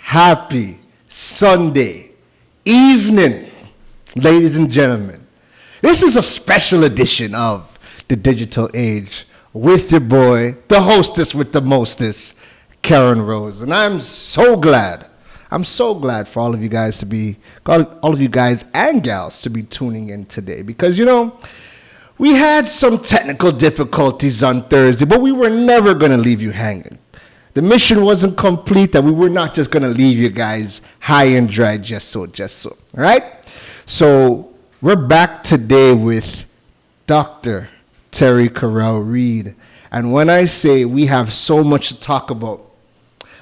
Happy Sunday evening, ladies and gentlemen. This is a special edition of The Digital Age with your boy, the hostess with the mostest, Karen Rose. And I'm so glad for all of you guys and gals to be tuning in today because, we had some technical difficulties on Thursday, but we were never going to leave you hanging. The mission wasn't complete, and we were not just going to leave you guys high and dry just so. All right? So we're back today with Dr. Terry Carell Reed. And when I say we have so much to talk about,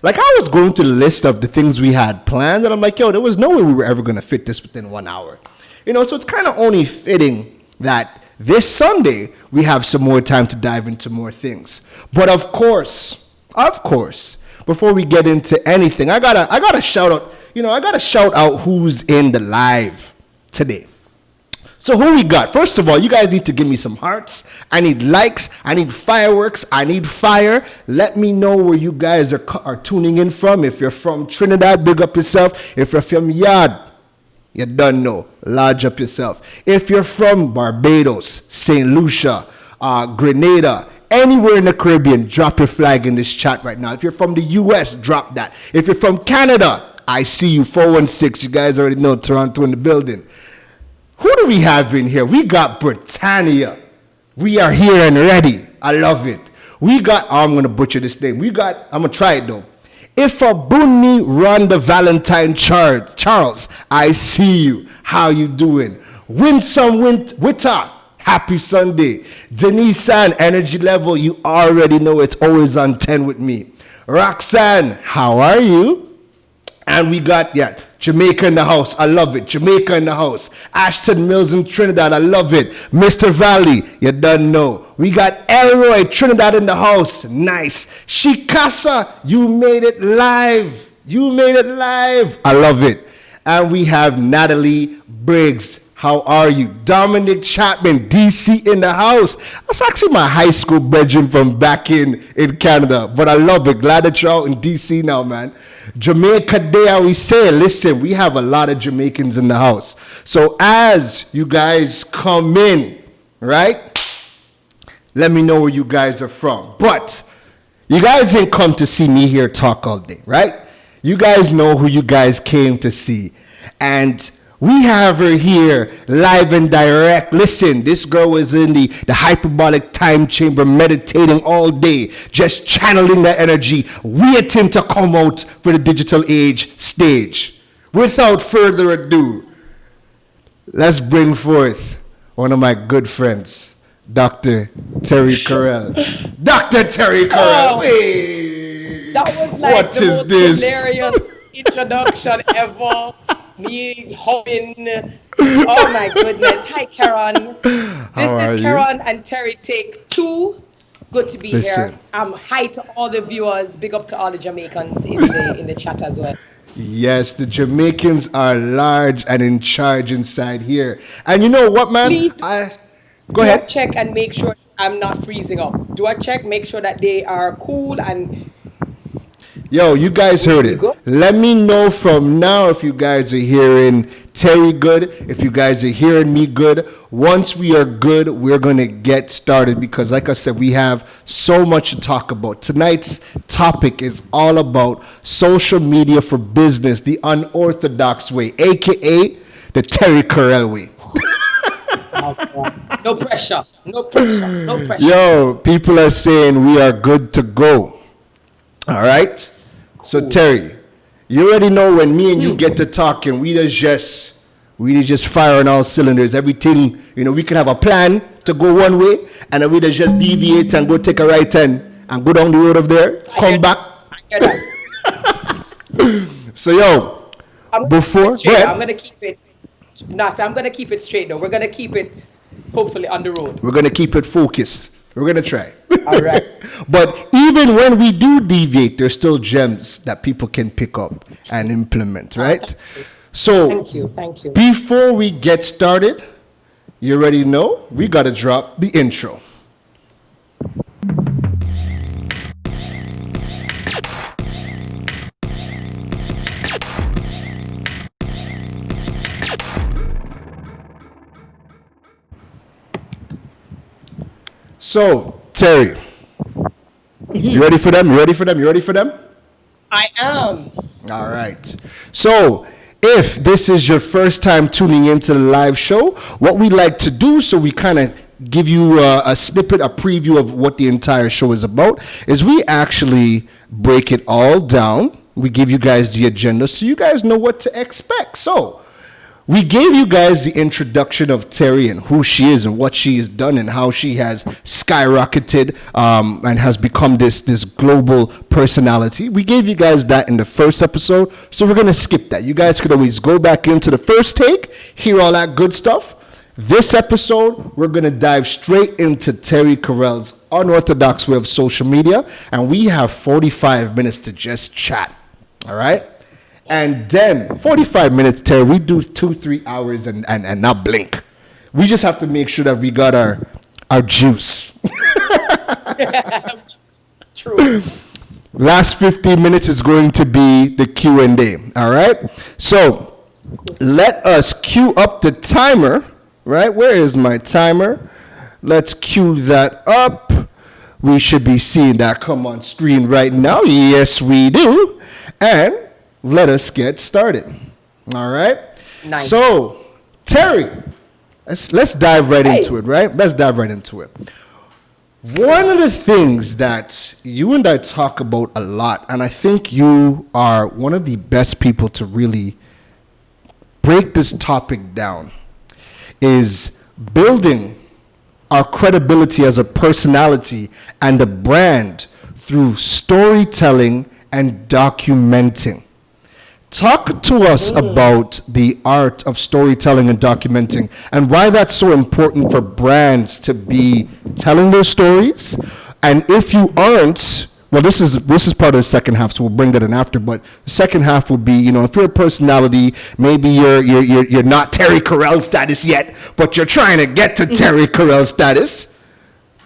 like I was going through the list of the things we had planned, and I'm like, there was no way we were ever going to fit this within 1 hour. So it's kind of only fitting that this Sunday we have some more time to dive into more things. But of course, before we get into anything, I gotta shout out, I gotta shout out who's in the live today. So who we got? First of all, you guys need to give me some hearts. I need likes. I need fireworks. I need fire. Let me know where you guys are tuning in from. If you're from Trinidad, big up yourself. If you're from Yard, you don't know, large up yourself. If you're from Barbados, St. Lucia, Grenada, anywhere in the Caribbean, drop your flag in this chat right now. If you're from the US, drop that. If you're from Canada, I see you, 416. You guys already know Toronto in the building. Who do we have in here? We got Britannia. We are here and ready. I love it. We got, I'm going to butcher this name. I'm going to try it though. If a Bunny run the Valentine Charles, I see you. How you doing? Winsome Witter. Happy Sunday. Denise San, energy level, you already know it's always on 10 with me. Roxanne, how are you? And we got, Jamaica in the house. I love it. Jamaica in the house. Ashton Mills in Trinidad. I love it. Mr. Valley, you don't know. We got Elroy, Trinidad in the house. Nice. Shikasa, you made it live. I love it. And we have Natalie Briggs. How are you? Dominic Chapman, DC in the house. That's actually my high school brethren from back in Canada. But I love it. Glad that you're out in DC now, man. Jamaica Day, we say, listen, we have a lot of Jamaicans in the house. So as you guys come in, right, let me know where you guys are from. But you guys didn't come to see me here talk all day, right? You guys know who you guys came to see. And we have her here live and direct. Listen, this girl was in the hyperbolic time chamber meditating all day, just channeling that energy, waiting to come out for the digital age stage. Without further ado, let's bring forth one of my good friends, Dr. Terry Carell. Dr. Terry Carell. Hey, that was like what the is most this? hilarious introduction ever. Me humming. Oh my goodness. Hi, Karen. This is Karen and Terry take 2. Good to be here. Hi to all the viewers. Big up to all the Jamaicans in the chat as well. Yes, the Jamaicans are large and in charge inside here. And you know what, man? Please go ahead. Check and make sure I'm not freezing up. Do I check? Make sure that they are cool and... Yo, you guys heard it. Let me know from now if you guys are hearing Terry good, if you guys are hearing me good. Once we are good, we're going to get started because, like I said, we have so much to talk about. Tonight's topic is all about social media for business, the unorthodox way, a.k.a. the Terry Carell way. No pressure. No pressure. Yo, people are saying we are good to go. All right. So Cool. Terry, you already know when me and you get to talking, we just fire on all cylinders. Everything, we can have a plan to go one way, and then we just deviate and go take a right turn and go down the road of there, I hear come back. that. I hear that. So yo, I'm gonna keep it before go straight. I'm ahead. gonna keep it. Nah, so I'm gonna keep it straight though. We're gonna keep it, hopefully, on the road. We're gonna keep it focused. We're gonna try. All right. But even when we do deviate, there's still gems that people can pick up and implement, right? So Thank you. Thank you. before we get started, you already know we gotta drop the intro. So Terry, you ready for them? You ready for them? You ready for them? I am. All right. So, if this is your first time tuning into the live show, what we like to do, so we kind of give you a snippet, a preview of what the entire show is about, is we actually break it all down. We give you guys the agenda so you guys know what to expect. So, we gave you guys the introduction of Terry and who she is and what she has done and how she has skyrocketed and has become this global personality. We gave you guys that in the first episode, so we're going to skip that. You guys could always go back into the first take, hear all that good stuff. This episode, we're going to dive straight into Terry Carell's unorthodox way of social media, and we have 45 minutes to just chat. All right? And then 45 minutes, Terry, we do 2-3 hours and not blink. We just have to make sure that we got our juice. True. Last 15 minutes is going to be the Q&A. All right? So let us cue up the timer. Right? Where is my timer? Let's cue that up. We should be seeing that come on screen right now. Yes, we do. And let us get started. All right? Nice. So, Terry, let's dive right into it, right? Let's dive right into it. One of the things that you and I talk about a lot, and I think you are one of the best people to really break this topic down, is building our credibility as a personality and a brand through storytelling and documenting. Talk to us about the art of storytelling and documenting and why that's so important for brands to be telling their stories. And if you aren't, well, this is part of the second half, so we'll bring that in after. But the second half would be, if you're a personality, maybe you're not Terry Carell status yet, but you're trying to get to Terry Carell status.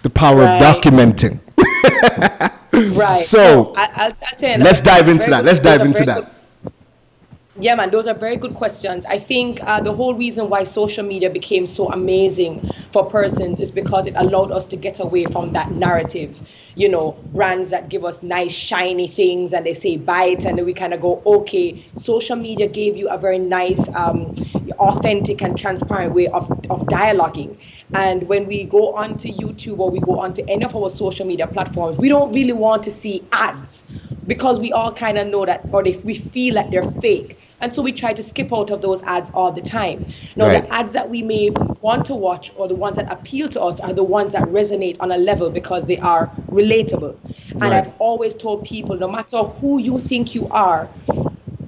The power of documenting. Right. So I'll tell you, let's dive into that. Let's dive into that. Yeah, man, those are very good questions. I think the whole reason why social media became so amazing for persons is because it allowed us to get away from that narrative. Brands that give us nice, shiny things and they say buy it, and then we kind of go, okay. Social media gave you a very nice, authentic and transparent way of dialoguing. And when we go onto YouTube or we go onto any of our social media platforms, we don't really want to see ads because we all kind of know that, or if we feel like they're fake. And so we try to skip out of those ads all the time. Now, Right. the ads that we may want to watch or the ones that appeal to us are the ones that resonate on a level because they are relatable. And Right. I've always told people, no matter who you think you are,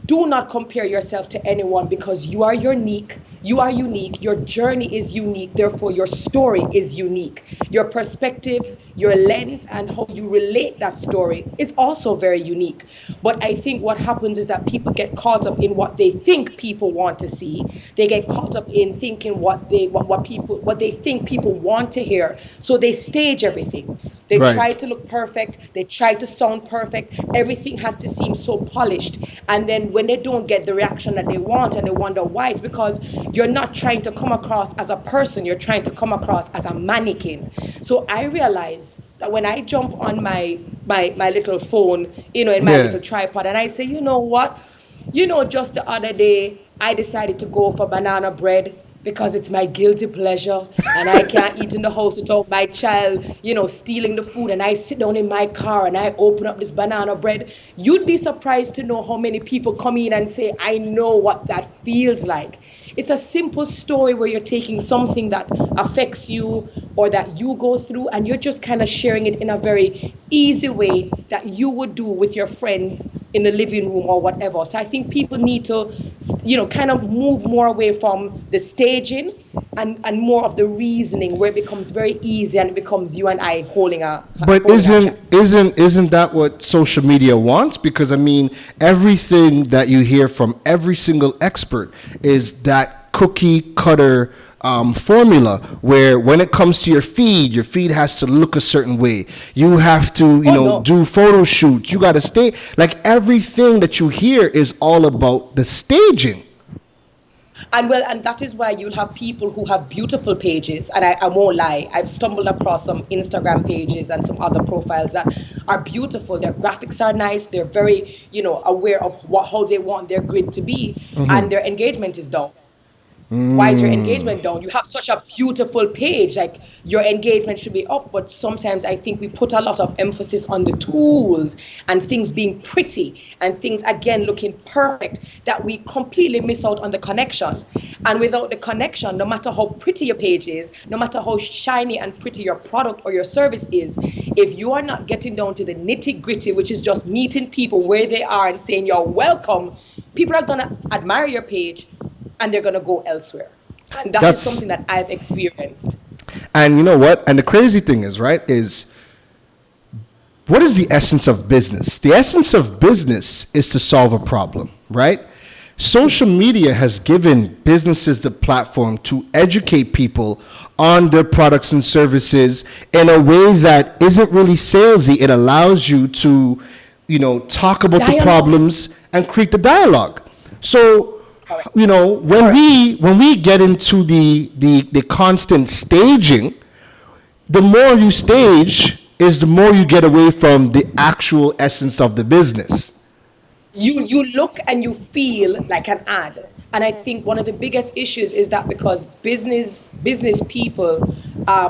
do not compare yourself to anyone because you are unique. You are unique. Your journey is unique. Therefore, your story is unique. Your perspective, your lens, and how you relate that story is also very unique. But I think what happens is that people get caught up in what they think people want to see. They get caught up in thinking what they think people want to hear. So they stage everything. They Right. try to look perfect. They try to sound perfect. Everything has to seem so polished. And then when they don't get the reaction that they want and they wonder why, it's because you're not trying to come across as a person. You're trying to come across as a mannequin. So I realized that when I jump on my little phone, in my Yeah. little tripod, and I say, you know what? Just the other day, I decided to go for banana bread. because it's my guilty pleasure and I can't eat in the house without my child, stealing the food, and I sit down in my car and I open up this banana bread. You'd be surprised to know how many people come in and say, I know what that feels like. It's a simple story where you're taking something that affects you or that you go through, and you're just kind of sharing it in a very easy way that you would do with your friends in the living room or whatever. So I think people need to, kind of move more away from the staging and more of the reasoning, where it becomes very easy and it becomes you and I holding a. But isn't that what social media wants? Because I mean, everything that you hear from every single expert is that cookie cutter formula, where when it comes to your feed has to look a certain way. You have to, do photo shoots. You got to stay, like, everything that you hear is all about the staging. And that is why you'll have people who have beautiful pages, and I won't lie, I've stumbled across some Instagram pages and some other profiles that are beautiful. Their graphics are nice. They're very, aware of how they want their grid to be, and their engagement is down. Why is your engagement down? You have such a beautiful page, like your engagement should be up, but sometimes I think we put a lot of emphasis on the tools and things being pretty and things, again, looking perfect, that we completely miss out on the connection. And without the connection, no matter how pretty your page is, no matter how shiny and pretty your product or your service is, if you are not getting down to the nitty gritty, which is just meeting people where they are and saying you're welcome, people are going to admire your page and they're going to go elsewhere. And that's something that I've experienced. And you know what? And the crazy thing is, right, is what is the essence of business? The essence of business is to solve a problem, right? Social media has given businesses the platform to educate people on their products and services in a way that isn't really salesy. It allows you to, talk about the problems and create the dialogue. So, when we get into the constant staging, the more you stage is the more you get away from the actual essence of the business. You look and you feel like an ad. And I think one of the biggest issues is that because business people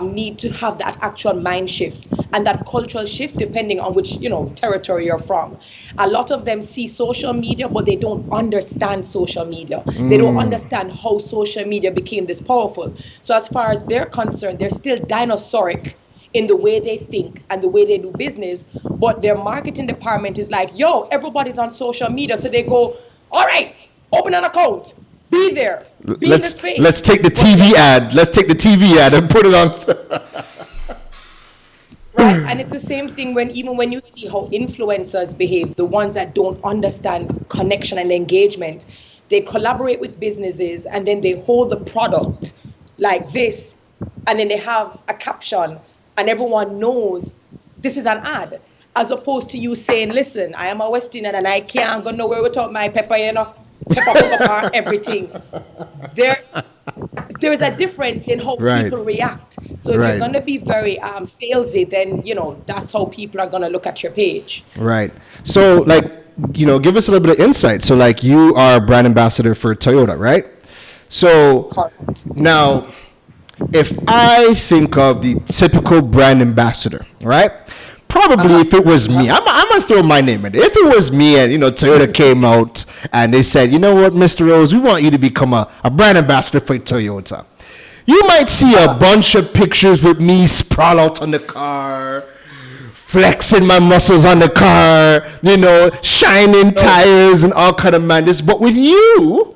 need to have that actual mind shift and that cultural shift depending on which territory you're from. A lot of them see social media, but they don't understand social media. They don't understand how social media became this powerful. So as far as they're concerned, they're still dinosauric in the way they think and the way they do business, but their marketing department is like, yo, everybody's on social media, so they go, all right, open an account, be there, be in the space. Let's take the TV ad. Let's take the TV ad and put it on. Right, and it's the same thing even when you see how influencers behave, the ones that don't understand connection and engagement, they collaborate with businesses and then they hold the product like this, and then they have a caption, and everyone knows this is an ad, as opposed to you saying, listen, I am a West Indian and I can't go nowhere without my pepper, pepper, everything. There's a difference in how people react. So if you're going to be very salesy, then, that's how people are going to look at your page. Right. So, give us a little bit of insight. So, you are a brand ambassador for Toyota, right? So, Correct. Now, if I think of the typical brand ambassador, right? Probably if it was me, I'm going to throw my name in. If it was me and, Toyota came out and they said, you know what, Mr. Rose, we want you to become a brand ambassador for Toyota. You might see a bunch of pictures with me sprawl out on the car, flexing my muscles on the car, shining tires and all kind of madness. But with you,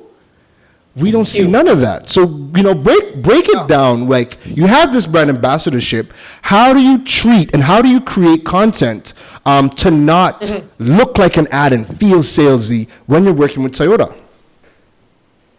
we don't see none of that. So, break it down. Like, you have this brand ambassadorship. How do you treat and how do you create content to not look like an ad and feel salesy when you're working with Toyota?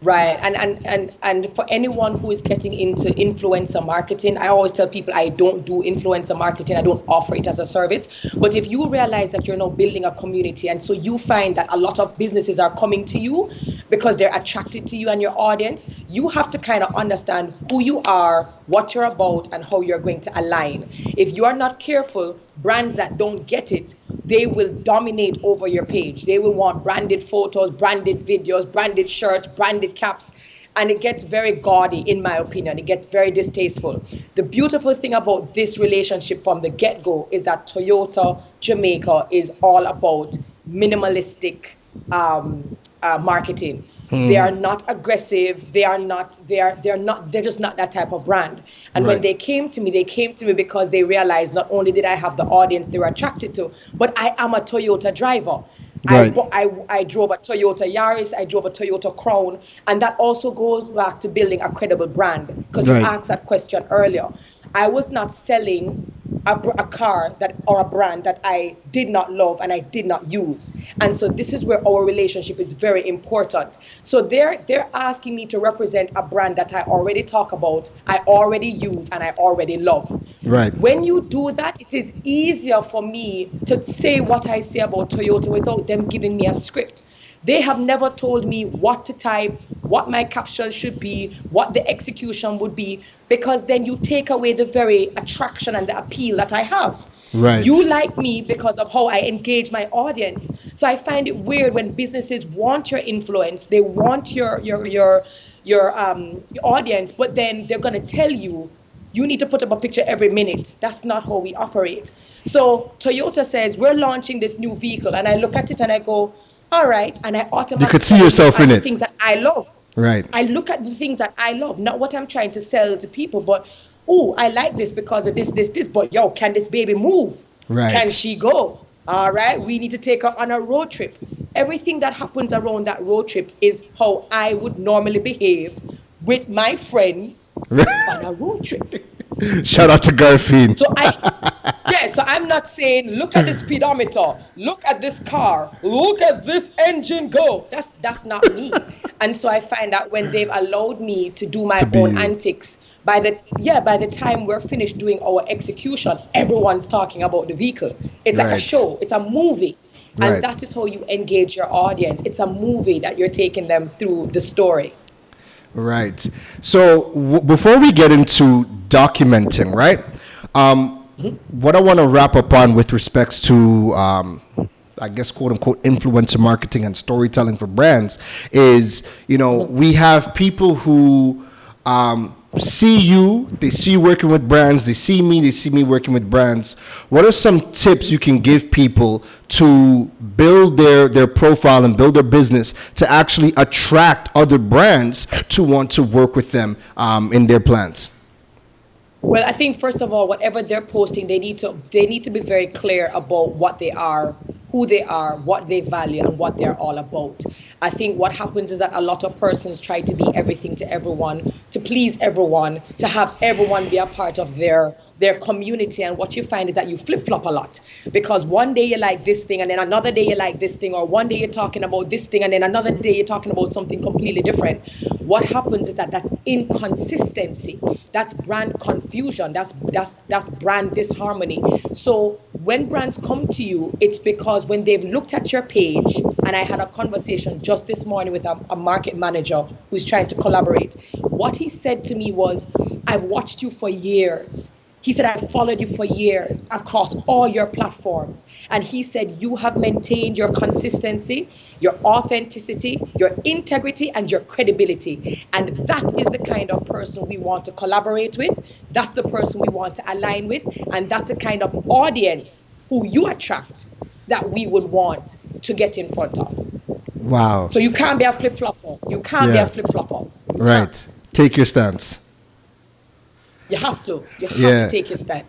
Right, and for anyone who is getting into influencer marketing, I always tell people I don't do influencer marketing. I don't offer it as a service. But if you realize that you're now building a community, and so you find that a lot of businesses are coming to you because they're attracted to you and your audience, you have to kind of understand who you are, what you're about, and how you're going to align. If you are not careful, brands that don't get it, they will dominate over your page. They will want branded photos, branded videos, branded shirts, branded caps. and it gets very gaudy, in my opinion. It gets very distasteful. The beautiful thing about this relationship from the get-go is that Toyota Jamaica is all about minimalistic marketing. They are not aggressive. They're just not that type of brand. And when they came to me because they realized not only did I have the audience they were attracted to, but I am a Toyota driver. Right. I drove a Toyota Yaris, I drove a Toyota Crown, and that also goes back to building a credible brand, because you asked that question earlier. I was not selling a car or a brand that I did not love and I did not use. And so this is where our relationship is very important. So they're asking me to represent a brand that I already talk about, I already use, and I already love. Right. When you do that, it is easier for me to say what I say about Toyota without them giving me a script. They have never told me what to type, what my caption should be, what the execution would be, because then you take away the very attraction and the appeal that I have. Right. You like me because of how I engage my audience. So I find it weird when businesses want your influence, they want your audience, but then they're going to tell you, you need to put up a picture every minute. That's not how we operate. So Toyota says, we're launching this new vehicle. And I look at it and I go, all right. And I automatically you could see yourself in it. Things that I love. Right. I look at the things that I love, not what I'm trying to sell to people, but, oh, I like this because of this. But yo, can this baby move? Right. Can she go? All right. We need to take her on a road trip. Everything that happens around that road trip is how I would normally behave with my friends on a road trip. Shout out to Garfield. So I'm not saying, look at the speedometer, look at this car, look at this engine go. That's not me. And so I find that when they've allowed me to do my own antics, by the time we're finished doing our execution, everyone's talking about the vehicle. It's like a show, it's a movie. And that is how you engage your audience. It's a movie that you're taking them through the story. Right. So before we get into documenting, right? What I want to wrap up on with respects to, I guess, quote unquote, influencer marketing and storytelling for brands is, we have people who see you, they see you working with brands, they see me working with brands. What are some tips you can give people to build their profile and build their business to actually attract other brands to want to work with them in their plans? Well, I think first of all, whatever they're posting, they need to be very clear about what they are, who they are, what they value, and what they're all about. I think what happens is that a lot of persons try to be everything to everyone, to please everyone, to have everyone be a part of their community. And what you find is that you flip-flop a lot, because one day you like this thing and then another day you like this thing, or one day you're talking about this thing and then another day you're talking about something completely different. What happens is that that's inconsistency, that's brand confusion, that's brand disharmony. So when brands come to you, it's because when they've looked at your page, and I had a conversation just this morning with a market manager who's trying to collaborate. What he said to me was, I've watched you for years. He said, I've followed you for years across all your platforms. And he said, you have maintained your consistency, your authenticity, your integrity, and your credibility. And that is the kind of person we want to collaborate with. That's the person we want to align with. And that's the kind of audience who you attract that we would want to get in front of. Wow. So you can't be a flip-flopper. You can't be a flip-flopper. Right. Take your stance. You have to. You have to take your stand.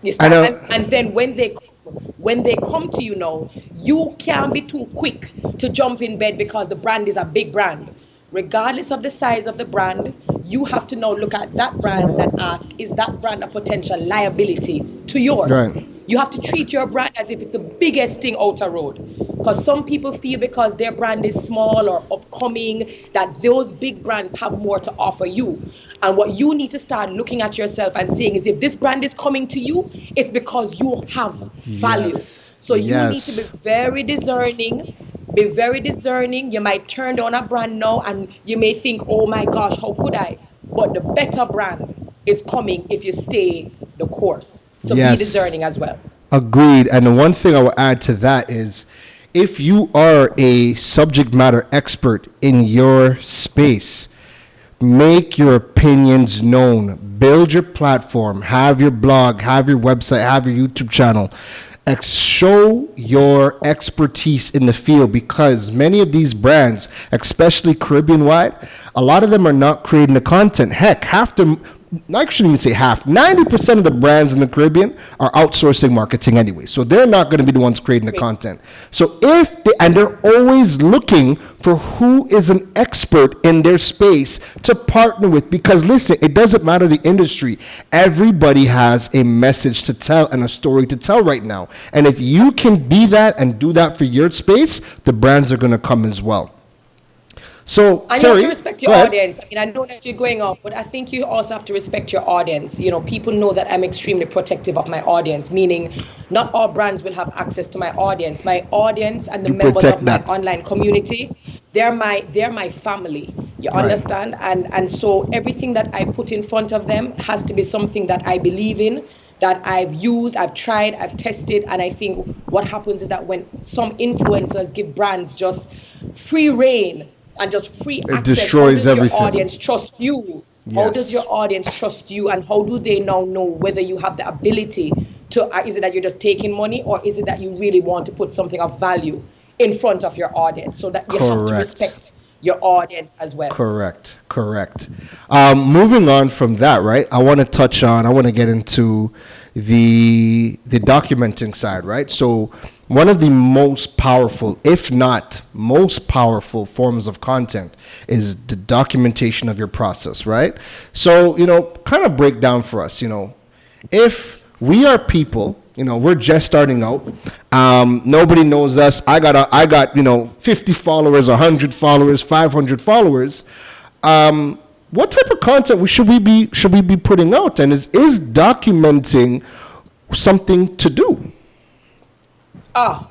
And then when they come to you now, you can't be too quick to jump in bed because the brand is a big brand. Regardless of the size of the brand, you have to now look at that brand and ask, is that brand a potential liability to yours? Right. You have to treat your brand as if it's the biggest thing out the road. Because some people feel because their brand is small or upcoming that those big brands have more to offer you. And what you need to start looking at yourself and saying is, if this brand is coming to you, it's because you have value. Yes. So you need to be very discerning. Be very discerning. You might turn down a brand now and you may think, oh my gosh, how could I? But the better brand is coming if you stay the course. So be discerning as well. Agreed. And the one thing I will add to that is, if you are a subject matter expert in your space, Make your opinions known. Build your platform. Have your blog. Have your website. Have your YouTube channel. Show your expertise in the field, because many of these brands, especially Caribbean wide, a lot of them are not creating the content. Heck, half them, I shouldn't even say half, 90% of the brands in the Caribbean are outsourcing marketing anyway. So they're not going to be the ones creating the content. So and they're always looking for who is an expert in their space to partner with, because listen, it doesn't matter the industry. Everybody has a message to tell and a story to tell right now. And if you can be that and do that for your space, the brands are going to come as well. So, and Terry, you have to respect your audience. I mean, I know that you're going off, but I think you also have to respect your audience. You know, people know that I'm extremely protective of my audience, meaning not all brands will have access to my audience. My audience and the members of my online community, they're my family. You understand? And so everything that I put in front of them has to be something that I believe in, that I've used, I've tried, I've tested. And I think what happens is that when some influencers give brands just free reign and just free access, it destroys everything. Your audience trust you? Yes. How does your audience trust you, and how do they now know whether you have the ability to, is it that you're just taking money, or is it that you really want to put something of value in front of your audience, so that you have to respect your audience as well. Correct. Moving on from that, right? I want to get into the documenting side, right? So one of the most powerful, if not most powerful forms of content is the documentation of your process, right? So, kind of break down for us, if we are people, we're just starting out. Nobody knows us. I got 50 followers, 100 followers, 500 followers. What type of content should we be putting out? And is documenting something to do? Oh,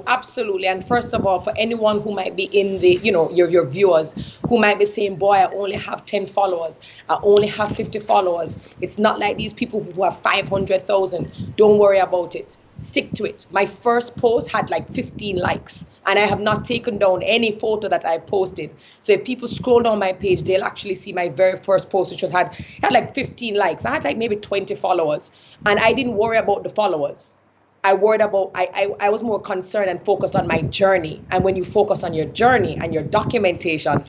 absolutely. And first of all, for anyone who might be in the, your viewers who might be saying, boy, I only have 10 followers, I only have 50 followers. It's not like these people who have 500,000. Don't worry about it. Stick to it. My first post had like 15 likes, and I have not taken down any photo that I posted. So if people scroll down my page, they'll actually see my very first post, which had like 15 likes. I had like maybe 20 followers, and I didn't worry about the followers. I was more concerned and focused on my journey. And when you focus on your journey and your documentation,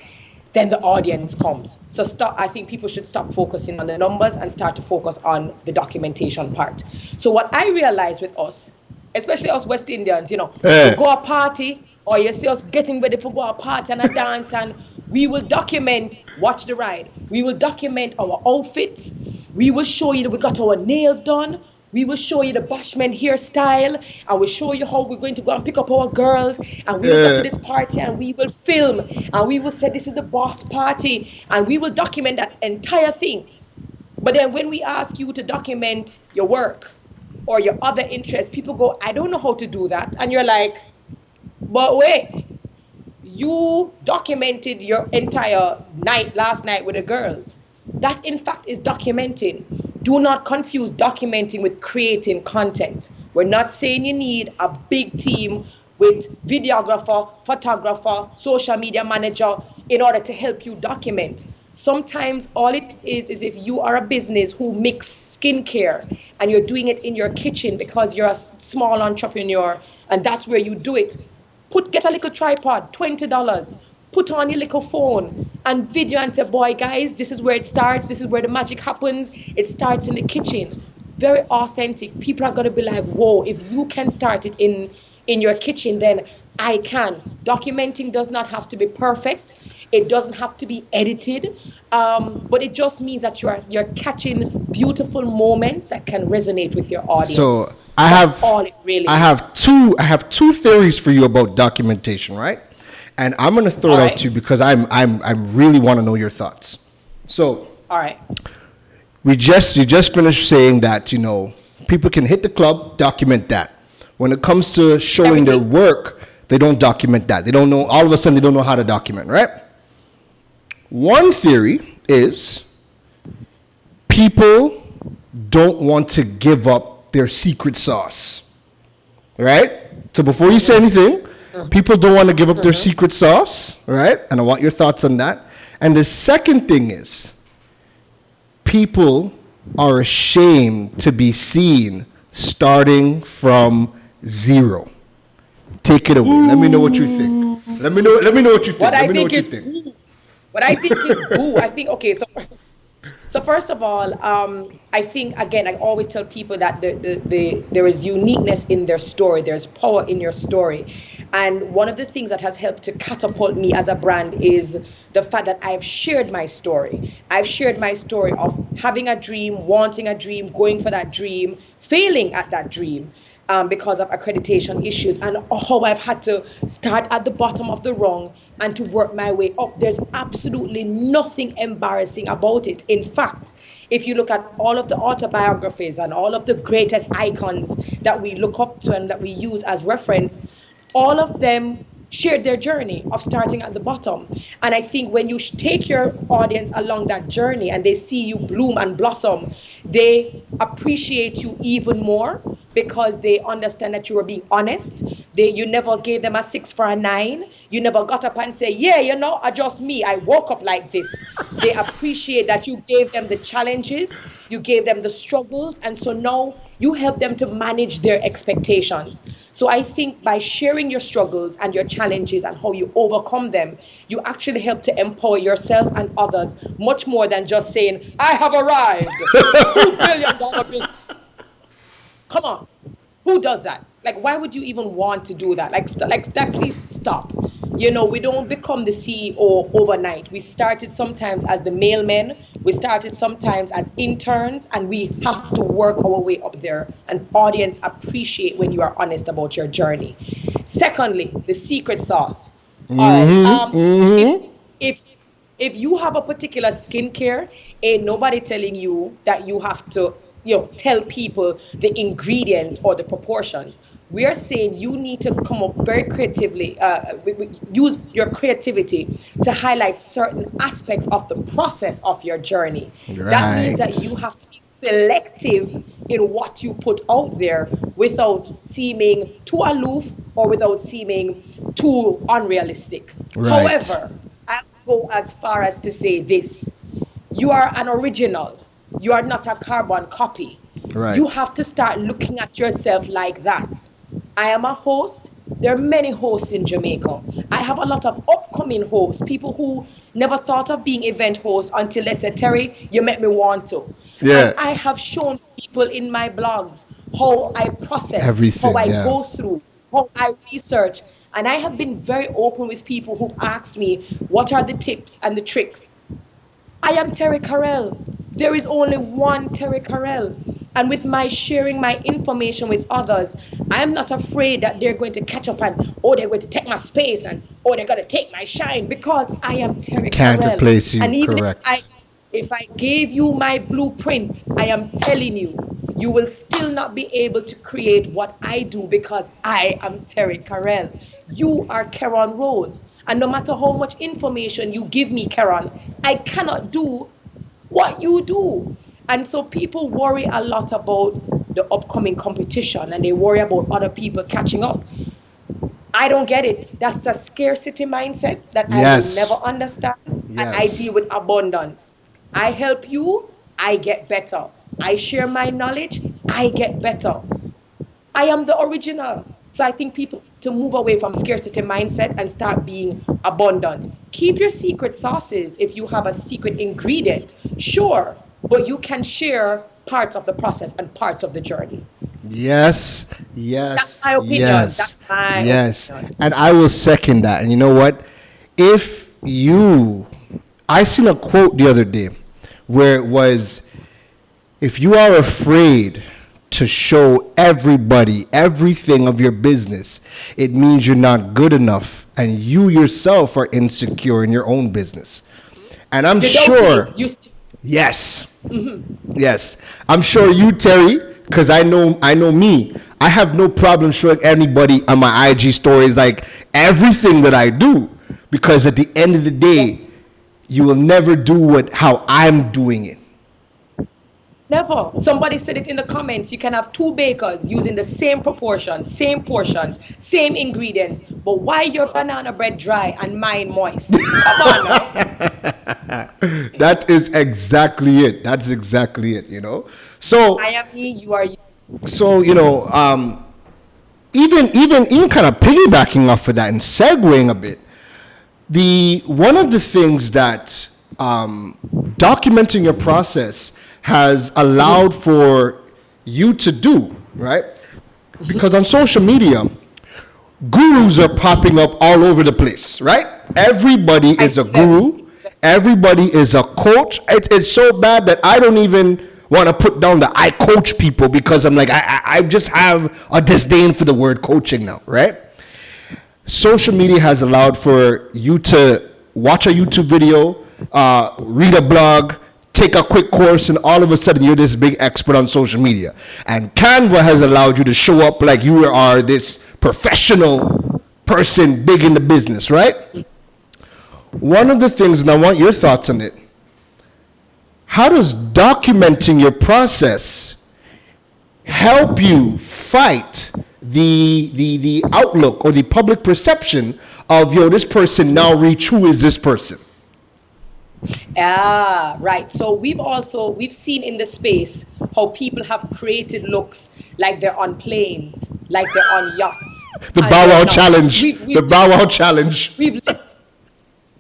then the audience comes. So I think people should stop focusing on the numbers and start to focus on the documentation part. So what I realized with us, especially us West Indians, we go a party, or you see us getting ready for go a party and a dance, and we will document, watch the ride. We will document our outfits. We will show you that we got our nails done. We will show you the bashment hairstyle, and we'll show you how we're going to go and pick up our girls, and we will go to this party, and we will film, and we will say this is the boss party, and we will document that entire thing. But then when we ask you to document your work or your other interests, people go, I don't know how to do that. And you're like, but wait, you documented your entire night last night with the girls. That in fact is documenting. Do not confuse documenting with creating content. We're not saying you need a big team with videographer, photographer, social media manager in order to help you document. Sometimes all it is if you are a business who makes skincare and you're doing it in your kitchen because you're a small entrepreneur and that's where you do it. Get a little tripod, $20. Put on your little phone and video and say, boy, guys, this is where it starts. This is where the magic happens. It starts in the kitchen. Very authentic. People are going to be like, whoa, if you can start it in your kitchen, then I can. Documenting does not have to be perfect. It doesn't have to be edited. But it just means that you're catching beautiful moments that can resonate with your audience. So I have two theories for you about documentation, right? And I'm going to throw it out to you because I really want to know your thoughts. So, all right. You just finished saying that, people can hit the club, document that. When it comes to showing their work, they don't document that. They don't know, all of a sudden they don't know how to document, right? One theory is people don't want to give up their secret sauce, right? So before you say anything, people don't want to give up their secret sauce, right? And I want your thoughts on that. And the second thing is, people are ashamed to be seen starting from zero. Take it away. Let me know what you think. Let me know what you think. What Let I me know think what you is think. boo. What I think is boo. I think okay. So first of all, I think again, I always tell people that there is uniqueness in their story. There's power in your story, and one of the things that has helped to catapult me as a brand is the fact that I've shared my story. I've shared my story of having a dream, wanting a dream, going for that dream, failing at that dream. Because of accreditation issues, and how I've had to start at the bottom of the rung and to work my way up. There's absolutely nothing embarrassing about it. In fact, if you look at all of the autobiographies and all of the greatest icons that we look up to and that we use as reference, all of them shared their journey of starting at the bottom. And I think when you take your audience along that journey and they see you bloom and blossom, they appreciate you even more because they understand that you were being honest. You never gave them a 6 for a 9. You never got up and say, yeah, just me. I woke up like this. They appreciate that you gave them the challenges, you gave them the struggles, and so now you help them to manage their expectations. So I think by sharing your struggles and your challenges and how you overcome them, you actually help to empower yourself and others much more than just saying, I have arrived. $2 billion business. Come on. Who does that? Like, why would you even want to do that? Like that, please stop. We don't become the CEO overnight. We started sometimes as the mailmen. We started sometimes as interns, and we have to work our way up there. And audience appreciate when you are honest about your journey. Secondly, the secret sauce. All right. If you have a particular skincare, ain't nobody telling you that you have to tell people the ingredients or the proportions. We are saying you need to come up very creatively, use your creativity to highlight certain aspects of the process of your journey. Right. That means that you have to be selective in what you put out there without seeming too aloof or without seeming too unrealistic. Right. However, I go as far as to say this: you are an original. You are not a carbon copy. Right. You have to start looking at yourself like that. I am a host. There are many hosts in Jamaica. I have a lot of upcoming hosts, people who never thought of being event hosts until they said, Terry, you make me want to. Yeah. And I have shown people in my blogs how I process, everything, how I go through, how I research. And I have been very open with people who've asked me, what are the tips and the tricks? I am Terry Carell. There is only one Terry Carell. And with my sharing my information with others, I'm not afraid that they're going to catch up and, they're going to take my space and, they're going to take my shine, because I am Terry Carell. Can't replace you, and even correct. if I gave you my blueprint, I am telling you, you will still not be able to create what I do, because I am Terry Carell. You are Karen Rose. And no matter how much information you give me, Karen, I cannot do what you do. And so people worry a lot about the upcoming competition, and they worry about other people catching up. I don't get it. That's a scarcity mindset that I will never understand. And I deal with abundance. I help you, I get better. I share my knowledge, I get better. I am the original. So I think people to move away from scarcity mindset and start being abundant. Keep your secret sauces if you have a secret ingredient, sure, but you can share parts of the process and parts of the journey. Yes. That's my opinion. That's my opinion. And I will second that. And you know what? I seen a quote the other day where it was, if you are afraid to show everybody everything of your business, it means you're not good enough and you yourself are insecure in your own business. And I'm sure, yes, yes, I'm sure you, Terry, because I know me, I have no problem showing anybody on my IG stories like everything that I do, because at the end of the day, you will never do how I'm doing it. Never. Somebody said it in the comments. You can have two bakers using the same proportions, same portions, same ingredients. But why your banana bread dry and mine moist? Come on now. That is exactly it. That's exactly it, you know? So, I am me, you are you. so, you know, even kind of piggybacking off of that and segueing a bit, the one of the things that documenting your process has allowed for you to do, right? Because on social media, gurus are popping up all over the place, right? Everybody I is a see them. guru. Everybody is a coach. It's so bad that I don't even want to put down the I coach people because I'm like, I just have a disdain for the word coaching now, right? Social media has allowed for you to watch a YouTube video, read a blog, take a quick course, and all of a sudden you're this big expert on social media. And Canva has allowed you to show up like you are this professional person big in the business, right? One of the things, and I want your thoughts on it, how does documenting your process help you fight the outlook or the public perception of, yo, this person now reach, who is this person? Ah, right. So we've seen in the space how people have created looks like they're on planes, like they're on yachts. The And Bow they're Wow not. challenge. The Bow Wow challenge. We've lit-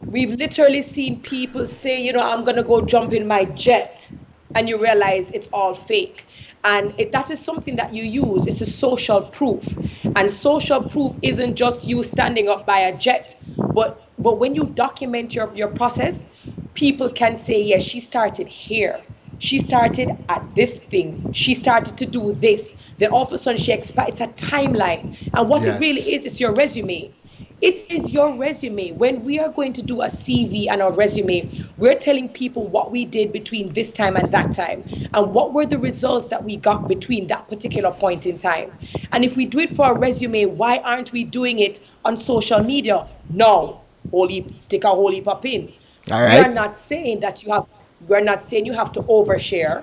we've literally seen people say, I'm gonna go jump in my jet, and you realize it's all fake. And that is something that you use. It's a social proof, and social proof isn't just you standing up by a jet, but when you document your process, people can say, yes, she started here. She started at this thing. She started to do this. Then all of a sudden it's a timeline. And what it really Yes. is, it's your resume. It is your resume. When we are going to do a CV and a resume, we're telling people what we did between this time and that time, and what were the results that we got between that particular point in time. And if we do it for a resume, why aren't we doing it on social media? No, stick a whole heap of pin. All We are right. not saying that we're not saying you have to overshare.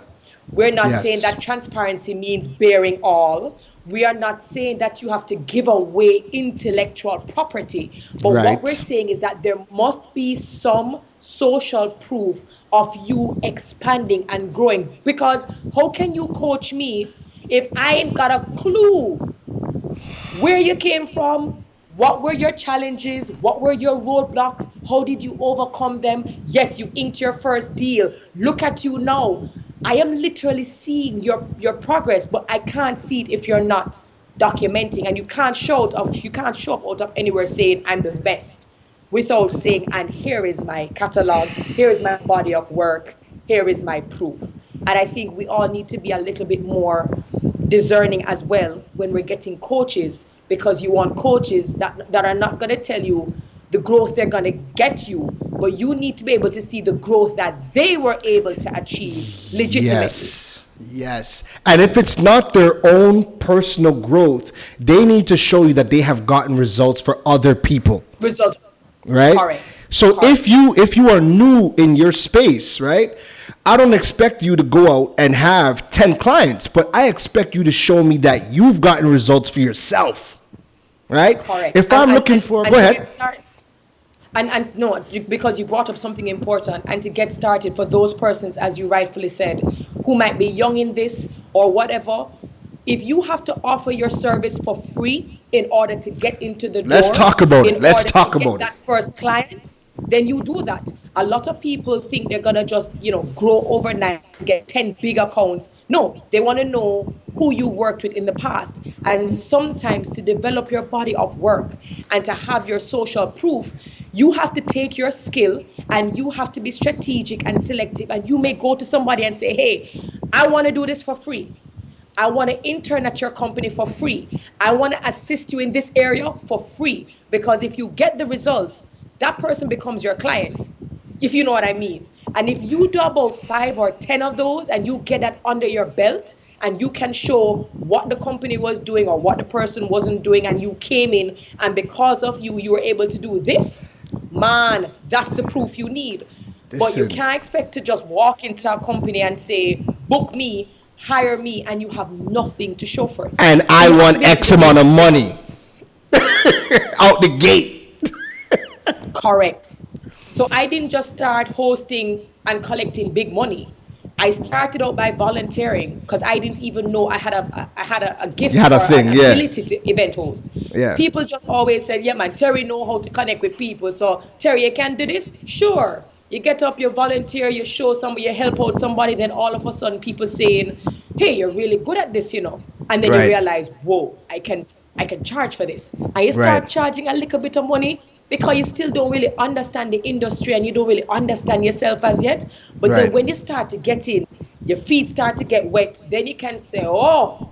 We're not saying Yes. that transparency means bearing all. We are not saying that you have to give away intellectual property. But what we're Right. saying is that there must be some social proof of you expanding and growing. Because how can you coach me if I ain't got a clue where you came from? What were your challenges? What were your roadblocks? How did you overcome them? Yes, you inked your first deal. Look at you now. I am literally seeing your progress, but I can't see it if you're not documenting. And you can't show up out of anywhere saying I'm the best without saying, and here is my catalog, here is my body of work, here is my proof. And I think we all need to be a little bit more discerning as well when we're getting coaches, because you want coaches that are not going to tell you the growth they're going to get you, but you need to be able to see the growth that they were able to achieve legitimately. Yes. Yes. And if it's not their own personal growth, they need to show you that they have gotten results for other people. Results. Right? Correct. So Correct. if you are new in your space, right? I don't expect you to go out and have 10 clients, but I expect you to show me that you've gotten results for yourself. Right? Correct. If I'm looking for, and go to ahead. get started, and no, because you brought up something important, and to get started for those persons, as you rightfully said, who might be young in this or whatever, if you have to offer your service for free in order to get into the door, Let's talk about in it. Let's order talk to get about it. that first client, then you do that. A lot of people think they're gonna just, grow overnight and get 10 big accounts. No, they want to know who you worked with in the past. And sometimes to develop your body of work and to have your social proof, you have to take your skill and you have to be strategic and selective. And you may go to somebody and say, hey, I want to do this for free. I want to intern at your company for free. I want to assist you in this area for free. Because if you get the results, that person becomes your client, if you know what I mean. And if you do about 5 or 10 of those and you get that under your belt, and you can show what the company was doing or what the person wasn't doing, and you came in, and because of you, you were able to do this, man, that's the proof you need. But you Listen. can't expect to just walk into a company and say, book me, hire me, and you have nothing to show for it. And So I you have to want be able to X amount of demonstrate. money out the gate. Correct. So I didn't just start hosting and collecting big money. I started out by volunteering because I didn't even know I had a You gift had a or an thing, yeah, ability to event host. yeah, People just always said, "Yeah, man, Terry know how to connect with people. So Terry, you can do this." Sure. You get up, you volunteer, you show somebody, you help out somebody. Then all of a sudden, people saying, "Hey, you're really good at this, you know." And then you right, realize, "Whoa, I can charge for this." And you right, start charging a little bit of money because you still don't really understand the industry and you don't really understand yourself as yet. But then right. when you start to get in, your feet start to get wet, then you can say, "Oh,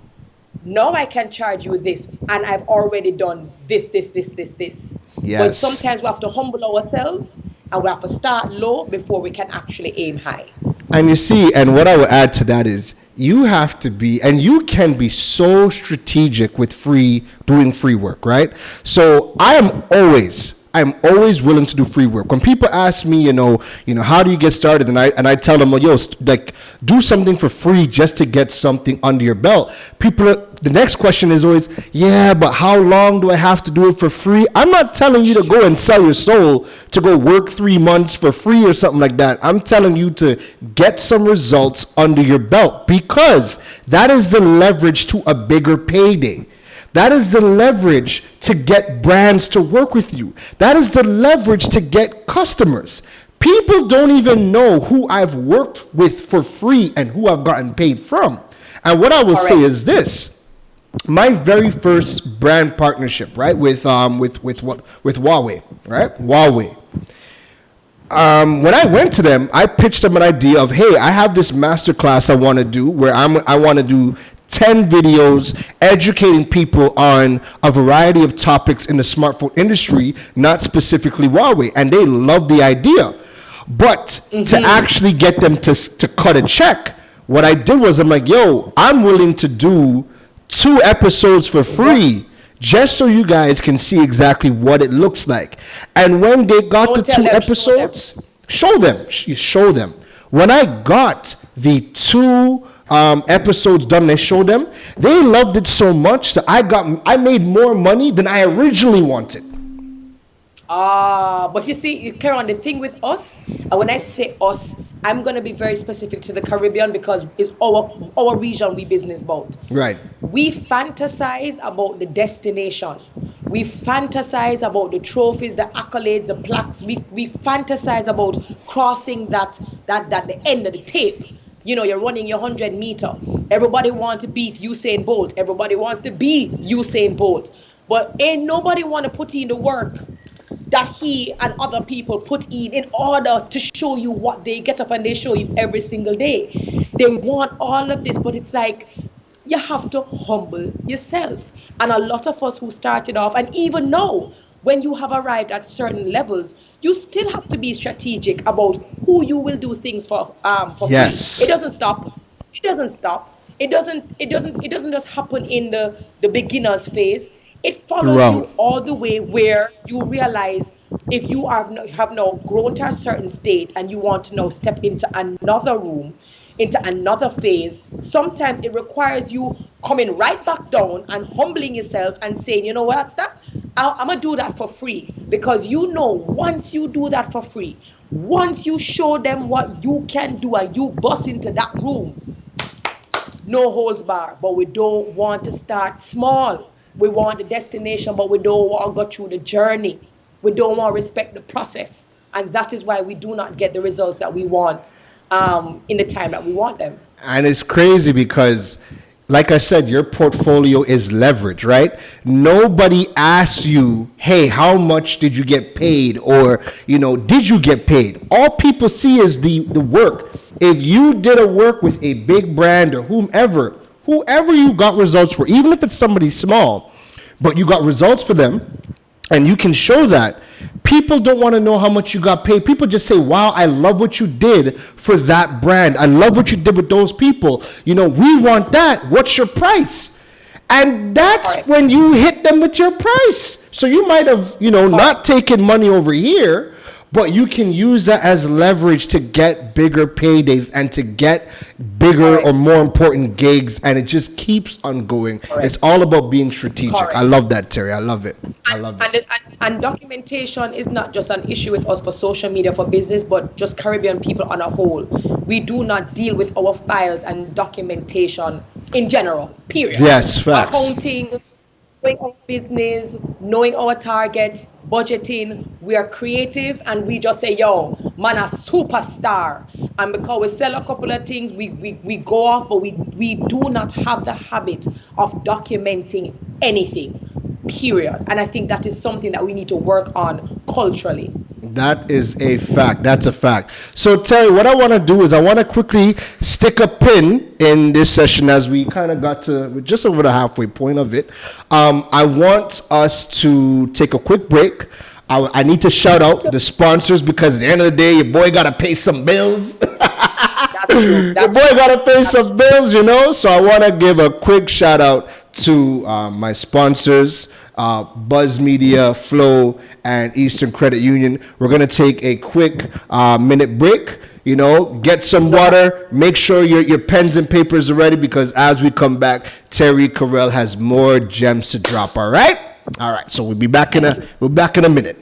now I can charge you this, and I've already done this." But Yes. sometimes we have to humble ourselves and we have to start low before we can actually aim high. And you see, and what I would add to that is you have to be, and you can be so strategic with doing free work, right? So I'm always willing to do free work. When people ask me, how do you get started? And I tell them, well, like, do something for free just to get something under your belt. The next question is always, yeah, but how long do I have to do it for free? I'm not telling you to go and sell your soul to go work 3 months for free or something like that. I'm telling you to get some results under your belt because that is the leverage to a bigger payday. That is the leverage to get brands to work with you. That is the leverage to get customers. People don't even know who I've worked with for free and who I've gotten paid from. And what I will say Correct. is this: my very first brand partnership, right, with Huawei, right, Huawei. When I went to them, I pitched them an idea of, hey, I have this master class I want to do where I want to do 10 videos educating people on a variety of topics in the smartphone industry, not specifically Huawei. And they loved the idea. But to actually get them to cut a check, what I did was I'm like, yo, I'm willing to do 2 episodes for What? free just so you guys can see exactly what it looks like. And when they got the Don't tell two them, show them. episodes, show them. When I got the two episodes done, they showed them. They loved it so much that I made more money than I originally wanted. But you see, Karen, the thing with us, and when I say us, I'm gonna be very specific to the Caribbean because it's our region we business about. Right. We fantasize about the destination. We fantasize about the trophies, the accolades, the plaques. We fantasize about crossing that the end of the tape. You know, you're running your 100 meter. Everybody wants to beat Usain Bolt. Everybody wants to be Usain Bolt. But ain't nobody want to put in the work that he and other people put in order to show you what they get up and they show you every single day. They want all of this, but it's like you have to humble yourself. And a lot of us who started off, and even now, when you have arrived at certain levels, you still have to be strategic about who you will do things for free. It Yes. doesn't stop. It doesn't stop. It doesn't just happen in the beginner's phase. It follows Throughout. you all the way where you realize if you have now grown to a certain state and you want to now step into another room, into another phase, sometimes it requires you coming right back down and humbling yourself and saying, you know what, I'm gonna do that for free. Because you know, once you do that for free, once you show them what you can do and you bust into that room, no holds bar. But we don't want to start small. We want the destination, but we don't want to go through the journey. We don't want to respect the process. And that is why we do not get the results that we want in the time that we want them. And it's crazy because, like I said, your portfolio is leverage, right? Nobody asks you, hey, how much did you get paid? Or, did you get paid? All people see is the work. If you did a work with a big brand or whomever you got results for, even if it's somebody small, but you got results for them, and you can show that, people don't want to know how much you got paid. People just say, wow, I love what you did for that brand. I love what you did with those people. We want that. What's your price? And that's Correct. when you hit them with your price. So you might have, not Correct. taken money over here, but you can use that as leverage to get bigger paydays and to get bigger or more important gigs, and it just keeps on going. It's all about being strategic. I love that, Terry. I love it. And documentation is not just an issue with us for social media, for business, but just Caribbean people on a whole. We do not deal with our files and documentation in general, period. Yes, facts. Accounting, knowing our business, knowing our targets, budgeting. We are creative and we just say, yo, man, a superstar. And because we sell a couple of things, we go off, but we do not have the habit of documenting anything, period. And I think that is something that we need to work on culturally. That is a fact. That's a fact. So, Terry, what I want to do is I want to quickly stick a pin in this session as we kind of got to we're just over the halfway point of it. I want us to take a quick break. I need to shout out the sponsors because at the end of the day, your boy got to pay some bills. That's true. Your boy got to pay some bills, you know? So I want to give a quick shout out to my sponsors, Buzz Media, Flow, and Eastern Credit Union. We're going to take a quick minute break, you know, get some water, make sure your pens and papers are ready because as we come back, Terry Carell has more gems to drop, all right? All right, so we'll be back in a minute.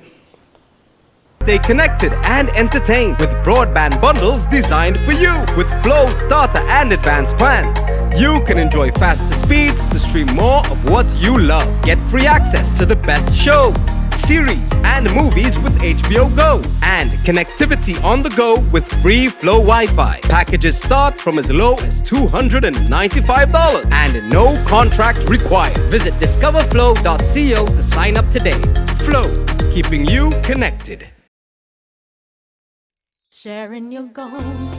Stay connected and entertained with broadband bundles designed for you. With Flow starter and advanced plans, you can enjoy faster speeds to stream more of what you love. Get free access to the best shows, series, and movies with HBO Go, and connectivity on the go with free Flow Wi-Fi. Packages start from as low as $295 and no contract required. Visit discoverflow.co to sign up today. Flow, keeping you connected. Sharing your goals,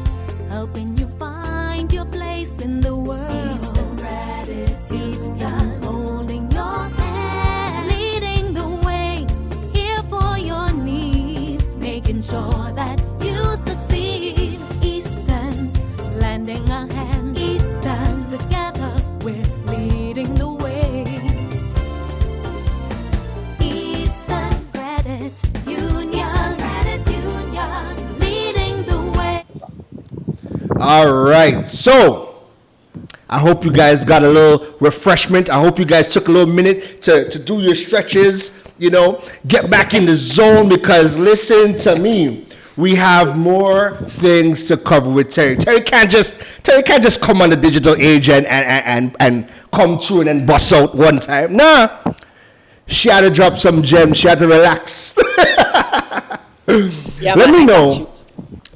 helping you find your place in the world. Eastern gratitude, God's holding your hand, leading the way, here for your needs, making sure that you succeed. Eastern's lending a hand, Eastern together, we're leading the way. Eastern Credit Union. All right, so I hope you guys got a little refreshment. I hope you guys took a little minute to do your stretches, you know, get back in the zone because listen to me. We have more things to cover with Terry. Terry can't just come on the digital age and come through and then bust out one time. Nah. She had to drop some gems. She had to relax. Yeah, Let me know.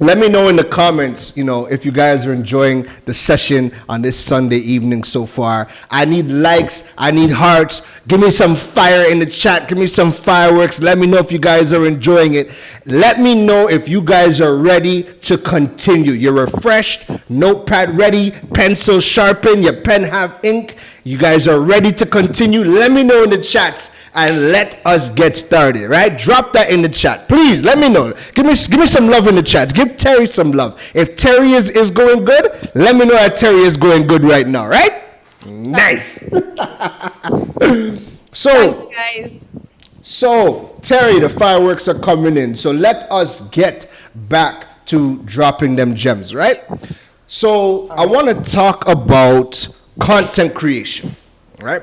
Let me know in the comments, you know, if you guys are enjoying the session on this Sunday evening so far. I need likes. I need hearts. Give me some fire in the chat. Give me some fireworks. Let me know if you guys are enjoying it. Let me know if you guys are ready to continue. You're refreshed, notepad ready, pencil sharpened, your pen have ink. You guys are ready to continue. Let me know in the chats and let us get started, right? Drop that in the chat. Please, let me know. Give me some love in the chats. Give Terry some love. If Terry is going good, let me know that Terry is going good right now, right? Nice. Thanks, guys. So, Terry, the fireworks are coming in. So let us get back to dropping them gems, right? So I want to talk about content creation, right?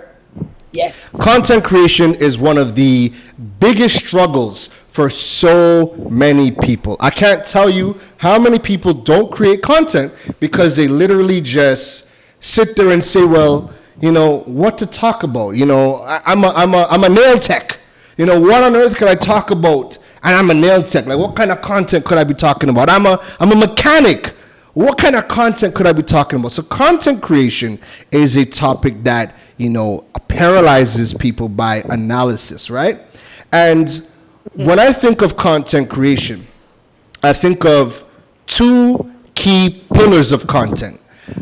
Yes. Content creation is one of the biggest struggles for so many people. I can't tell you how many people don't create content because they literally just sit there and say, well, you know, what to talk about? You know, I'm a nail tech. You know, what on earth could I talk about? And I'm a nail tech. Like, what kind of content could I be talking about? I'm a mechanic. What kind of content could I be talking about? So content creation is a topic that, you know, paralyzes people by analysis, right? And when I think of content creation, I think of two key pillars of content.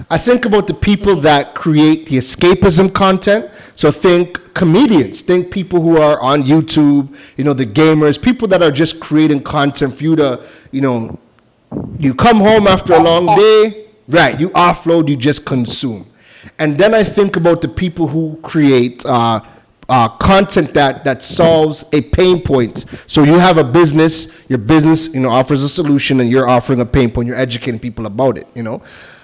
I think about the people that create the escapism content. So think comedians, think people who are on YouTube, you know, the gamers, people that are just creating content for you to, you know, you come home after a long day, right, you offload, you just consume. And then I think about the people who create content that solves a pain point. So you have a business, your business, offers a solution, and you're offering a pain point. You're educating people about it.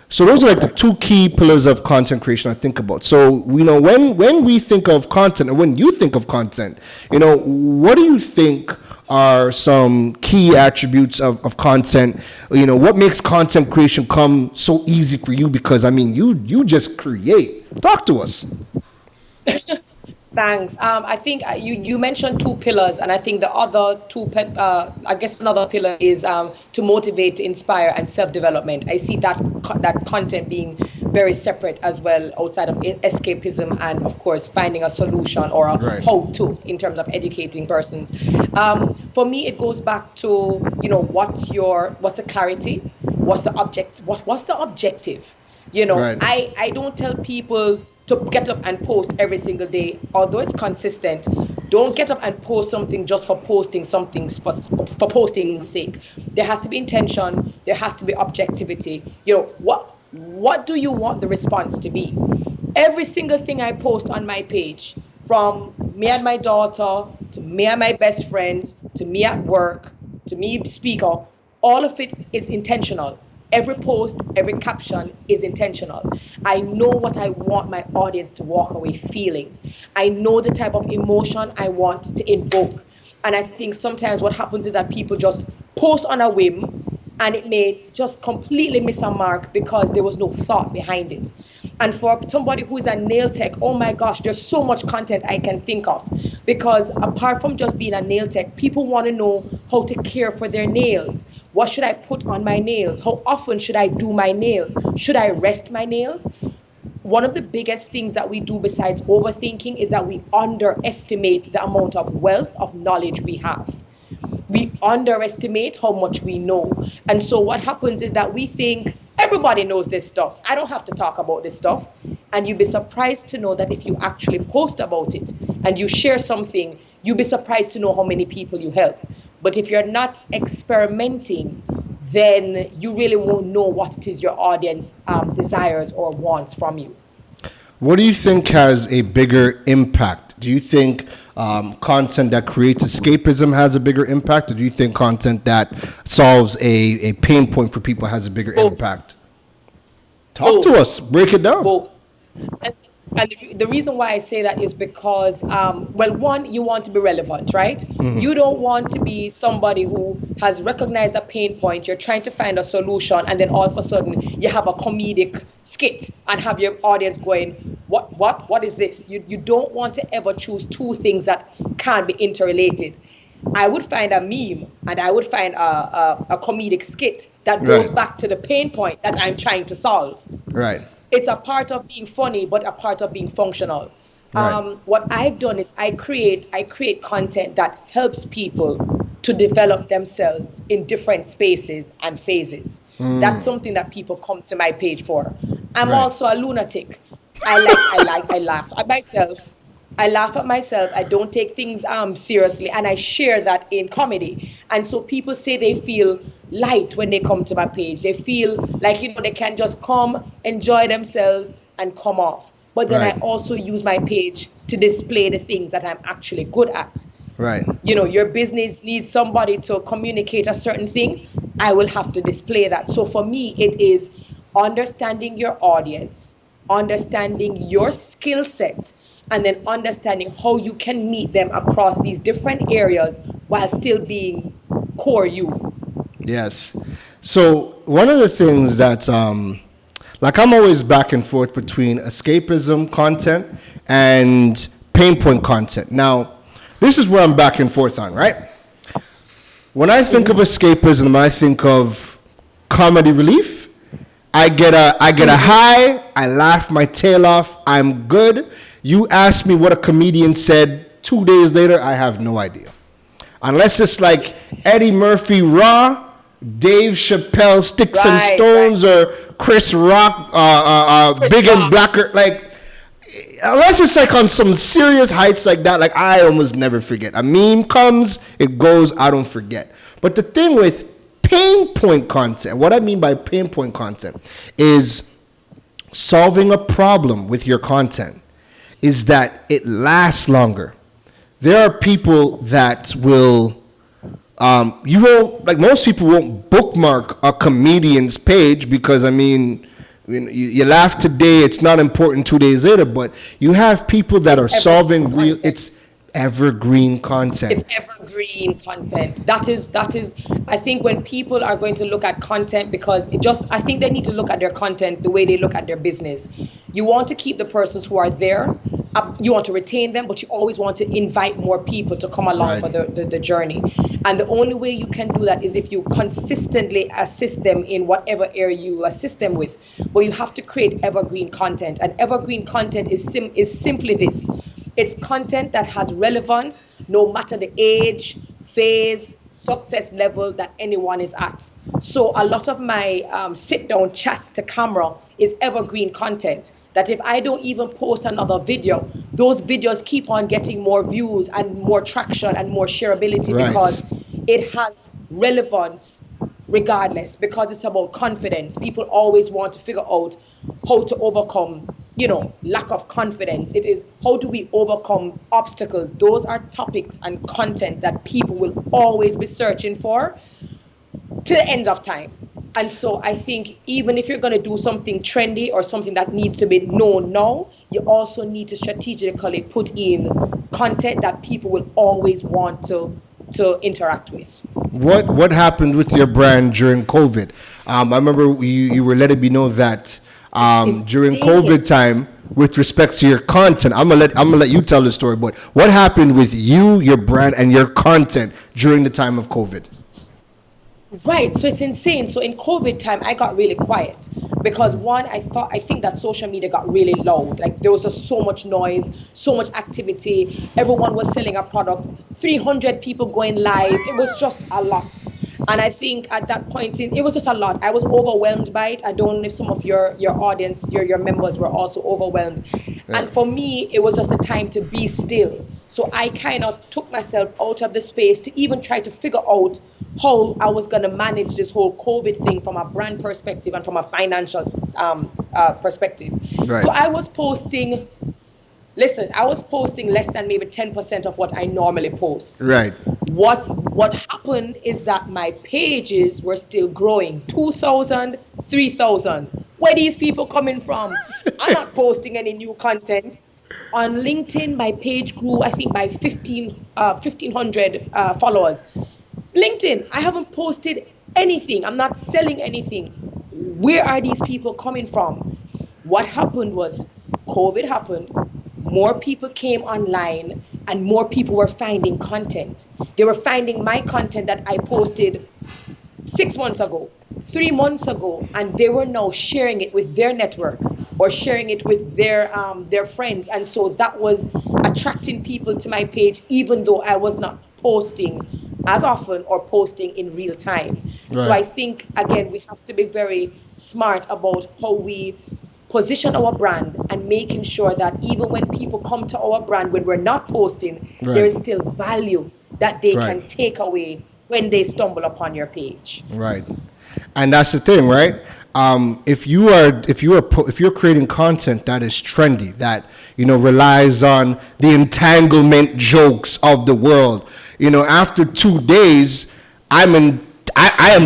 So those are like the two key pillars of content creation I think about. So when we think of content, or when you think of content, what do you think are some key attributes of content? What makes content creation come so easy for you? Because you just create. Talk to us. Thanks. I think you mentioned two pillars, and I think the other two, I guess another pillar is to motivate, to inspire, and self-development. I see that content being very separate as well, outside of escapism and, of course, finding a solution or a how-to in terms of educating persons. For me, it goes back to what's the clarity, what's the objective. I don't tell people to get up and post every single day, although it's consistent. Don't get up and post something just for posting something for posting's sake. There has to be intention. There has to be objectivity. What do you want the response to be? Every single thing I post on my page, from me and my daughter, to me and my best friends, to me at work, to me speaker, all of it is intentional. Every post, every caption is intentional. I know what I want my audience to walk away feeling. I know the type of emotion I want to invoke. And I think sometimes what happens is that people just post on a whim, and it may just completely miss a mark because there was no thought behind it. And for somebody who is a nail tech, oh my gosh, there's so much content I can think of. Because apart from just being a nail tech, people want to know how to care for their nails. What should I put on my nails? How often should I do my nails? Should I rest my nails? One of the biggest things that we do besides overthinking is that we underestimate the amount of wealth of knowledge we have. We underestimate how much we know. And so what happens is that we think everybody knows this stuff. I don't have to talk about this stuff. And you'd be surprised to know that if you actually post about it and you share something, you'd be surprised to know how many people you help. But if you're not experimenting, then you really won't know what it is your audience desires or wants from you. What do you think has a bigger impact? Do you think content that creates escapism has a bigger impact, or do you think content that solves a pain point for people has a bigger impact? Talk to us. Break it down. Both. And the reason why I say that is because, one, you want to be relevant, right? Mm-hmm. You don't want to be somebody who has recognized a pain point, you're trying to find a solution, and then all of a sudden you have a comedic skit and have your audience going, what is this? You don't want to ever choose two things that can't be interrelated. I would find a meme and I would find a comedic skit that goes back to the pain point that I'm trying to solve. Right. It's a part of being funny, but a part of being functional. Right. What I've done is I create content that helps people to develop themselves in different spaces and phases. That's something that people come to my page for. I'm also a lunatic. I laugh at myself. I don't take things seriously, and I share that in comedy. And so people say they feel light when they come to my page. They feel like, they can just come, enjoy themselves, and come off. But then I also use my page to display the things that I'm actually good at. Right. Your business needs somebody to communicate a certain thing. I will have to display that. So for me, it is understanding your audience, understanding your skill set, and then understanding how you can meet them across these different areas while still being core you. Yes. So one of the things that's I'm always back and forth between escapism content and pain point content. Now, this is where I'm back and forth on, right? When I think of escapism, I think of comedy relief. I get a high, I laugh my tail off, I'm good. You ask me what a comedian said 2 days later, I have no idea. Unless it's like Eddie Murphy Raw, Dave Chappelle Sticks and Stones, or Chris Rock, Big and Blacker. Unless it's on some serious heights like that, I almost never forget. A meme comes, it goes, I don't forget. But the thing with pain point content, what I mean by pain point content is solving a problem with your content is that it lasts longer. There are people that will, you won't, like most people won't bookmark a comedian's page because, I mean, you laugh today, it's not important 2 days later, but you have people that are solving real, it's evergreen content. It's evergreen content. That is, I think when people are going to look at content, because I think they need to look at their content the way they look at their business. You want to keep the persons who are there, you want to retain them, but you always want to invite more people to come along for the journey. And the only way you can do that is if you consistently assist them in whatever area you assist them with. But you have to create evergreen content. And evergreen content is simply this. It's content that has relevance no matter the age, phase, success level that anyone is at. So a lot of my sit-down chats to camera is evergreen content. That if I don't even post another video, those videos keep on getting more views and more traction and more shareability because it has relevance regardless, because it's about confidence. People always want to figure out how to overcome, lack of confidence. It is how do we overcome obstacles? Those are topics and content that people will always be searching for to the end of time. And so I think even if you're going to do something trendy or something that needs to be known now, you also need to strategically put in content that people will always want to interact with. What happened with your brand during COVID? I remember you were letting me know that during COVID time, with respect to your content, I'm gonna let you tell the story. But what happened with you, your brand, and your content during the time of COVID? Right, so it's insane. So in COVID time, I got really quiet because I think that social media got really loud. Like there was just so much noise, so much activity. Everyone was selling a product, 300 people going live. It was just a lot. And I think at that point it was just a lot. I was overwhelmed by it. I don't know if some of your audience, your members were also overwhelmed. Yeah. And for me, it was just a time to be still. So I kind of took myself out of the space to even try to figure out how I was going to manage this whole COVID thing from a brand perspective and from a financial perspective. Right. So I was posting less than maybe 10% of what I normally post. Right. What happened is that my pages were still growing, 2,000, 3,000. Where are these people coming from? I'm not posting any new content. On LinkedIn, my page grew, I think, by 1,500 followers. LinkedIn, I haven't posted anything. I'm not selling anything. Where are these people coming from? What happened was COVID happened. More people came online and more people were finding content. They were finding my content that I posted 6 months ago, 3 months ago, and they were now sharing it with their network or sharing it with their friends. And so that was attracting people to my page, even though I was not posting as often or posting in real time. Right. So I think, again, we have to be very smart about how we position our brand and making sure that even when people come to our brand when we're not posting, there is still value that they can take away when they stumble upon your page. Right. And that's the thing, right? If you're creating content that is trendy, that relies on the entanglement jokes of the world, after 2 days, I am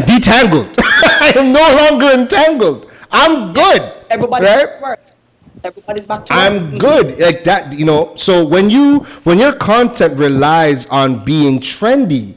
detangled. I am no longer entangled. I'm good. Everybody's back to work. Everybody's back to work. I'm good like that. So when your content relies on being trendy,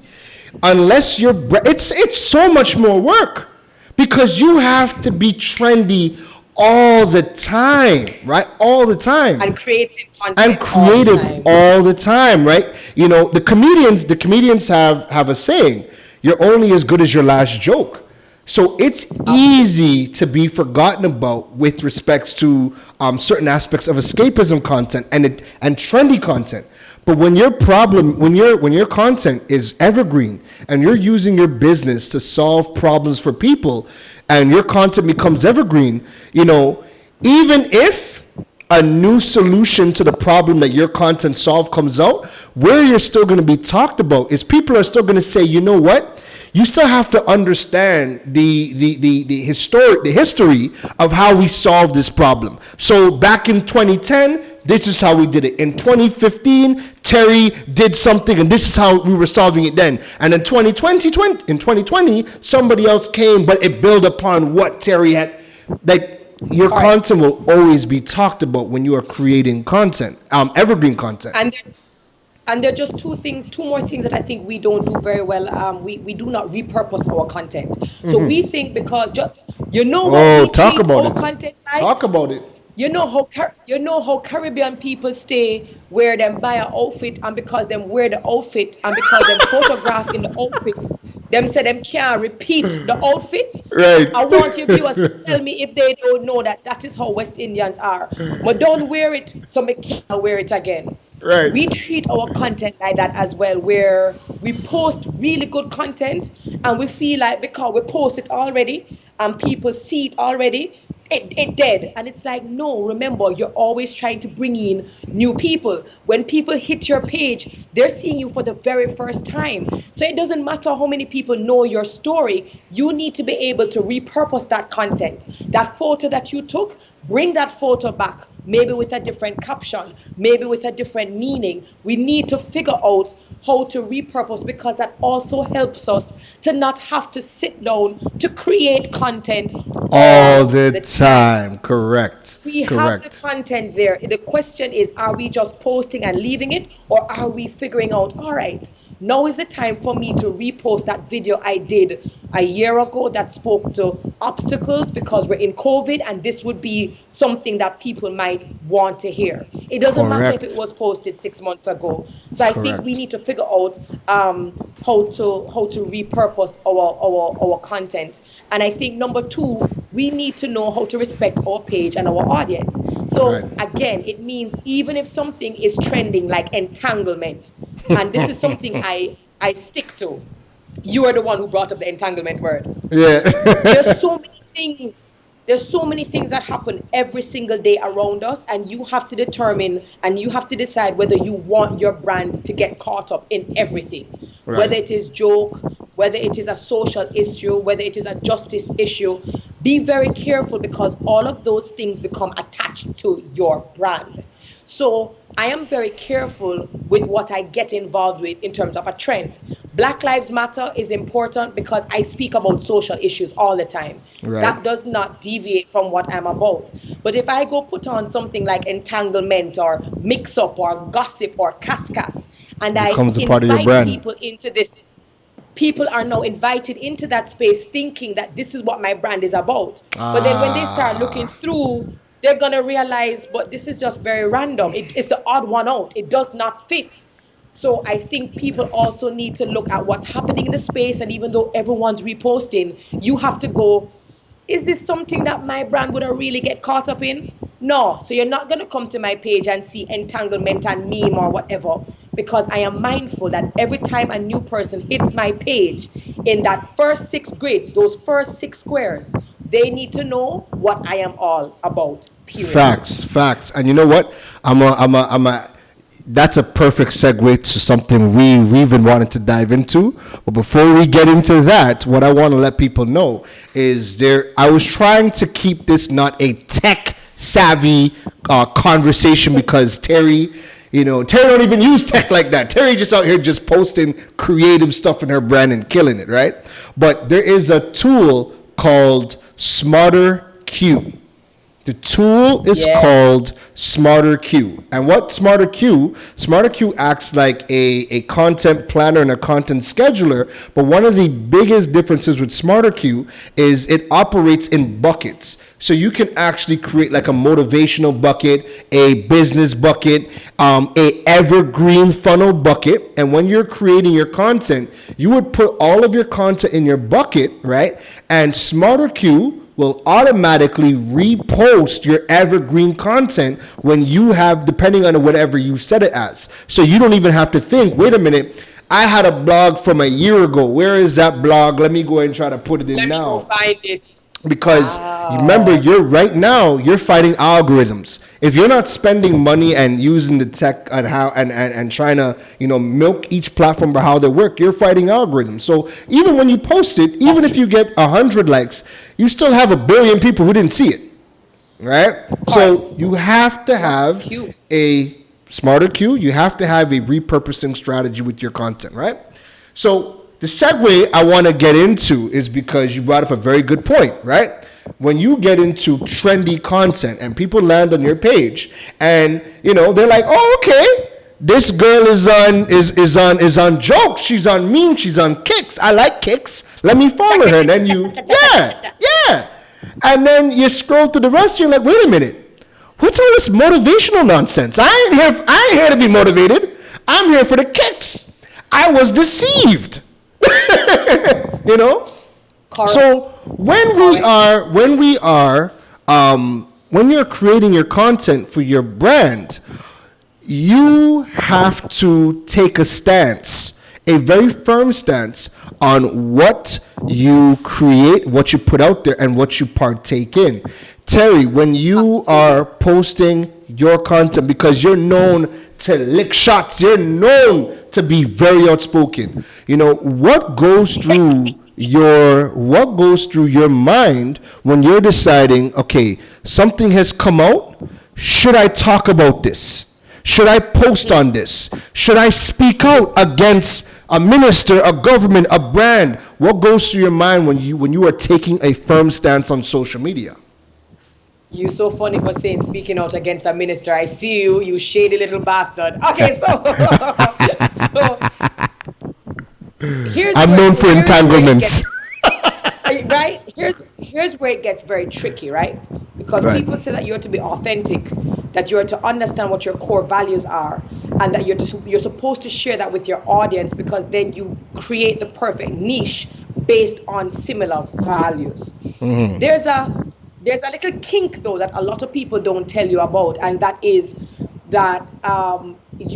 unless it's so much more work. Because you have to be trendy all the time, right? All the time. And creative content. And creative all the time, right? The comedians have a saying, you're only as good as your last joke. So it's easy to be forgotten about with respects to certain aspects of escapism content and trendy content. But when your content is evergreen and you're using your business to solve problems for people and your content becomes evergreen, even if a new solution to the problem that your content solved comes out, where you're still going to be talked about is people are still going to say, you know what? You still have to understand the history of how we solved this problem. So back in 2010, this is how we did it. In 2015, Terry did something, and this is how we were solving it then. And in 2020, somebody else came, but it built upon what Terry had. Like, your content will always be talked about when you are creating content, evergreen content. And there are just two more things that I think we don't do very well. We do not repurpose our content. So we think because talk about it. Content like, talk about it. You know how Caribbean people stay where them buy an outfit, and because them wear the outfit and because them photograph in the outfit, them say them can't repeat the outfit. Right. I want your viewers to tell me if they don't know that is how West Indians are. But don't wear it so me can't wear it again. Right. We treat our content like that as well, where we post really good content and we feel like because we post it already and people see it already, it dead. And it's like, no, remember, you're always trying to bring in new people. When people hit your page, they're seeing you for the very first time. So it doesn't matter how many people know your story, you need to be able to repurpose that content. That photo that you took, bring that photo back, maybe with a different caption, maybe with a different meaning. We need to figure out how to repurpose, because that also helps us to not have to sit down to create content all the time. Correct. We have the content there. The question is, are we just posting and leaving it, or are we figuring out, all right, now is the time for me to repost that video I did a year ago that spoke to obstacles because we're in COVID, and this would be something that people might want to hear. It doesn't matter if it was posted 6 months ago. So I think we need to figure out how to repurpose our content. And I think number 2, we need to know how to respect our page and our audience. So again, it means even if something is trending like entanglement, and this is something I stick to. You are the one who brought up the entanglement word. Yeah. There's so many things. There's so many things that happen every single day around us, and you have to determine and you have to decide whether you want your brand to get caught up in everything. Right. Whether it is joke, whether it is a social issue, whether it is a justice issue. Be very careful, because all of those things become attached to your brand. So I am very careful with what I get involved with in terms of a trend. Black Lives Matter is important because I speak about social issues all the time. Right. That does not deviate from what I'm about. But if I go put on something like entanglement or mix up or gossip or cascas, and I invite people into this, people are now invited into that space thinking that this is what my brand is about. But then when they start looking through, they're going to realize, but this is just very random. It's the odd one out. It does not fit. So I think people also need to look at what's happening in the space. And even though everyone's reposting, you have to go, is this something that my brand would really get caught up in? No. So you're not going to come to my page and see entanglement and meme or whatever, because I am mindful that every time a new person hits my page in that first 6 grids, those first 6 squares, they need to know what I am all about. Period. Facts. And you know what? That's a perfect segue to something we've been wanting to dive into. But before we get into that, what I want to let people know is I was trying to keep this not a tech savvy conversation, because Terry don't even use tech like that. Terry just out here just posting creative stuff in her brand and killing it, right? But there is a tool called Smarter Q. The tool is called Smarter Q. And what Smarter Q acts like a content planner and a content scheduler. But one of the biggest differences with Smarter Q is it operates in buckets. So you can actually create like a motivational bucket, a business bucket, a evergreen funnel bucket. And when you're creating your content, you would put all of your content in your bucket, right? And Smarter Q will automatically repost your evergreen content when you have, depending on whatever you set it as. So you don't even have to think, wait a minute, I had a blog from a year ago. Where is that blog? Let me go ahead and try to put it in now. Let me go find it. Because remember, you're fighting algorithms. If you're not spending money and using the tech and how and trying to milk each platform by how they work, you're fighting algorithms. So even when you post it, even if you get 100 likes, you still have 1 billion people who didn't see it. right? Correct. So you have to have Cue. a smarter queue. You have to have a repurposing strategy with your content, right? So the segue I want to get into is because you brought up a very good point, right? When you get into trendy content and people land on your page and they're like, oh, okay, this girl is on jokes, she's on memes, she's on kicks. I like kicks. Let me follow her. And then yeah. And then you scroll to the rest, you're like, wait a minute. What's all this motivational nonsense? I ain't here to be motivated. I'm here for the kicks. I was deceived. Correct. So when you're creating your content for your brand, you have to take a stance, a very firm stance on what you create, what you put out there, and what you partake in. Terry, when you are posting your content, because you're known to lick shots, you're known to be very outspoken. What goes through your mind when you're deciding, okay, something has come out, should I talk about this? Should I post on this? Should I speak out against a minister, a government, a brand? What goes through your mind when you are taking a firm stance on social media? You're so funny for saying speaking out against a minister. I see you, you shady little bastard. Okay, so I'm known for entanglements. Right? Here's where it gets very tricky, right? Because people say that you're to be authentic, that you're to understand what your core values are, and that you're supposed to share that with your audience, because then you create the perfect niche based on similar values. Mm-hmm. There's a little kink though that a lot of people don't tell you about, and that is that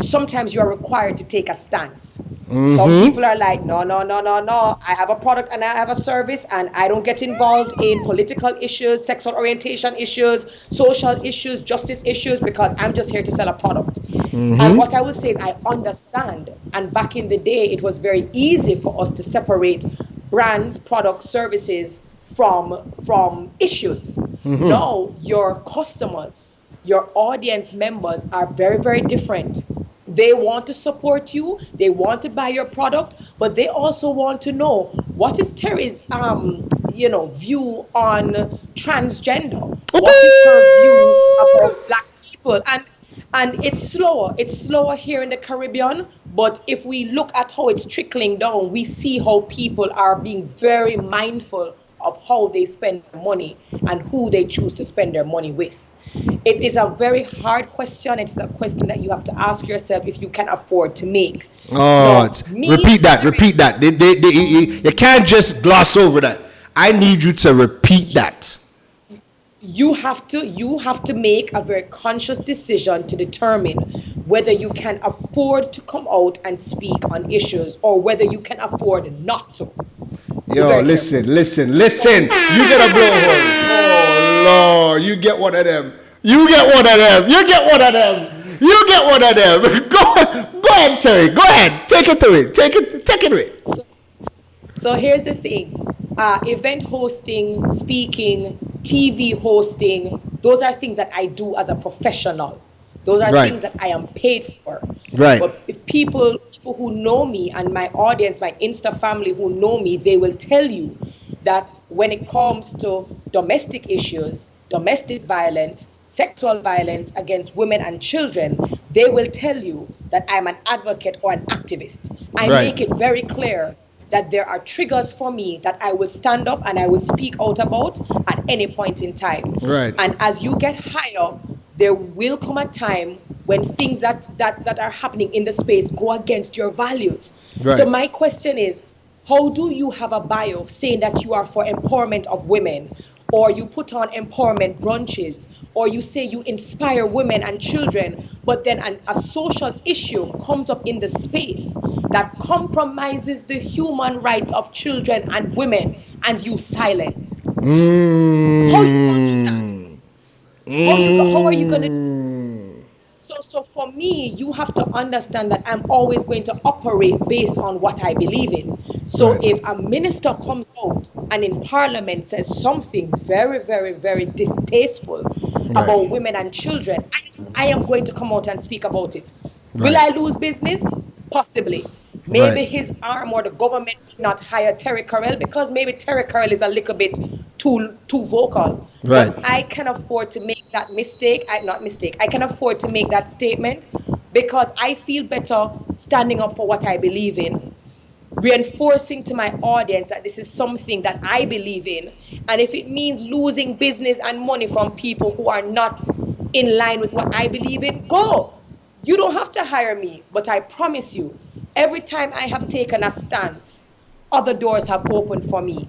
sometimes you are required to take a stance. Mm-hmm. Some people are like, no. I have a product and I have a service, and I don't get involved in political issues, sexual orientation issues, social issues, justice issues, because I'm just here to sell a product. Mm-hmm. And what I would say is I understand. And back in the day, it was very easy for us to separate brands, products, services from issues. Mm-hmm. Now, your customers, your audience members are very, very different. They want to support you, they want to buy your product, but they also want to know what is Terry's view on transgender. What is her view about black people? And it's slower here in the Caribbean, but if we look at how it's trickling down, we see how people are being very mindful of how they spend money and who they choose to spend their money with. It is a very hard question. It's a question that you have to ask yourself if you can afford to make. Repeat that. You can't just gloss over that. I need you to repeat that. You have to make a very conscious decision to determine whether you can afford to come out and speak on issues or whether you can afford not to. Yo, listen. You get a blowhorn. Oh, Lord. You get one of them. Go ahead, Terry. Go ahead. Take it to it. So here's the thing. Event hosting, speaking, TV hosting, those are things that I do as a professional. Those are things that I am paid for. Right. But if people who know me and my audience, my Insta family who know me, they will tell you that when it comes to domestic issues, domestic violence, sexual violence against women and children, they will tell you that I'm an advocate or an activist. I make it very clear that there are triggers for me that I will stand up and I will speak out about at any point in time. Right. And as you get higher, there will come a time when things that are happening in the space go against your values. Right. So my question is, how do you have a bio saying that you are for empowerment of women, or you put on empowerment brunches, or you say you inspire women and children, but then a social issue comes up in the space that compromises the human rights of children and women, and you silent? How are you going to? So for me, you have to understand that I'm always going to operate based on what I believe in. So if a minister comes out and in parliament says something very, very, very distasteful about women and children, I am going to come out and speak about it. Right. Will I lose business? Possibly. Maybe his arm or the government will not hire Terry Carell because maybe Terry Carell is a little bit too vocal. Right. But I can afford to make that mistake. I can afford to make that statement because I feel better standing up for what I believe in, reinforcing to my audience that this is something that I believe in. And if it means losing business and money from people who are not in line with what I believe in, go. You don't have to hire me, but I promise you, every time I have taken a stance, other doors have opened for me.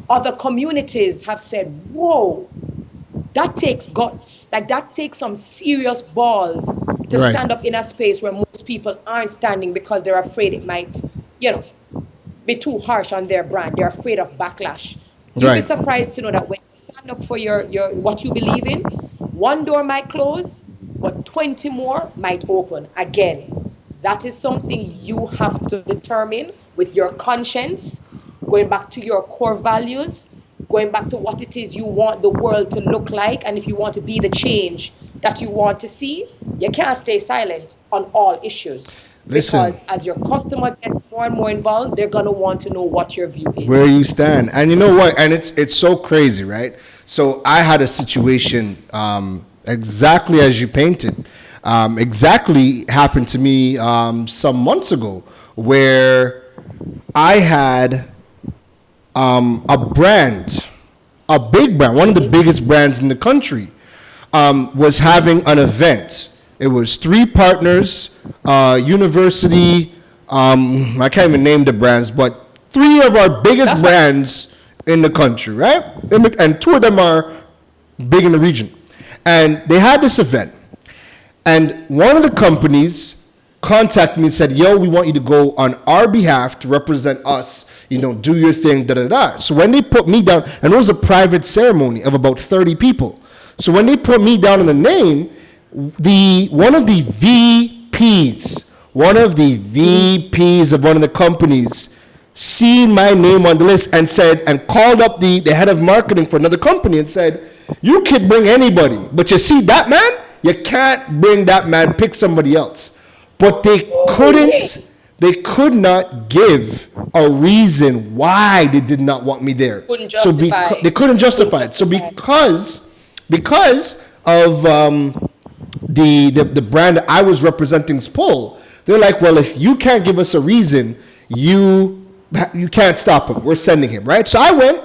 Other communities have said, whoa, that takes guts. Like that takes some serious balls to stand up in a space where most people aren't standing because they're afraid it might, be too harsh on their brand. They're afraid of backlash. You'd be surprised to know that when you stand up for your what you believe in, one door might close, but 20 more might open. Again, that is something you have to determine with your conscience, going back to your core values, going back to what it is you want the world to look like, and if you want to be the change that you want to see, you can't stay silent on all issues. Because as your customer gets more and more involved, they're going to want to know what your view is. Where you stand. And you know what? And it's so crazy, right? So I had a situation exactly as you painted. Exactly happened to me some months ago where I had a brand, a big brand, one of the biggest brands in the country, was having an event. It was 3 partners, university, I can't even name the brands, but 3 of our biggest brands in the country, right? And 2 of them are big in the region. And they had this event. And one of the companies contacted me and said, yo, we want you to go on our behalf to represent us, do your thing, da-da-da. So when they put me down, and it was a private ceremony of about 30 people. So when they put me down in the name, one of the VPs of one of the companies seen my name on the list and said, and called up the head of marketing for another company and said, you could bring anybody, but you see that man, you can't bring that man, pick somebody else. But they could not give a reason why they did not want me there. They couldn't justify it. So because of the brand I was representing's pull, they're like, well, if you can't give us a reason, you can't stop him. We're sending him, right? So I went.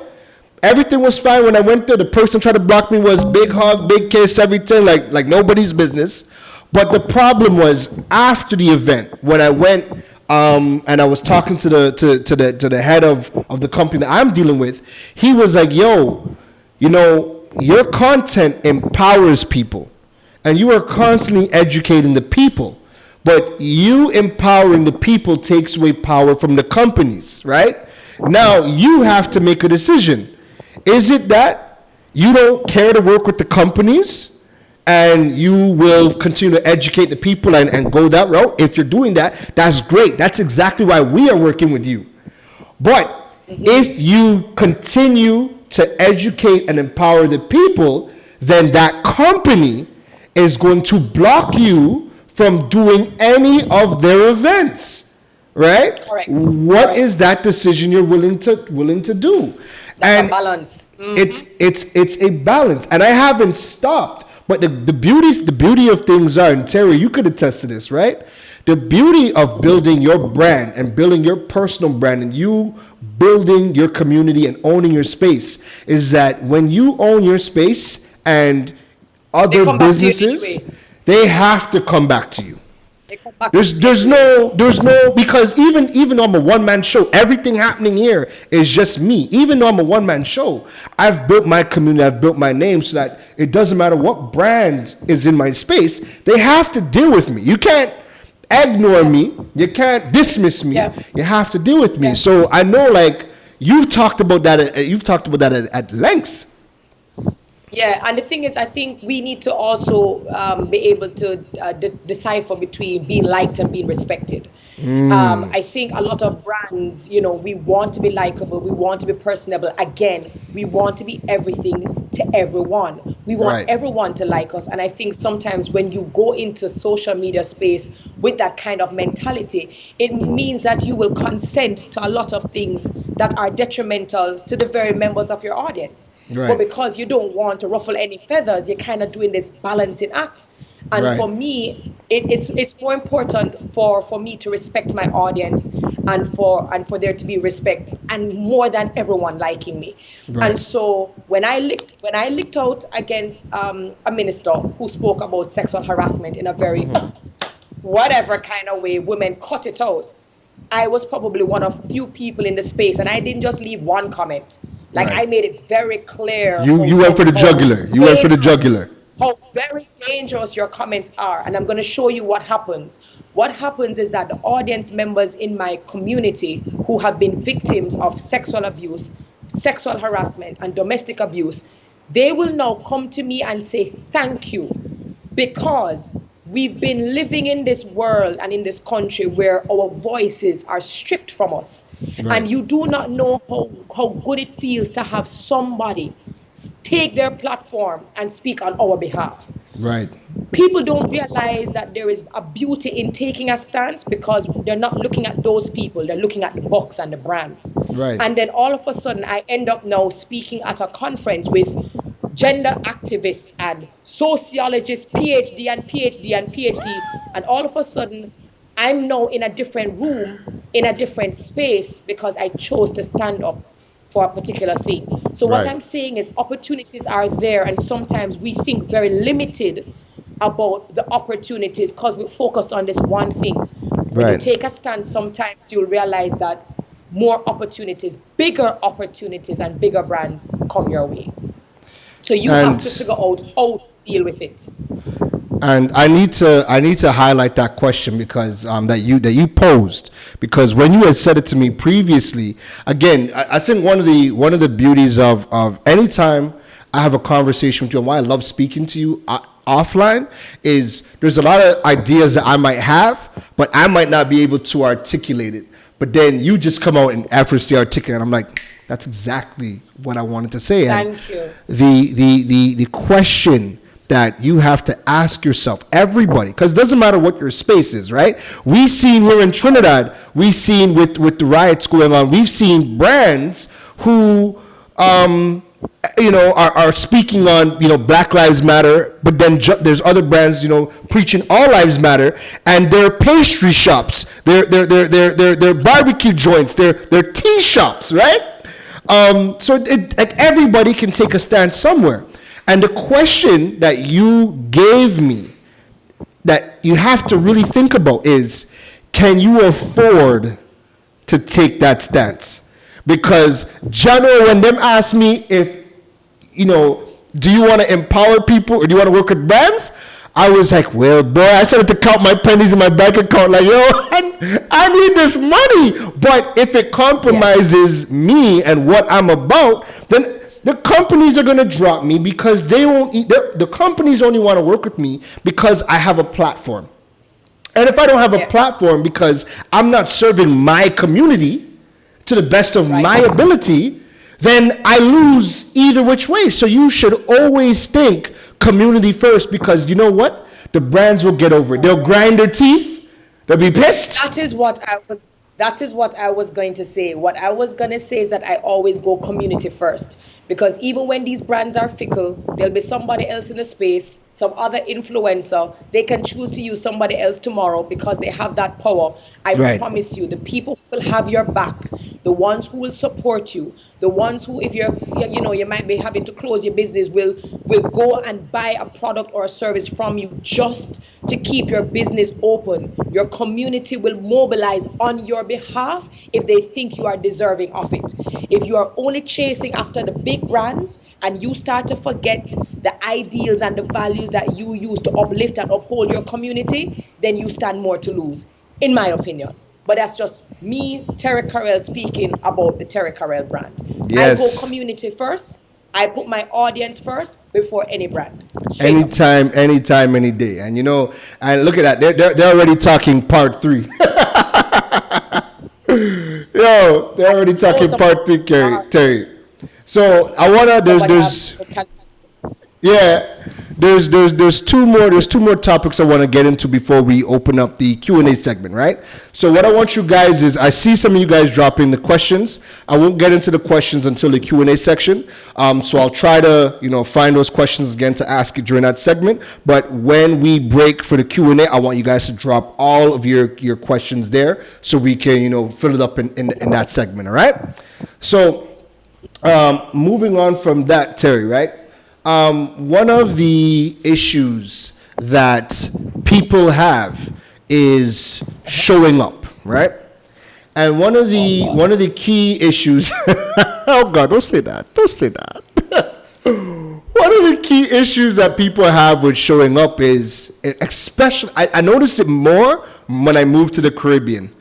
Everything was fine. When I went there, the person trying to block me was big hug, big kiss, everything, like nobody's business. But the problem was after the event, when I went and I was talking to the head of the company that I'm dealing with, he was like, yo, your content empowers people. And you are constantly educating the people. But you empowering the people takes away power from the companies, right? Now, you have to make a decision. Is it that you don't care to work with the companies and you will continue to educate the people and go that route? If you're doing that, that's great. That's exactly why we are working with you. But if you continue to educate and empower the people, then that company is going to block you from doing any of their events, right? Correct. What is that decision you're willing to do? That's a balance. It's a balance, and I haven't stopped. But the beauty of things are, and Terry, you could attest to this, right? The beauty of building your brand and building your personal brand and you building your community and owning your space is that when you own your space and other businesses, they have to come back to you. There's no because even though I'm a one-man show, everything happening here is just me. Even though I'm a one-man show, I've built my community, I've built my name so that it doesn't matter what brand is in my space, they have to deal with me. You can't ignore me, you can't dismiss me, you have to deal with me. So I know, like, you've talked about that at length. Yeah, and the thing is, I think we need to also be able to decipher between being liked and being respected. I think a lot of brands, we want to be likable, we want to be personable. Again, we want to be everything to everyone. We want Right. everyone to like us. And I think sometimes when you go into social media space with that kind of mentality, it means that you will consent to a lot of things that are detrimental to the very members of your audience. But Right. because you don't want to ruffle any feathers, you're kind of doing this balancing act. And Right. for me, it's more important for me to respect my audience, and for there to be respect, and more than everyone liking me. Right. And so when I licked out against a minister who spoke about sexual harassment in a very whatever kind of way, women cut it out. I was probably one of few people in the space, and I didn't just leave one comment. Like, Right. I made it very clear You went for the jugular. You went for the jugular. how very dangerous your comments are. And I'm going to show you what happens. What happens is that the audience members in my community who have been victims of sexual abuse, sexual harassment, and domestic abuse, they will now come to me and say thank you, because we've been living in this world and in this country where our voices are stripped from us. Right. And you do not know how good it feels to have somebody take their platform and speak on our behalf. Right. People don't realize that there is a beauty in taking a stance, because they're not looking at those people, they're looking at the box and the brands. Right. And then all of a sudden, I end up now speaking at a conference with gender activists and sociologists, PhD and PhD and PhD, and all of a sudden, I'm now in a different room, in a different space, because I chose to stand up for a particular thing. So what Right. I'm saying is opportunities are there, and sometimes we think very limited about the opportunities because we focus on this one thing. When you Right. take a stand, sometimes you'll realize that more opportunities, bigger opportunities, and bigger brands come your way. So you have And- to figure out how to deal with it. And I need to highlight that question because that you posed, because when you had said it to me previously, again, I think one of the beauties of anytime I have a conversation with you, and why I love speaking to you offline, is there's a lot of ideas that I might have, but I might not be able to articulate it. But then you just come out and effortlessly articulate, and I'm like, that's exactly what I wanted to say. And Thank you. the question that you have to ask yourself, everybody, because it doesn't matter what your space is, right? We've seen here in Trinidad, we've seen with the riots going on, we've seen brands who, are speaking on, Black Lives Matter, but then there's other brands, preaching all lives matter, and their pastry shops, their barbecue joints, their tea shops, right? So like everybody can take a stand somewhere. And the question that you gave me that you have to really think about is, can you afford to take that stance? Because general, when them ask me if, do you want to empower people or do you want to work with brands? I was like, well, boy, I started to count my pennies in my bank account like, I need this money. But if it compromises me and what I'm about, then the companies are going to drop me because they won't eat. The companies only want to work with me because I have a platform. And if I don't have a platform because I'm not serving my community to the best of my ability, then I lose either which way. So you should always think community first, because you know what? The brands will get over it. They'll grind their teeth. They'll be pissed. That is what I was going to say. What I was going to say is that I always go community first. Because even when these brands are fickle, there'll be somebody else in the space, some other influencer. They can choose to use somebody else tomorrow because they have that power. I promise you, the people who will have your back, the ones who will support you, the ones who, if you might be having to close your business, will go and buy a product or a service from you just to keep your business open. Your community will mobilize on your behalf if they think you are deserving of it. If you are only chasing after the big brands and you start to forget the ideals and the values that you use to uplift and uphold your community, then you stand more to lose, in my opinion. But that's just me, Terry Carrell, speaking about the Terry Carrell brand. Yes. I go community first. I put my audience first before any brand. Straight up. Anytime, any day. And and look at that. They're already talking part 3. Yo, they're already talking part 3, Terry. So I wanna Yeah, there's two more topics I want to get into before we open up the Q&A segment, right? So what I want you guys is, I see some of you guys dropping the questions. I won't get into the questions until the Q&A section. So I'll try to find those questions again to ask it during that segment. But when we break for the Q&A, I want you guys to drop all of your questions there so we can fill it up in that segment. All right. So moving on from that, Terry, right? One of the issues that people have is showing up, right? And one of the key issues. Oh God, don't say that. Don't say that. One of the key issues that people have with showing up is, especially, I noticed it more when I moved to the Caribbean,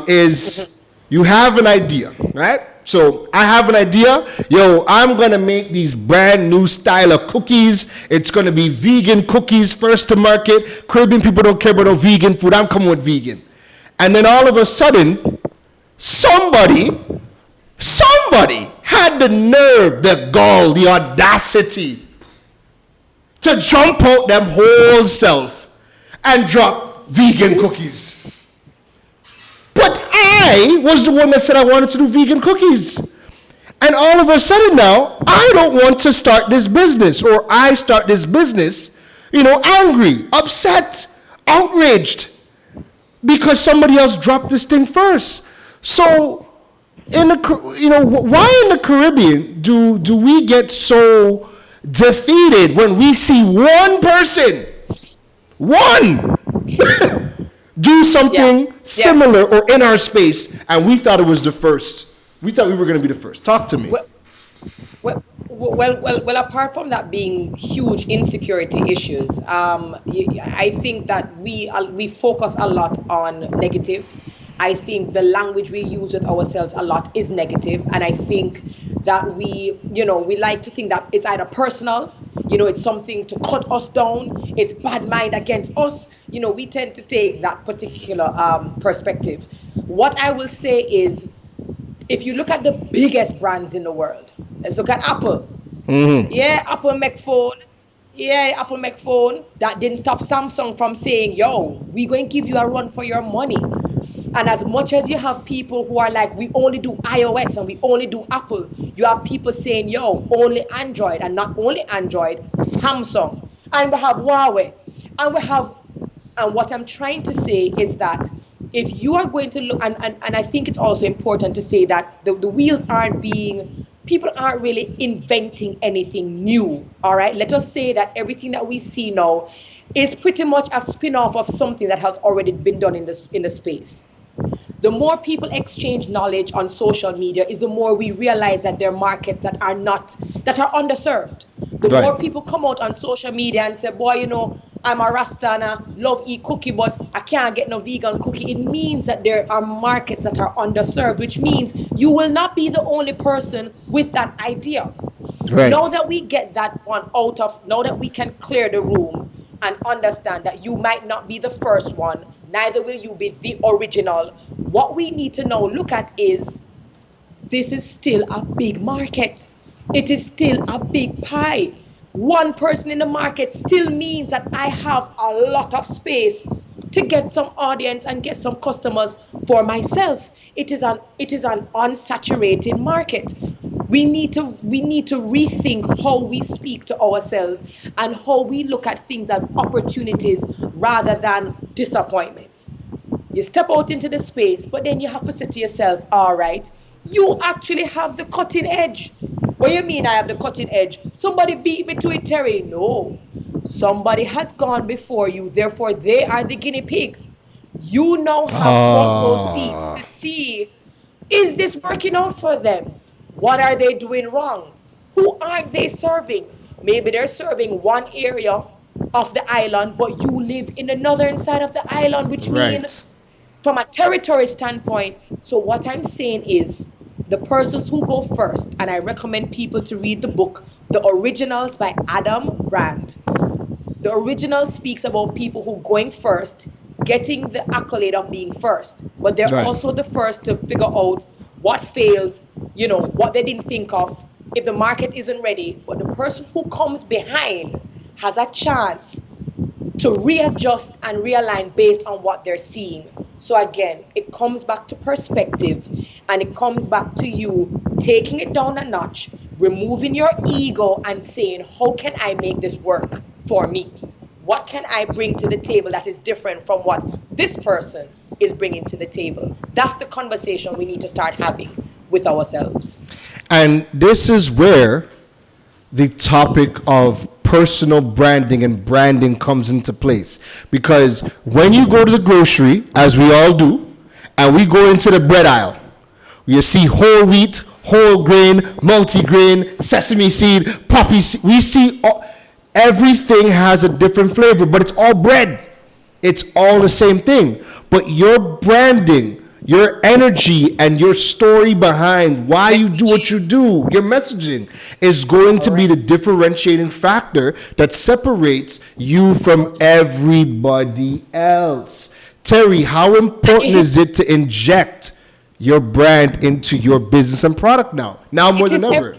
is you have an idea, right? So I have an idea. I'm going to make these brand new style of cookies. It's going to be vegan cookies, first to market. Caribbean people don't care about no vegan food. I'm coming with vegan. And then all of a sudden, somebody had the nerve, the gall, the audacity to jump out them whole self and drop vegan cookies. But I was the one that said I wanted to do vegan cookies. And all of a sudden now, I don't want to start this business, or I start this business, angry, upset, outraged, because somebody else dropped this thing first. So, why in the Caribbean do we get so defeated when we see one person, do something similar or in our space, and we thought it was the first? We thought we were going to be the first. Talk to me. Well, apart from that being huge insecurity issues, I think that we focus a lot on negative. I think the language we use with ourselves a lot is negative, and I think that we like to think that it's either personal, it's something to cut us down, it's bad mind against us. We tend to take that particular perspective. What I will say is, if you look at the biggest brands in the world, let's look at Apple. Mm-hmm. Yeah, Apple make phone. That didn't stop Samsung from saying, we're going to give you a run for your money. And as much as you have people who are like, we only do iOS and we only do Apple, you have people saying, only Android, and not only Android, Samsung. And we have Huawei. And what I'm trying to say is that if you are going to look, and I think it's also important to say that the wheels people aren't really inventing anything new, all right? Let us say that everything that we see now is pretty much a spin-off of something that has already been done in the space. The more people exchange knowledge on social media is the more we realize that there are markets that are underserved. The more people come out on social media and say, boy, I'm a Rasta and I love eat cookie, but I can't get no vegan cookie. It means that there are markets that are underserved, which means you will not be the only person with that idea. Right. Now that we get that one now that we can clear the room and understand that you might not be the first one, neither will you be the original. What we need to now look at is, this is still a big market. It is still a big pie. One person in the market still means that I have a lot of space to get some audience and get some customers for myself. It is an unsaturated market. We need to rethink how we speak to ourselves and how we look at things as opportunities rather than disappointments. You step out into the space, but then you have to say to yourself, all right, you actually have the cutting edge. What do you mean I have the cutting edge? Somebody beat me to it, Terry. No. Somebody has gone before you, therefore they are the guinea pig. You now have front row seats to see, is this working out for them? What are they doing wrong? Who aren't they serving? Maybe they're serving one area of the island, but you live in another side of the island, which means from a territory standpoint. So what I'm saying is, the persons who go first, and I recommend people to read the book, The Originals by Adam Grant. The original speaks about people who going first, getting the accolade of being first, but they're also the first to figure out what fails, what they didn't think of, if the market isn't ready, but the person who comes behind has a chance to readjust and realign based on what they're seeing. So again, it comes back to perspective, and it comes back to you taking it down a notch, removing your ego and saying, how can I make this work for me? What can I bring to the table that is different from what this person is bringing to the table? That's the conversation we need to start having with ourselves. And this is where the topic of personal branding and branding comes into place. Because when you go to the grocery, as we all do, and we go into the bread aisle, you see whole wheat, whole grain, multigrain, sesame seed, poppy seed. We see everything has a different flavor, but it's all bread. It's all the same thing. But your branding, your energy, and your story behind why you do what you do, your messaging, is going to be the differentiating factor that separates you from everybody else. Terry, how important is it to inject your brand into your business and product now more than ever?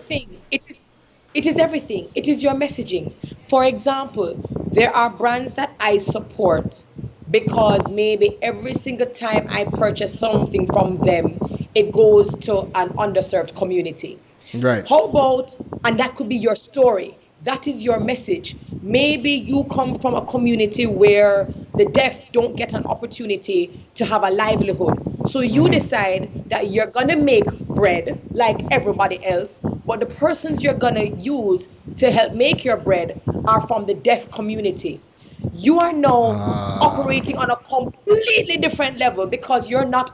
It is everything. It is your messaging. For example, there are brands that I support because maybe every single time I purchase something from them, it goes to an underserved community. Right. How about, and that could be your story. That is your message. Maybe you come from a community where the deaf don't get an opportunity to have a livelihood. So you decide that you're going to make bread like everybody else, but the persons you're going to use to help make your bread are from the deaf community. You are now operating on a completely different level because you're no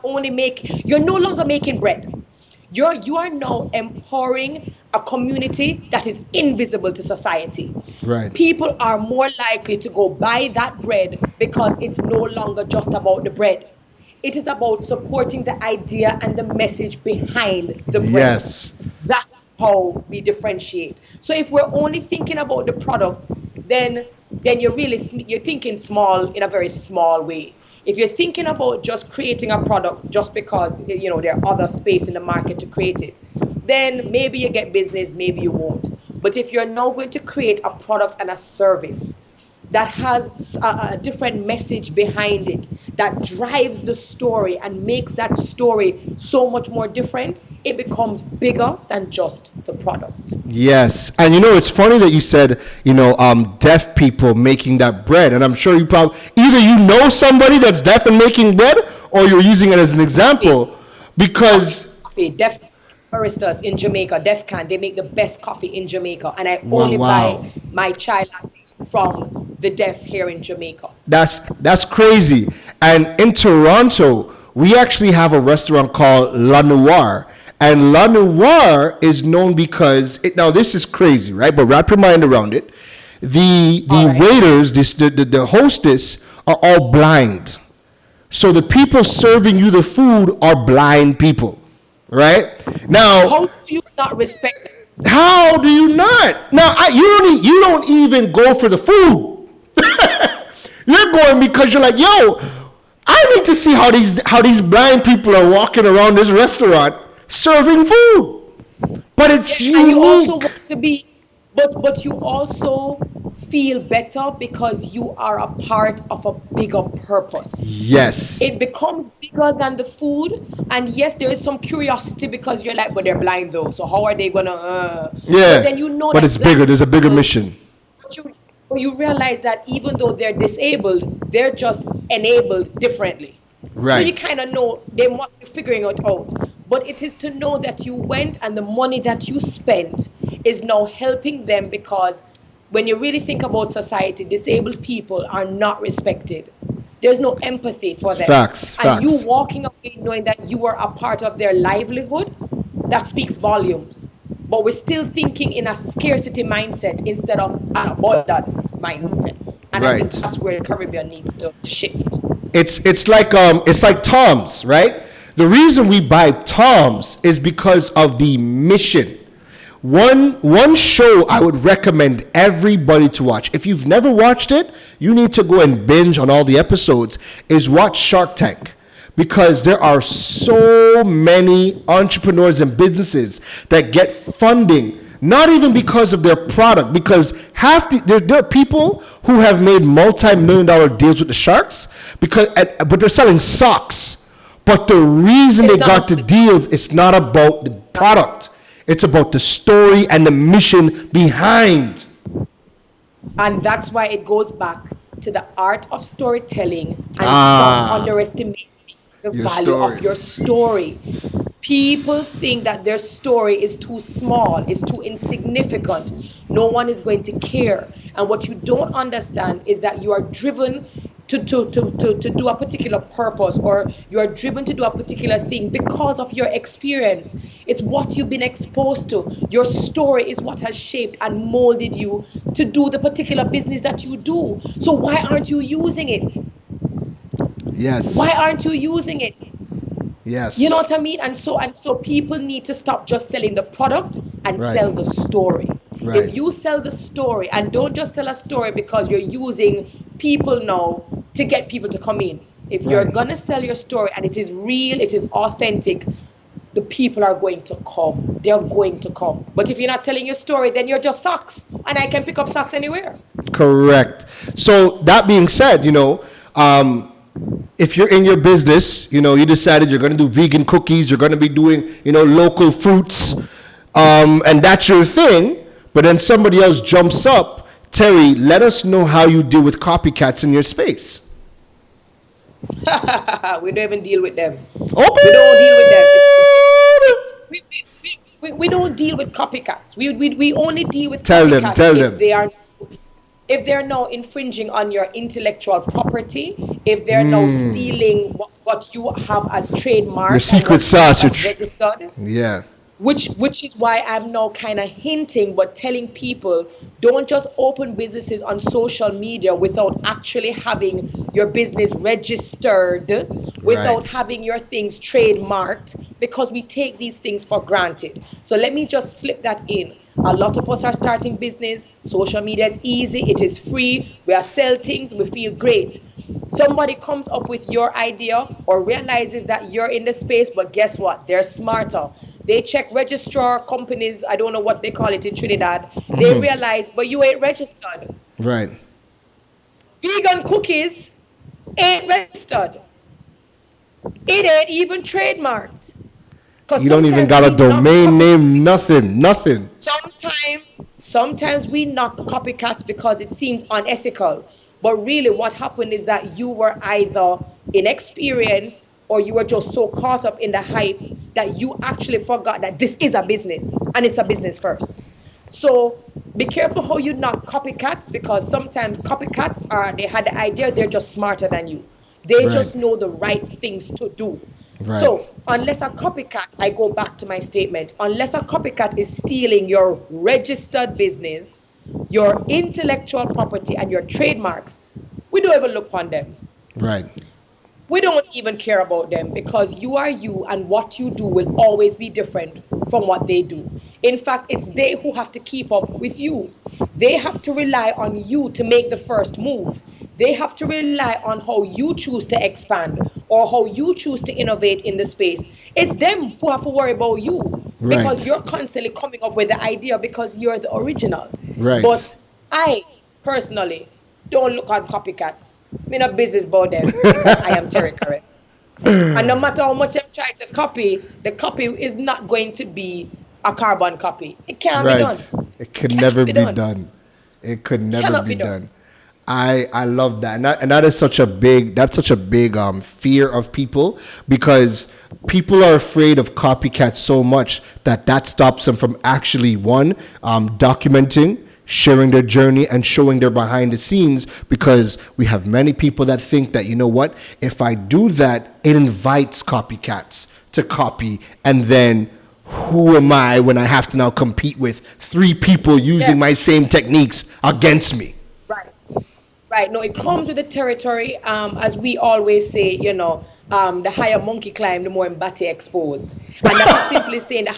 longer making bread. You are now empowering a community that is invisible to society. Right. People are more likely to go buy that bread because it's no longer just about the bread. It is about supporting the idea and the message behind the bread. Yes. That's how we differentiate. So if we're only thinking about the product, then you're thinking small in a very small way. If you're thinking about just creating a product just because there are other space in the market to create it, then maybe you get business, maybe you won't. But if you're now going to create a product and a service that has a different message behind it, that drives the story and makes that story so much more different, it becomes bigger than just the product. Yes. And it's funny that you said, deaf people making that bread. And I'm sure you probably, either somebody that's deaf and making bread, or you're using it as an example because... Deaf baristas in Jamaica, Def Can, they make the best coffee in Jamaica. And I only buy my chai latte from the deaf here in Jamaica. That's crazy. And in Toronto, we actually have a restaurant called La Noire. And La Noire is known because now this is crazy, right? But wrap your mind around it. The waiters, the hostess are all blind. So the people serving you the food are blind people, right? Now, how do you not respect that? How do you not? Now, you don't even go for the food. You're going because you're like, yo, I need to see how these blind people are walking around this restaurant serving food. But it's unique. And you also want to be, but you also feel better because you are a part of a bigger purpose. Yes. It becomes bigger than the food. And yes, there is some curiosity because you're like, but they're blind though. So how are they going to... Yeah, but then but it's bigger. There's a bigger mission. You realize that even though they're disabled, they're just enabled differently. Right. So you kind of know they must be figuring it out. But it is to know that you went and the money that you spent is now helping them, because when you really think about society, disabled people are not respected. There's no empathy for them. Facts. You walking away knowing that you are a part of their livelihood, that speaks volumes. But we're still thinking in a scarcity mindset instead of an abundance mindset. And I think that's where the Caribbean needs to shift. It's like Tom's, right? The reason we buy Tom's is because of the mission. One show I would recommend everybody to watch. If you've never watched it, you need to go and binge on all the episodes, is watch Shark Tank. Because there are so many entrepreneurs and businesses that get funding Not even because of their product, because there are people who have made multi-million-dollar deals with the sharks but they're selling socks. But the reason they got the deals is not about the product. It's about the story and the mission behind. And that's why it goes back to the art of storytelling and not underestimate the value of your story. People think that their story is too small, it's too insignificant. No one is going to care. And what you don't understand is that you are driven to do a particular purpose, or you are driven to do a particular thing because of your experience. It's what you've been exposed to. Your story is what has shaped and molded you to do the particular business that you do. So why aren't you using it? Yes. Why aren't you using it? Yes. You know what I mean? And so people need to stop just selling the product and sell the story. Right. If you sell the story, and don't just sell a story because you're using people now to get people to come in. If you're going to sell your story and it is real, it is authentic, the people are going to come. They're going to come. But if you're not telling your story, then you're just socks. And I can pick up socks anywhere. Correct. So that being said, if you're in your business, you decided you're going to do vegan cookies, you're going to be doing, local fruits, and that's your thing, but then somebody else jumps up. Terry, let us know how you deal with copycats in your space. We don't even deal with them. Okay. We don't deal with them. We don't deal with copycats. We only deal with copycats if they're now infringing on your intellectual property, if they're now stealing what you have as trademark, your secret sauce, registered. Yeah. Which is why I'm now kind of hinting, but telling people, don't just open businesses on social media without actually having your business registered, without having your things trademarked, because we take these things for granted. So let me just slip that in. A lot of us are starting business. Social media is easy. It is free. We are sell things. We feel great. Somebody comes up with your idea or realizes that you're in the space, but guess what? They're smarter. They check registrar companies, I don't know what they call it in Trinidad. They realize, but you ain't registered. Right. Vegan cookies ain't registered. It ain't even trademarked. You don't even got a domain name, nothing. Sometimes we knock copycats because it seems unethical. But really what happened is that you were either inexperienced or you were just so caught up in the hype that you actually forgot that this is a business and it's a business first. So be careful how you knock copycats, because sometimes copycats they had the idea, they're just smarter than you. They just know the right things to do. Right. So unless a copycat, I go back to my statement, unless a copycat is stealing your registered business, your intellectual property and your trademarks, we don't even look on them. Right. We don't even care about them, because you are you, and what you do will always be different from what they do. In fact, it's they who have to keep up with you. They have to rely on you to make the first move. They have to rely on how you choose to expand or how you choose to innovate in the space. It's them who have to worry about you, because you're constantly coming up with the idea because you're the original. Right. But I personally don't look at copycats. I'm in a business about them because I am Terry Correct. And no matter how much I'm trying to copy, the copy is not going to be a carbon copy. It can't be done. It could never be done. It could never be done. I love that. And that is such a big fear of people, because people are afraid of copycats so much that stops them from actually documenting, sharing their journey and showing their behind the scenes, because we have many people that think that, you know what, if I do that, it invites copycats to copy, and then who am I when I have to now compete with 3 people using my same techniques against me? Right. No, it comes with the territory. As we always say, the higher monkey climb, the more Mbate exposed. And that's simply saying the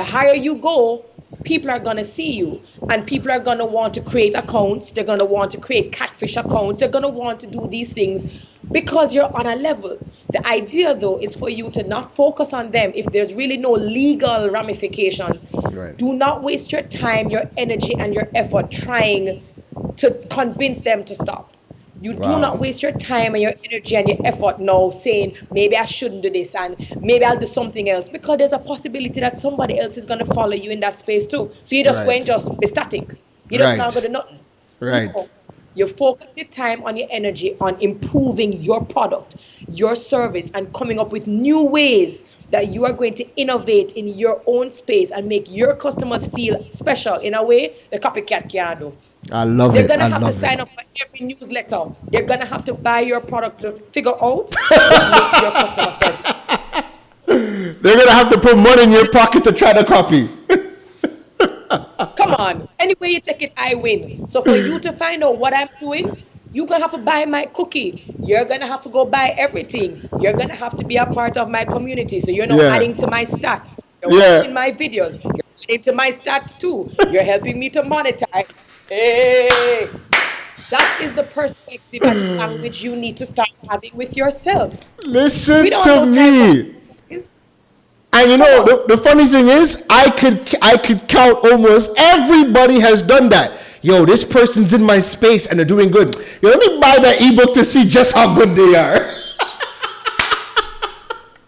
higher you go, people are going to see you, and people are going to want to create accounts. They're going to want to create catfish accounts. They're going to want to do these things because you're on a level. The idea, though, is for you to not focus on them if there's really no legal ramifications. Right. Do not waste your time, your energy, and your effort trying to convince them to stop. You do not waste your time and your energy and your effort now saying, maybe I shouldn't do this and maybe I'll do something else, because there's a possibility that somebody else is going to follow you in that space too. So you just go and just be static. You don't not go to nothing. Right. No. You focus your time on your energy on improving your product, your service, and coming up with new ways that you are going to innovate in your own space and make your customers feel special in a way the copycat can't do. I love They're it. gonna I have to love sign it. up for every newsletter. They're gonna have to buy your product to figure out what makes your customer service. They're gonna have to put money in your pocket to try to copy. Come on. Anyway you take it, I win. So for you to find out what I'm doing, you're gonna have to buy my cookie. You're gonna have to go buy everything. You're gonna have to be a part of my community. So you're not adding to my stats. You're watching my videos. You're adding to my stats too. You're helping me to monetize. Hey, that is the perspective and language you need to start having with yourself. Listen We don't to have no me. time for- And you know, the funny thing is, I could count almost everybody has done that. Yo, this person's in my space and they're doing good. Yo, let me buy that ebook to see just how good they are.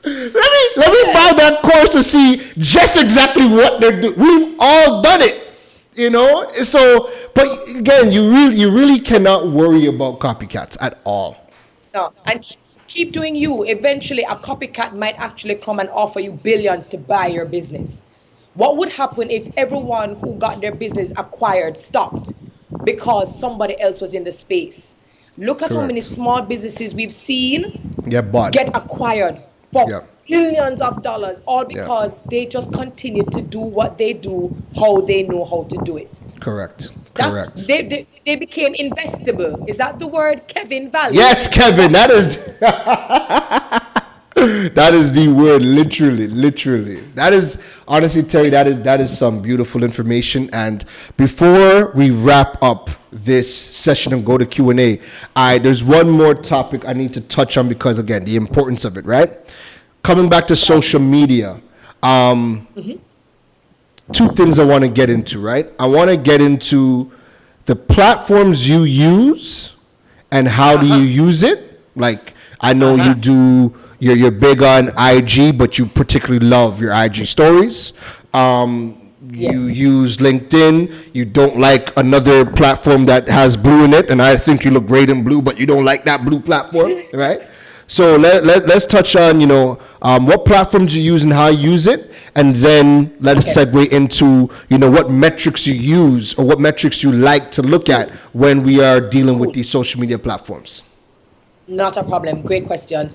let me buy that course to see just exactly what they're doing. We've all done it, you know. So, but again, you really cannot worry about copycats at all. No, and keep doing you. Eventually, a copycat might actually come and offer you billions to buy your business. What would happen if everyone who got their business acquired stopped because somebody else was in the space? Look at how many small businesses we've seen get acquired for billions of dollars, all because they just continue to do what they do, how they know how to do it. Correct. They became investable. Is that the word, Kevin? Value? Yes, Kevin. That is that is the word. Literally. That is honestly, Terry. That is some beautiful information. And before we wrap up this session and go to Q&A, there's one more topic I need to touch on because again, the importance of it. Right. Coming back to social media. Two things I want to get into, right? I want to get into the platforms you use and how do you use it. Like, I know you do, you're big on IG, but you particularly love your IG stories. You use LinkedIn. You don't like another platform that has blue in it, and I think you look great in blue, but you don't like that blue platform, right? So let's touch on, you know, what platforms you use and how you use it, and then let's segue into, you know, what metrics you use or what metrics you like to look at when we are dealing with these social media platforms. Not a problem. Great questions.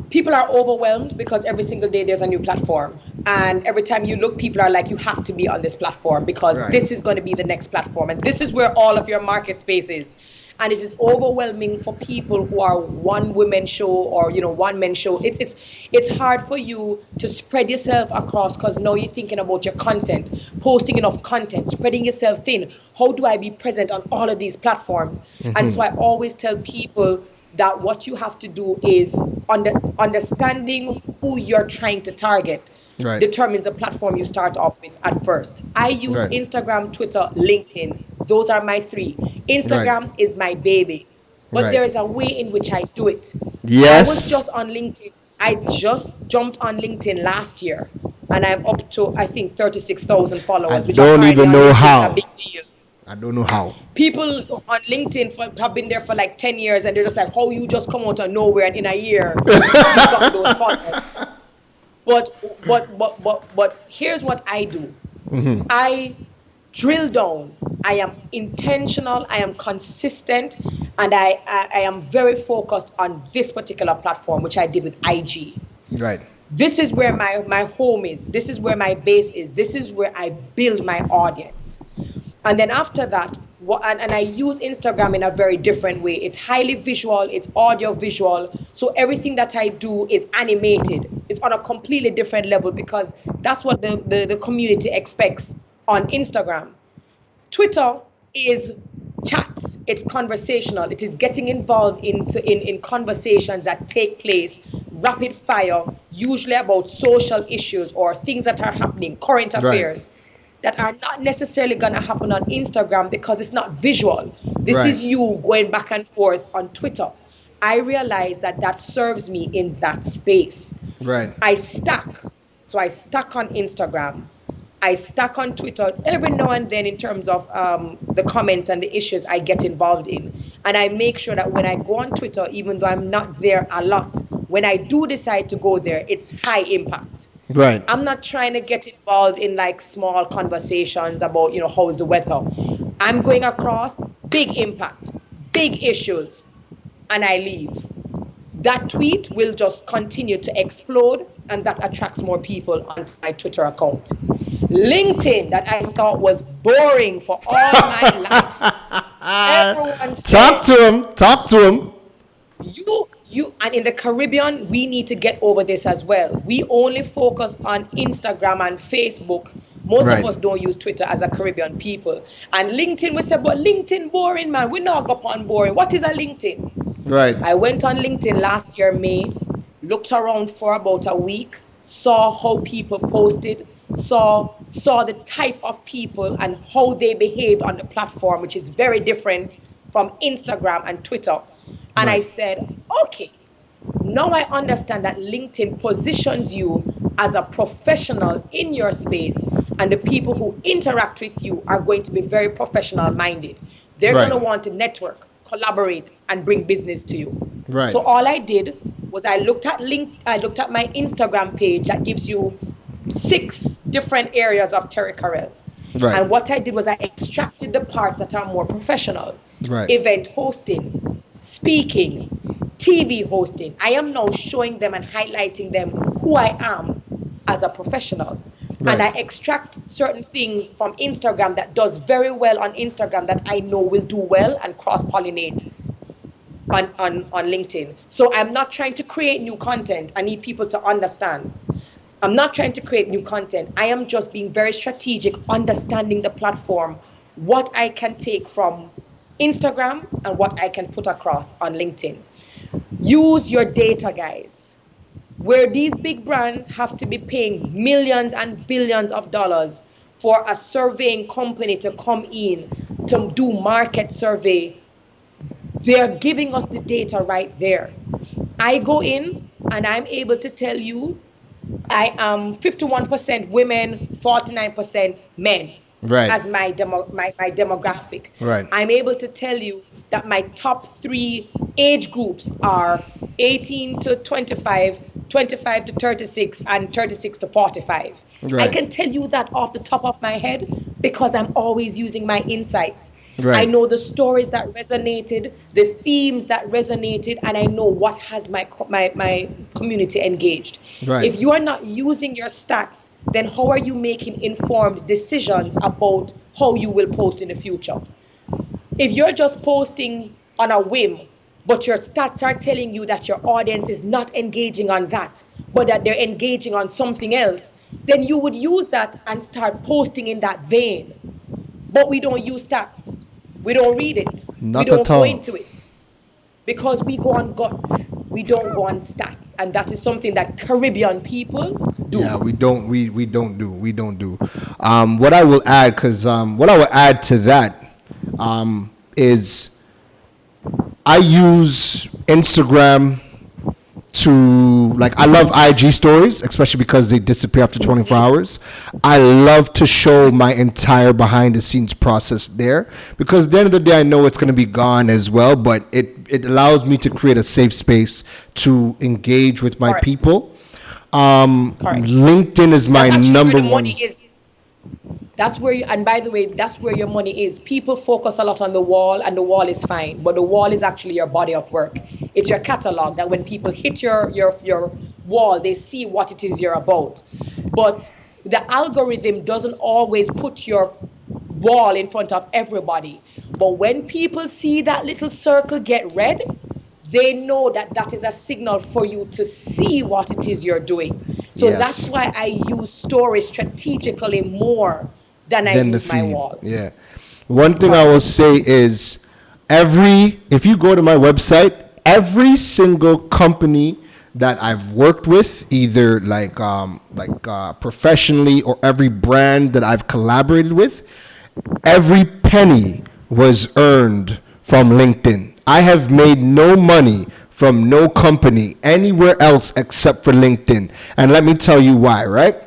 People are overwhelmed because every single day there's a new platform. And every time you look, people are like, you have to be on this platform because this is going to be the next platform. And this is where all of your market space is. And it is overwhelming for people who are one woman show or, you know, one man show. It's hard for you to spread yourself across because now you're thinking about your content, posting enough content, spreading yourself thin. How do I be present on all of these platforms? And so I always tell people that what you have to do is understanding who you're trying to target. Determines the platform you start off with at first. I use Instagram, Twitter, LinkedIn. Those are my three. Instagram is my baby. But there is a way in which I do it. I was just on LinkedIn. I just jumped on LinkedIn last year. And I'm up to, I think, 36,000 followers. I don't even know how. A big deal. I don't know how. People on LinkedIn have been there for like 10 years. And they're just like, how you just come out of nowhere and in a year you got those followers. But here's what I do. I drill down. I am intentional. I am consistent, and I am very focused on this particular platform, which I did with IG. This is where my home is. This is where my base is. This is where I build my audience. And then after that, and I use Instagram in a very different way. It's highly visual, it's audio visual. So everything that I do is animated. It's on a completely different level because that's what the community expects on Instagram. Twitter is chats. It's conversational. It is getting involved in conversations that take place rapid fire, usually about social issues or things that are happening, current affairs, that are not necessarily going to happen on Instagram because it's not visual. This is you going back and forth on Twitter. I realize that serves me in that space. I stack. So I stack on Instagram. I stack on Twitter every now and then in terms of the comments and the issues I get involved in. And I make sure that when I go on Twitter, even though I'm not there a lot, when I do decide to go there, it's high impact. I'm not trying to get involved in like small conversations about, how's the weather. I'm going across big impact, big issues, and I leave. That tweet will just continue to explode, and that attracts more people onto my Twitter account. LinkedIn, that I thought was boring for all my life. Everyone said, Talk to him. You, and in the Caribbean, we need to get over this as well. We only focus on Instagram and Facebook. Most of us don't use Twitter as a Caribbean people. And LinkedIn, we say, but LinkedIn boring, man. We not go on boring. What is a LinkedIn? I went on LinkedIn last year, May, looked around for about a week, saw how people posted, saw the type of people and how they behaved on the platform, which is very different from Instagram and Twitter. And I said, okay, now I understand that LinkedIn positions you as a professional in your space, and the people who interact with you are going to be very professional minded. They're going to want to network, collaborate, and bring business to you. So all I did was I looked at my Instagram page that gives you 6 different areas of Terry Carell. And what I did was I extracted the parts that are more professional. Event hosting, speaking, TV hosting. I am now showing them and highlighting them who I am as a professional. And I extract certain things from Instagram that does very well on Instagram that I know will do well and cross-pollinate on LinkedIn. So I'm not trying to create new content. I need people to understand. I'm not trying to create new content. I am just being very strategic, understanding the platform, what I can take from Instagram and what I can put across on LinkedIn. Use your data, guys. Where these big brands have to be paying millions and billions of dollars for a surveying company to come in to do market survey, they're giving us the data right there. I go in and I'm able to tell you I am 51% women, 49% men as my demographic. I'm able to tell you that my top 3 age groups are 18 to 25, 25 to 36, and 36 to 45. I can tell you that off the top of my head because I'm always using my insights. I know the stories that resonated, the themes that resonated, and I know what has my community engaged. If you are not using your stats, then how are you making informed decisions about how you will post in the future? If you're just posting on a whim, but your stats are telling you that your audience is not engaging on that, but that they're engaging on something else, then you would use that and start posting in that vein. But we don't use stats. We don't read it. We don't go into it. Because we go on gut. We don't go on stats. And that is something that Caribbean people do. Yeah, we don't do. What I will add, to that is I use Instagram to, I love IG stories, especially because they disappear after 24 hours. I love to show my entire behind the scenes process there because at the end of the day, I know it's going to be gone as well, but it allows me to create a safe space to engage with my people. LinkedIn is my number one. That's where and by the way, that's where your money is. People focus a lot on the wall, and the wall is fine, but the wall is actually your body of work. It's your catalog that when people hit your wall, they see what it is you're about. But the algorithm doesn't always put your wall in front of everybody. But when people see that little circle get red, they know that is a signal for you to see what it is you're doing. So that's why I use stories strategically more than I use my wall. Yeah. One thing I will say is if you go to my website, every single company that I've worked with, either professionally or every brand that I've collaborated with, every penny was earned from LinkedIn. I have made no money from no company anywhere else except for LinkedIn. And let me tell you why, right?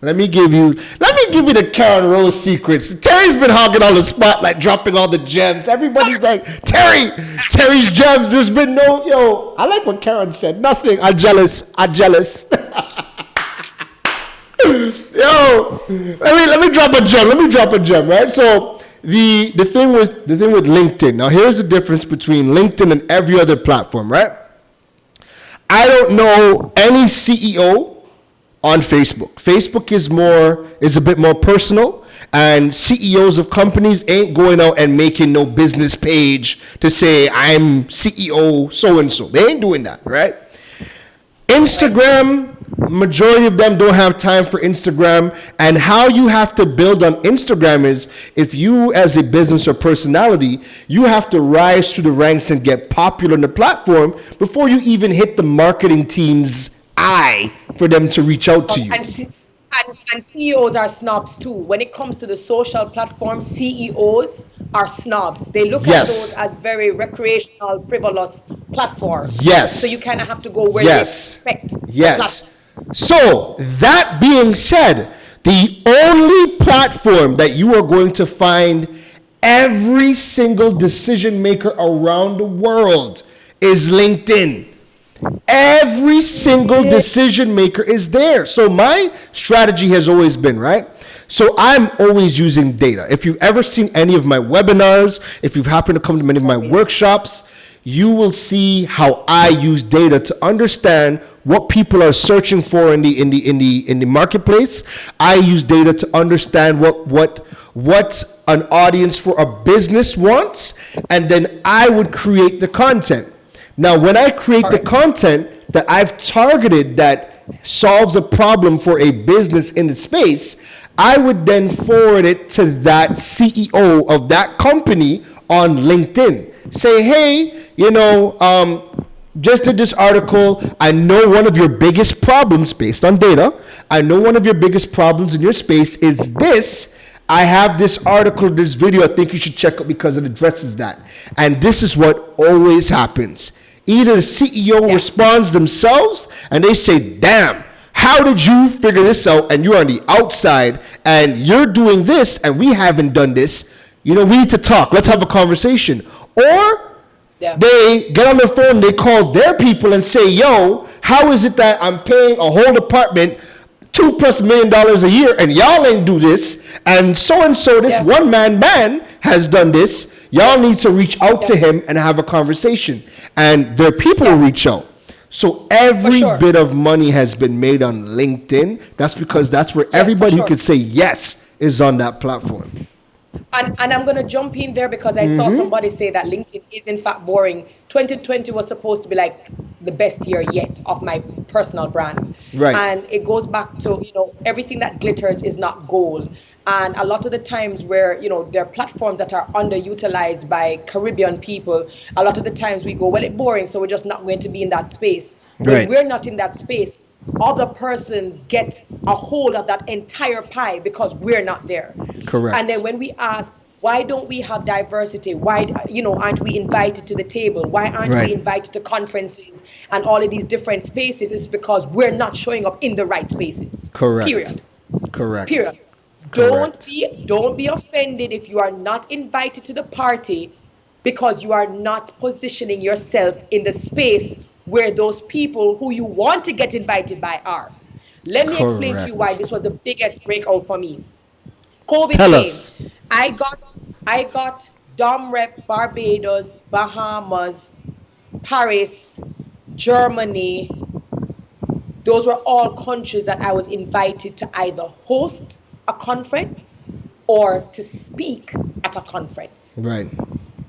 Let me give you the Karen Rose secrets. Terry's been hogging all the spotlight, dropping all the gems. Everybody's like, Terry's gems. There's been no, I like what Karen said. Nothing. I'm jealous. Let me drop a gem, right? So the thing with LinkedIn. Now here's the difference between LinkedIn and every other platform, right? I don't know any CEO on Facebook. Facebook is a bit more personal, and CEOs of companies ain't going out and making no business page to say I'm CEO so and so. They ain't doing that, right? Instagram, majority of them don't have time for Instagram, and how you have to build on Instagram is if you as a business or personality, you have to rise through the ranks and get popular on the platform before you even hit the marketing team's eye for them to reach out to you. And CEOs are snobs too. When it comes to the social platforms, CEOs are snobs. They look at those as very recreational, frivolous platforms. Yes. So you kind of have to go where they expect. Yes. So that being said, the only platform that you are going to find every single decision maker around the world is LinkedIn. Every single decision maker is there. So my strategy has always been, right? So I'm always using data. If you've ever seen any of my webinars, if you've happened to come to many of my workshops, you will see how I use data to understand what people are searching for in the marketplace. I use data to understand what an audience for a business wants, and then I would create the content. Now, when I create the content that I've targeted that solves a problem for a business in the space, I would then forward it to that CEO of that company on LinkedIn. Say, hey, just did this article. I know one of your biggest problems based on data. I know one of your biggest problems in your space is this. I have this article, this video I think you should check out because it addresses that. And this is what always happens. Either the CEO responds themselves and they say, damn, how did you figure this out? And you're on the outside and you're doing this and we haven't done this. We need to talk. Let's have a conversation. Or they get on their phone, they call their people and say, yo, how is it that I'm paying a whole department $2+ million a year and y'all ain't do this? And so this one man has done this. Y'all need to reach out to him and have a conversation. And their people will reach out. So every bit of money has been made on LinkedIn. That's because that's where everybody who could say yes is on that platform. And I'm going to jump in there because I saw somebody say that LinkedIn is in fact boring. 2020 was supposed to be like the best year yet of my personal brand. Right. And it goes back to, everything that glitters is not gold. And a lot of the times where, there are platforms that are underutilized by Caribbean people, a lot of the times we go, well, it's boring, so we're just not going to be in that space. When we're not in that space, other persons get a hold of that entire pie because we're not there. Correct. And then when we ask, why don't we have diversity? Why, aren't we invited to the table? Why aren't we invited to conferences and all of these different spaces? It's because we're not showing up in the right spaces. Correct. Period. Correct. Period. Don't be offended if you are not invited to the party because you are not positioning yourself in the space where those people who you want to get invited by are. Let me explain to you why this was the biggest breakout for me. COVID came. I got Dom Rep Barbados, Bahamas, Paris, Germany. Those were all countries that I was invited to either host a conference or to speak at a conference. Right.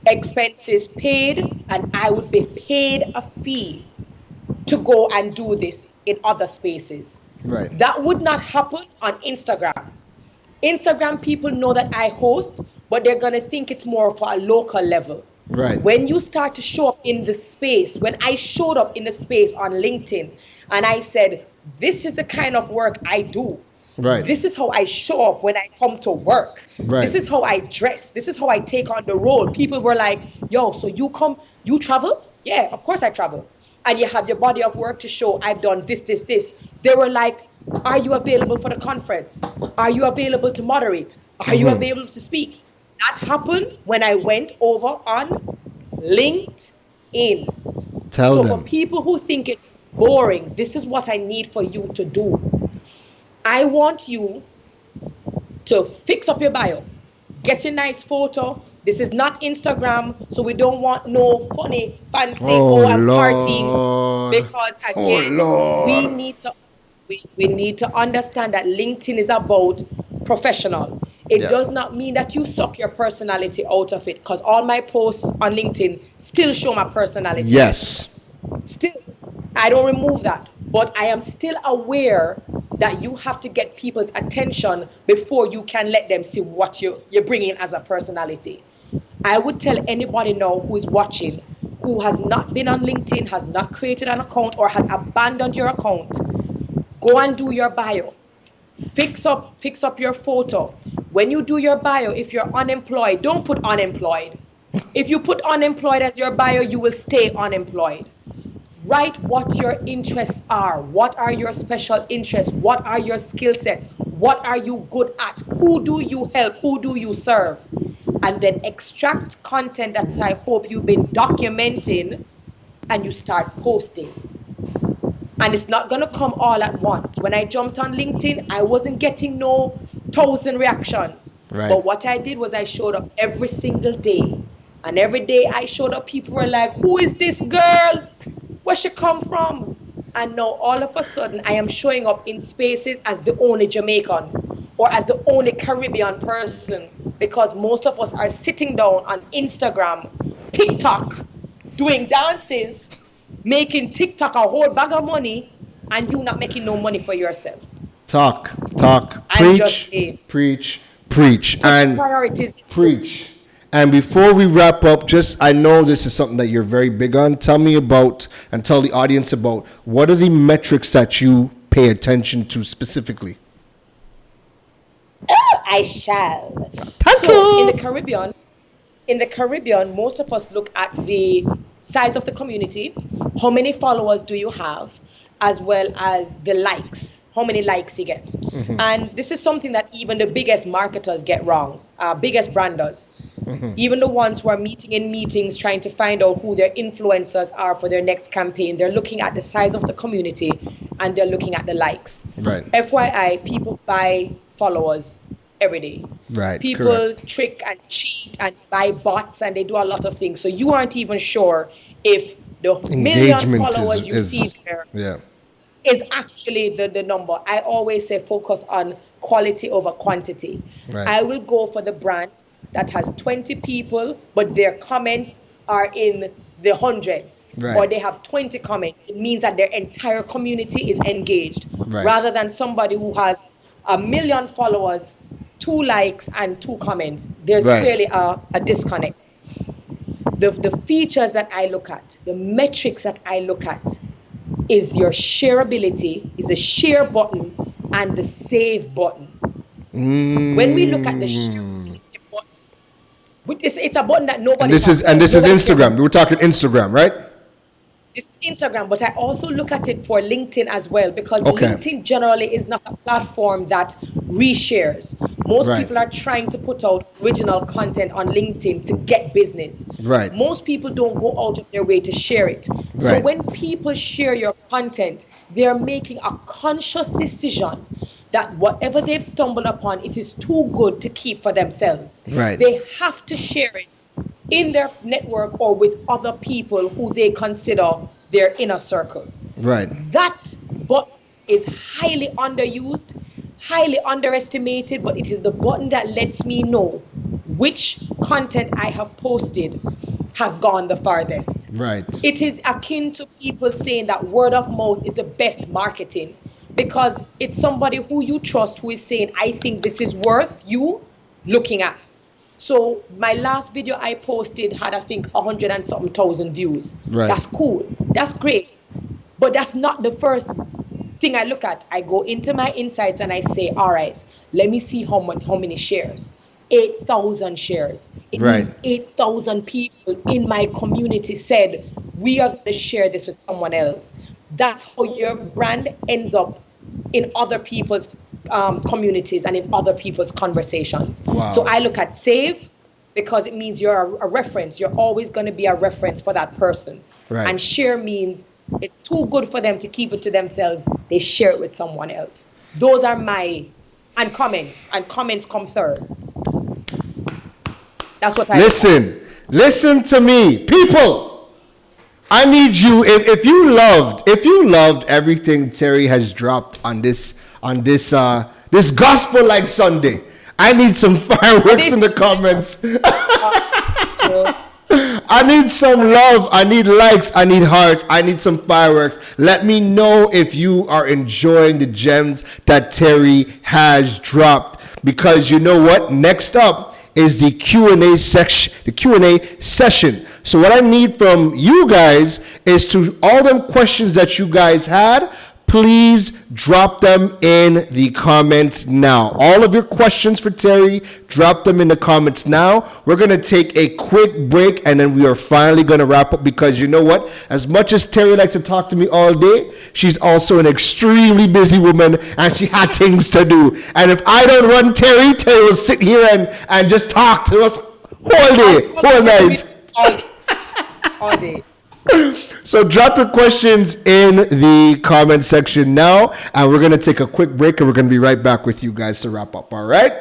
Expenses paid, and I would be paid a fee to go and do this in other spaces. Right. That would not happen on Instagram. Instagram people know that I host, but they're going to think it's more for a local level. Right. When you start to show up in the space, when I showed up in the space on LinkedIn and I said, this is the kind of work I do. Right. This is how I show up when I come to work. Right. This is how I dress. This is how I take on the role. People were like, yo, so you travel? Yeah, of course I travel. And you have your body of work to show I've done this. They were like, are you available for the conference? Are you available to moderate? Are you available to speak? That happened when I went over on LinkedIn. Tell them. For people who think it's boring, this is what I need for you to do. I want you to fix up your bio, get a nice photo. This is not Instagram, so we don't want no funny, fancy, I'm partying. Because again, we need to understand that LinkedIn is about professional. It does not mean that you suck your personality out of it, because all my posts on LinkedIn still show my personality. Yes. Still, I don't remove that, but I am still aware that you have to get people's attention before you can let them see what you're bringing as a personality. I would tell anybody now who is watching, who has not been on LinkedIn, has not created an account, or has abandoned your account, go and do your bio. Fix up your photo. When you do your bio, if you're unemployed, don't put unemployed. If you put unemployed as your bio, you will stay unemployed. Write what your interests are. What are your special interests? What are your skill sets? What are you good at? Who do you help? Who do you serve? And then extract content that I hope you've been documenting, and you start posting. And it's not going to come all at once. When I jumped on LinkedIn, I wasn't getting no 1,000 reactions. Right. But what I did was I showed up every single day. And every day I showed up, people were like, who is this girl? Where she come from? And now all of a sudden, I am showing up in spaces as the only Jamaican or as the only Caribbean person, because most of us are sitting down on Instagram, TikTok, doing dances, making TikTok a whole bag of money, and you not making no money for yourself. Talk, preach, and priorities. Preach. And before we wrap up, I know this is something that you're very big on. Tell me about, and tell the audience about, what are the metrics that you pay attention to specifically? I shall. Thank so you. in the Caribbean, most of us look at the size of the community, how many followers do you have, as well as the likes, how many likes you get. Mm-hmm. And this is something that even the biggest marketers get wrong, biggest branders. Mm-hmm. Even the ones who are meeting in meetings trying to find out who their influencers are for their next campaign, they're looking at the size of the community and they're looking at the likes. Right. FYI, people buy followers every day. Right. People correct. trick and cheat and buy bots, and they do a lot of things. So you aren't even sure if the million followers you see there is actually the number. I always say focus on quality over quantity. Right. I will go for the brand that has 20 people, but their comments are in the hundreds, right, or they have 20 comments. It means that their entire community is engaged, right, rather than somebody who has 1 million followers, 2 likes and 2 comments. There's right, clearly a disconnect. The features that I look at, the metrics that I look at, is your shareability, is the share button and the save button. When we look at the shareability button, it's a button that nobody. This is Instagram. We're talking Instagram, right? It's Instagram, but I also look at it for LinkedIn as well, because LinkedIn generally is not a platform that reshares. Most right, people are trying to put out original content on LinkedIn to get business. Right. Most people don't go out of their way to share it. Right. So when people share your content, they're making a conscious decision that whatever they've stumbled upon, it is too good to keep for themselves. Right. They have to share it in their network or with other people who they consider their inner circle. Right. That button is highly underused, highly underestimated, but it is the button that lets me know which content I have posted has gone the farthest. Right. It is akin to people saying that word of mouth is the best marketing, because it's somebody who you trust who is saying, I think this is worth you looking at. So my last video I posted had, I think, 100 and something thousand views. Right. That's cool. That's great. But that's not the first thing I look at. I go into my insights and I say, all right, let me see how many shares. 8,000 shares. It Right. means 8,000 people in my community said, we are going to share this with someone else. That's how your brand ends up in other people's communities and in other people's conversations. Wow. So I look at save because it means you're a reference. You're always going to be a reference for that person. Right. And share means it's too good for them to keep it to themselves. They share it with someone else. Those are my, and comments come third. That's what I Listen to me, people. I need you. If you loved everything Terry has dropped on this gospel like Sunday, I need some fireworks in the comments. I need some love. I need likes. I need hearts. I need some fireworks. Let me know if you are enjoying the gems that Terry has dropped. Because you know what? Next up is the Q&A section. The Q&A session. So what I need from you guys is to all them questions that you guys had. Please drop them in the comments now. All of your questions for Terry, drop them in the comments now. We're going to take a quick break and then we are finally going to wrap up because you know what? As much as Terry likes to talk to me all day, she's also an extremely busy woman and she had things to do. And if I don't run Terry, Terry will sit here and just talk to us whole day, whole night. All day. So drop your questions in the comment section now, and we're going to take a quick break, and we're going to be right back with you guys to wrap up, all right?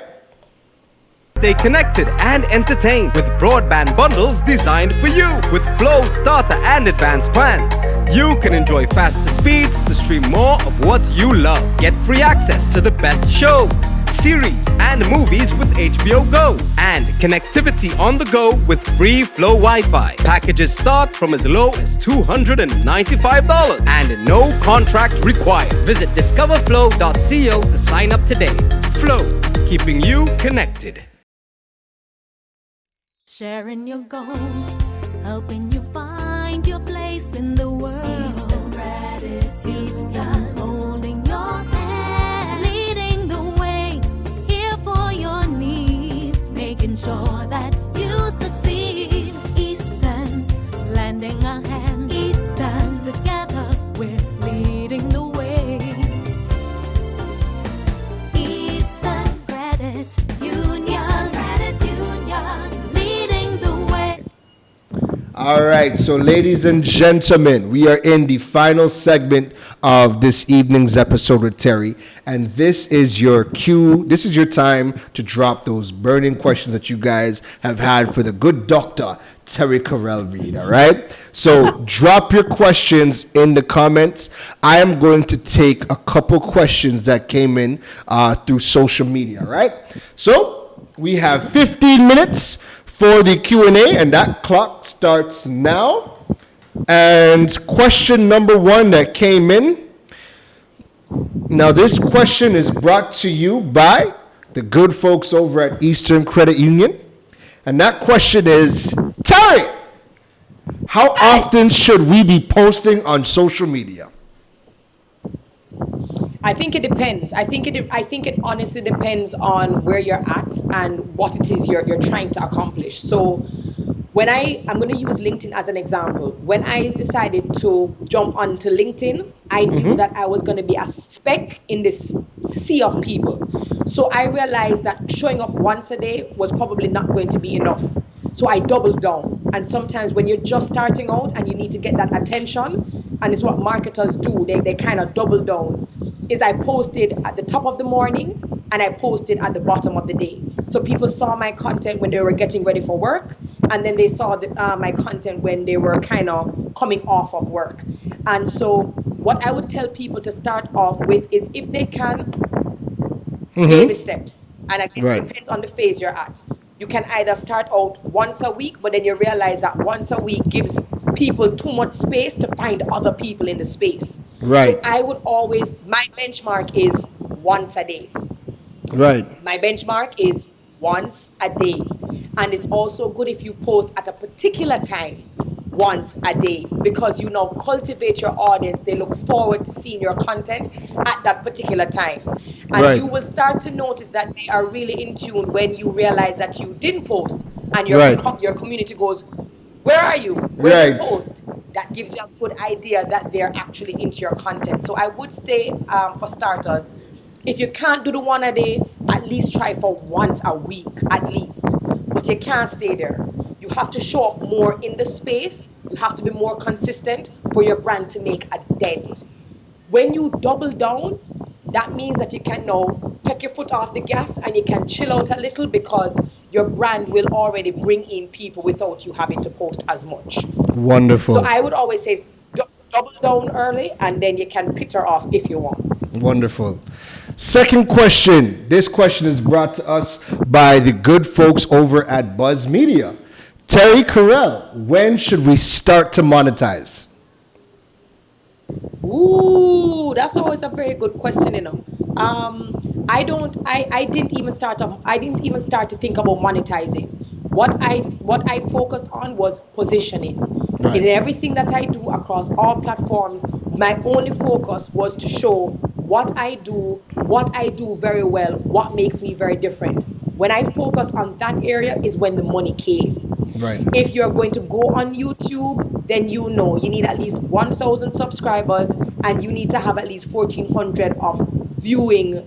Stay connected and entertained with broadband bundles designed for you. With Flow starter and advanced plans, you can enjoy faster speeds to stream more of what you love. Get free access to the best shows, series, and movies with HBO Go. And connectivity on the go with free Flow Wi-Fi. Packages start from as low as $295 and no contract required. Visit discoverflow.co to sign up today. Flow, keeping you connected. Sharing your goals, helping you find your place in the world. Eastern gratitude, God's holding your hand, leading the way, here for your needs, making sure that you succeed. Eastern's lending a hand, Eastern together, we're leading the way. Eastern Credit Union, leading the way. All right, so ladies and gentlemen, we are in the final segment of this evening's episode with Terry, and this is your cue. This is your time to drop those burning questions that you guys have had for the good doctor, Terry Carell Reed, all right? So drop your questions in the comments. I am going to take a couple questions that came in through social media, all right? So we have 15 minutes for the Q&A, and that clock starts now. And question number one that came in. Now, this question is brought to you by the good folks over at Eastern Credit Union. And that question is, Terry, how often should we be posting on social media? I think it depends. I think it honestly depends on where you're at and what it is you're trying to accomplish. So when I'm going to use LinkedIn as an example. When I decided to jump onto LinkedIn, I knew that I was going to be a speck in this sea of people. So I realized that showing up once a day was probably not going to be enough. So I doubled down. And sometimes when you're just starting out and you need to get that attention, and it's what marketers do, they kind of double down, is I posted at the top of the morning and I posted at the bottom of the day. So people saw my content when they were getting ready for work, and then they saw my content when they were kind of coming off of work. And so what I would tell people to start off with is, if they can, baby steps. And again, it depends on the phase you're at. You can either start out once a week, but then you realize that once a week gives people too much space to find other people in the space. Right. So I would always, my benchmark is once a day. Right. My benchmark is once a day. And it's also good if you post at a particular time once a day, because you now cultivate your audience. They look forward to seeing your content at that particular time. And Right. you will start to notice that they are really in tune when you realize that you didn't post, and Right. your community goes, "Where are you? Where's the Right. post?" That gives you a good idea that they're actually into your content. So I would say, for starters, if you can't do the one a day, at least try for once a week, at least. But you can't stay there. You have to show up more in the space. You have to be more consistent for your brand to make a dent. When you double down, that means that you can now take your foot off the gas and you can chill out a little, because your brand will already bring in people without you having to post as much. So Wonderful. I would always say double down early, and then you can peter off if you want. Wonderful. Second question. This question is brought to us by the good folks over at Buzz Media. Terry Carell, when should we start to monetize? Ooh, that's always a very good question, I didn't even start to think about monetizing. What I focused on was positioning. Right. In everything that I do across all platforms, my only focus was to show what I do very well, what makes me very different. When I focused on that area is when the money came. Right. If you're going to go on YouTube, then you need at least 1,000 subscribers, and you need to have at least 1,400 of viewing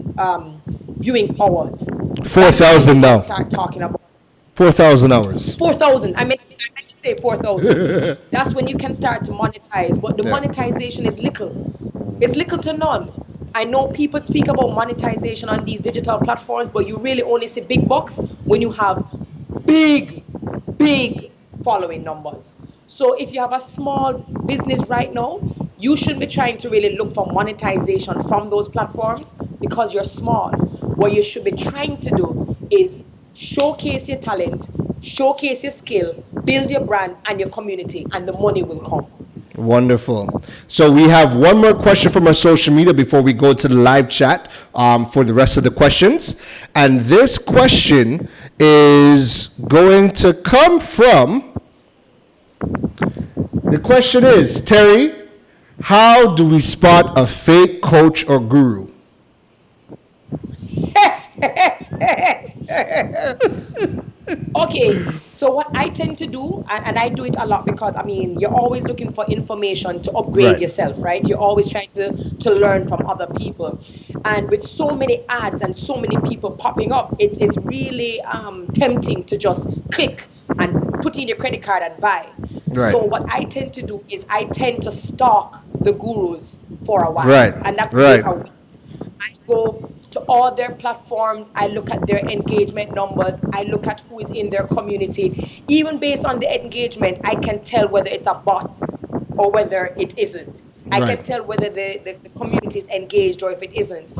hours. 4,000 now. Start talking about 4,000 hours. 4,000. I meant to say 4,000. That's when you can start to monetize. But the Yeah. monetization is little. It's little to none. I know people speak about monetization on these digital platforms, but you really only see big bucks when you have big, big following numbers. So if you have a small business right now, you shouldn't be trying to really look for monetization from those platforms because you're small. What you should be trying to do is showcase your talent, showcase your skill, build your brand and your community, and the money will come. Wonderful. So we have one more question from our social media before we go to the live chat for the rest of the questions. And this question is going to come from, the question is, Terry, how do we spot a fake coach or guru? Okay, so what I tend to do, and I do it a lot because you're always looking for information to upgrade Right. yourself, right? You're always trying to learn from other people, and with so many ads and so many people popping up, it's really tempting to just click and put in your credit card and buy. Right. So what I tend to do is I tend to stalk the gurus for a while, Right, and that could right. be a week. I go to all their platforms, I look at their engagement numbers, I look at who is in their community. Even based on the engagement, I can tell whether it's a bot or whether it isn't. I Right. can tell whether the community is engaged or if it isn't.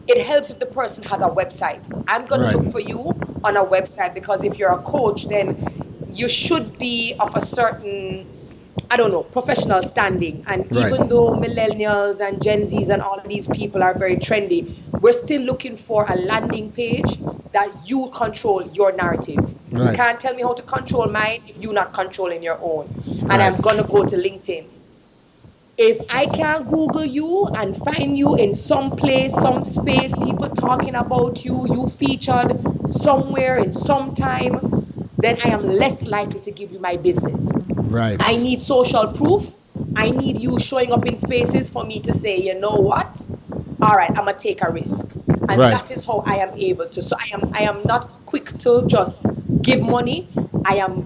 It helps if the person has a website. I'm going Right. to look for you on a website, because if you're a coach, then you should be of a certain, I don't know, professional standing. And Right. even though millennials and Gen Zs and all of these people are very trendy, we're still looking for a landing page that you control your narrative. Right. You can't tell me how to control mine if you're not controlling your own. And Right. I'm going to go to LinkedIn. If I can't Google you and find you in some place, some space, people talking about you, you featured somewhere in some time, then I am less likely to give you my business. Right. I need social proof. I need you showing up in spaces for me to say, you know what? All right, I'm gonna take a risk. And Right. that is how I am able to. So I am not quick to just give money. I am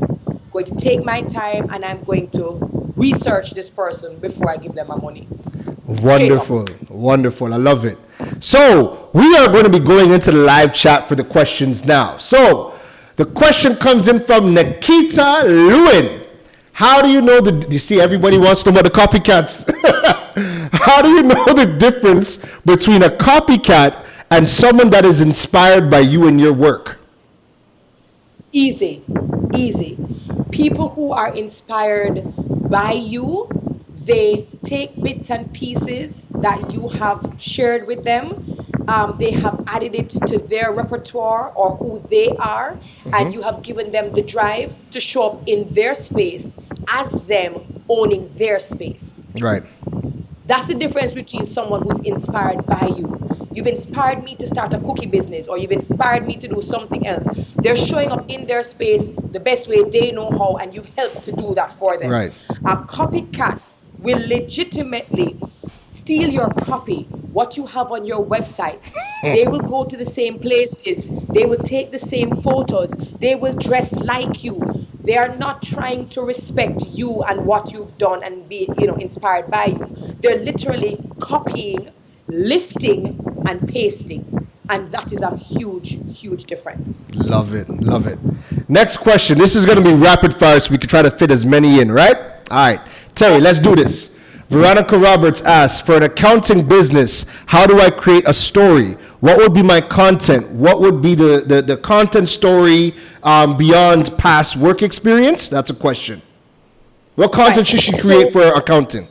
going to take my time and I'm going to research this person before I give them my money. Wonderful, wonderful. I love it. So we are going to be going into the live chat for the questions now. So the question comes in from Nikita Lewin. How do you know you see, everybody wants to know about the copycats. How do you know the difference between a copycat and someone that is inspired by you and your work? Easy. People who are inspired by you, they take bits and pieces that you have shared with them, they have added it to their repertoire or who they are, and you have given them the drive to show up in their space as them owning their space. Right. That's the difference between someone who's inspired by you. You've inspired me to start a cookie business, or you've inspired me to do something else. They're showing up in their space the best way they know how, and you've helped to do that for them. Right. A copycat will legitimately steal your copy, what you have on your website. They will go to the same places. They will take the same photos. They will dress like you. They are not trying to respect you and what you've done and be, inspired by you. They're literally copying, lifting, and pasting. And that is a huge, huge difference. Love it. Love it. Next question. This is going to be rapid fire so we can try to fit as many in, right? All right. Terry, let's do this. Veronica Roberts asks, for an accounting business, how do I create a story? What would be my content? What would be the content story beyond past work experience? That's a question. What content should she create for accounting?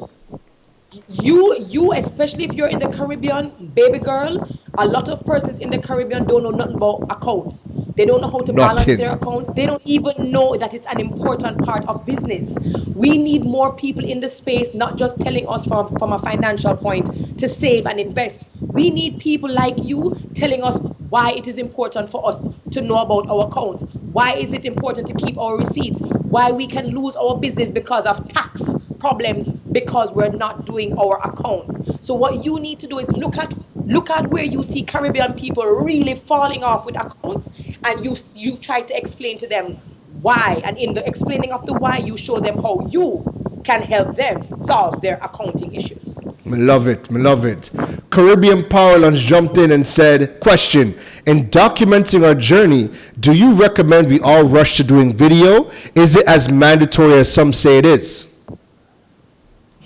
You, especially if you're in the Caribbean, baby girl, a lot of persons in the Caribbean don't know nothing about accounts. They don't know how to balance their accounts. They don't even know that it's an important part of business. We need more people in the space, not just telling us from a financial point to save and invest. We need people like you telling us why it is important for us to know about our accounts. Why is it important to keep our receipts? Why we can lose our business because of tax problems because we're not doing our accounts. So what you need to do is look at where you see Caribbean people really falling off with accounts, and you try to explain to them why, and in the explaining of the why, you show them how you can help them solve their accounting issues. I love it. I love it. Caribbean Power Lunch jumped in and said, question, in documenting our journey, do you recommend we all rush to doing video? Is it as mandatory as some say it is?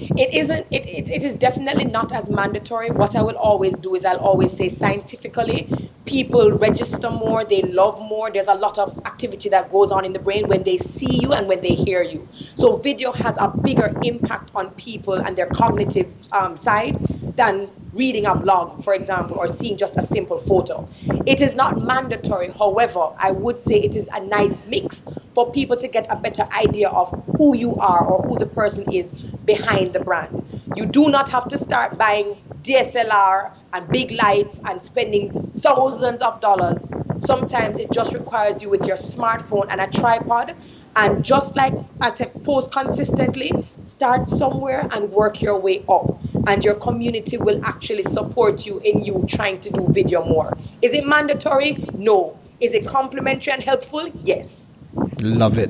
It isn't. It is definitely not as mandatory. What I will always do is I'll always say scientifically, people register more, they love more. There's a lot of activity that goes on in the brain when they see you and when they hear you. So video has a bigger impact on people and their cognitive side than reading a blog, for example, or seeing just a simple photo. It is not mandatory. However, I would say it is a nice mix for people to get a better idea of who you are or who the person is behind the brand. You do not have to start buying DSLR and big lights and spending thousands of dollars. Sometimes it just requires you with your smartphone and a tripod. And just like I said, post consistently, start somewhere and work your way up. And your community will actually support you in you trying to do video more. Is it mandatory? No. Is it complimentary and helpful? Yes. Love it.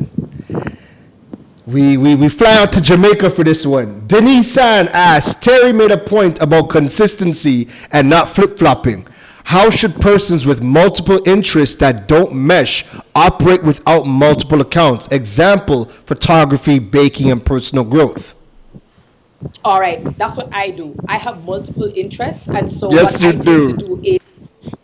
We fly out to Jamaica for this one. Denise San asked, Terry made a point about consistency and not flip-flopping. How should persons with multiple interests that don't mesh operate without multiple accounts? Example, photography, baking, and personal growth. All right, that's what I do. I have multiple interests, and so yes, what you I tend do. to do is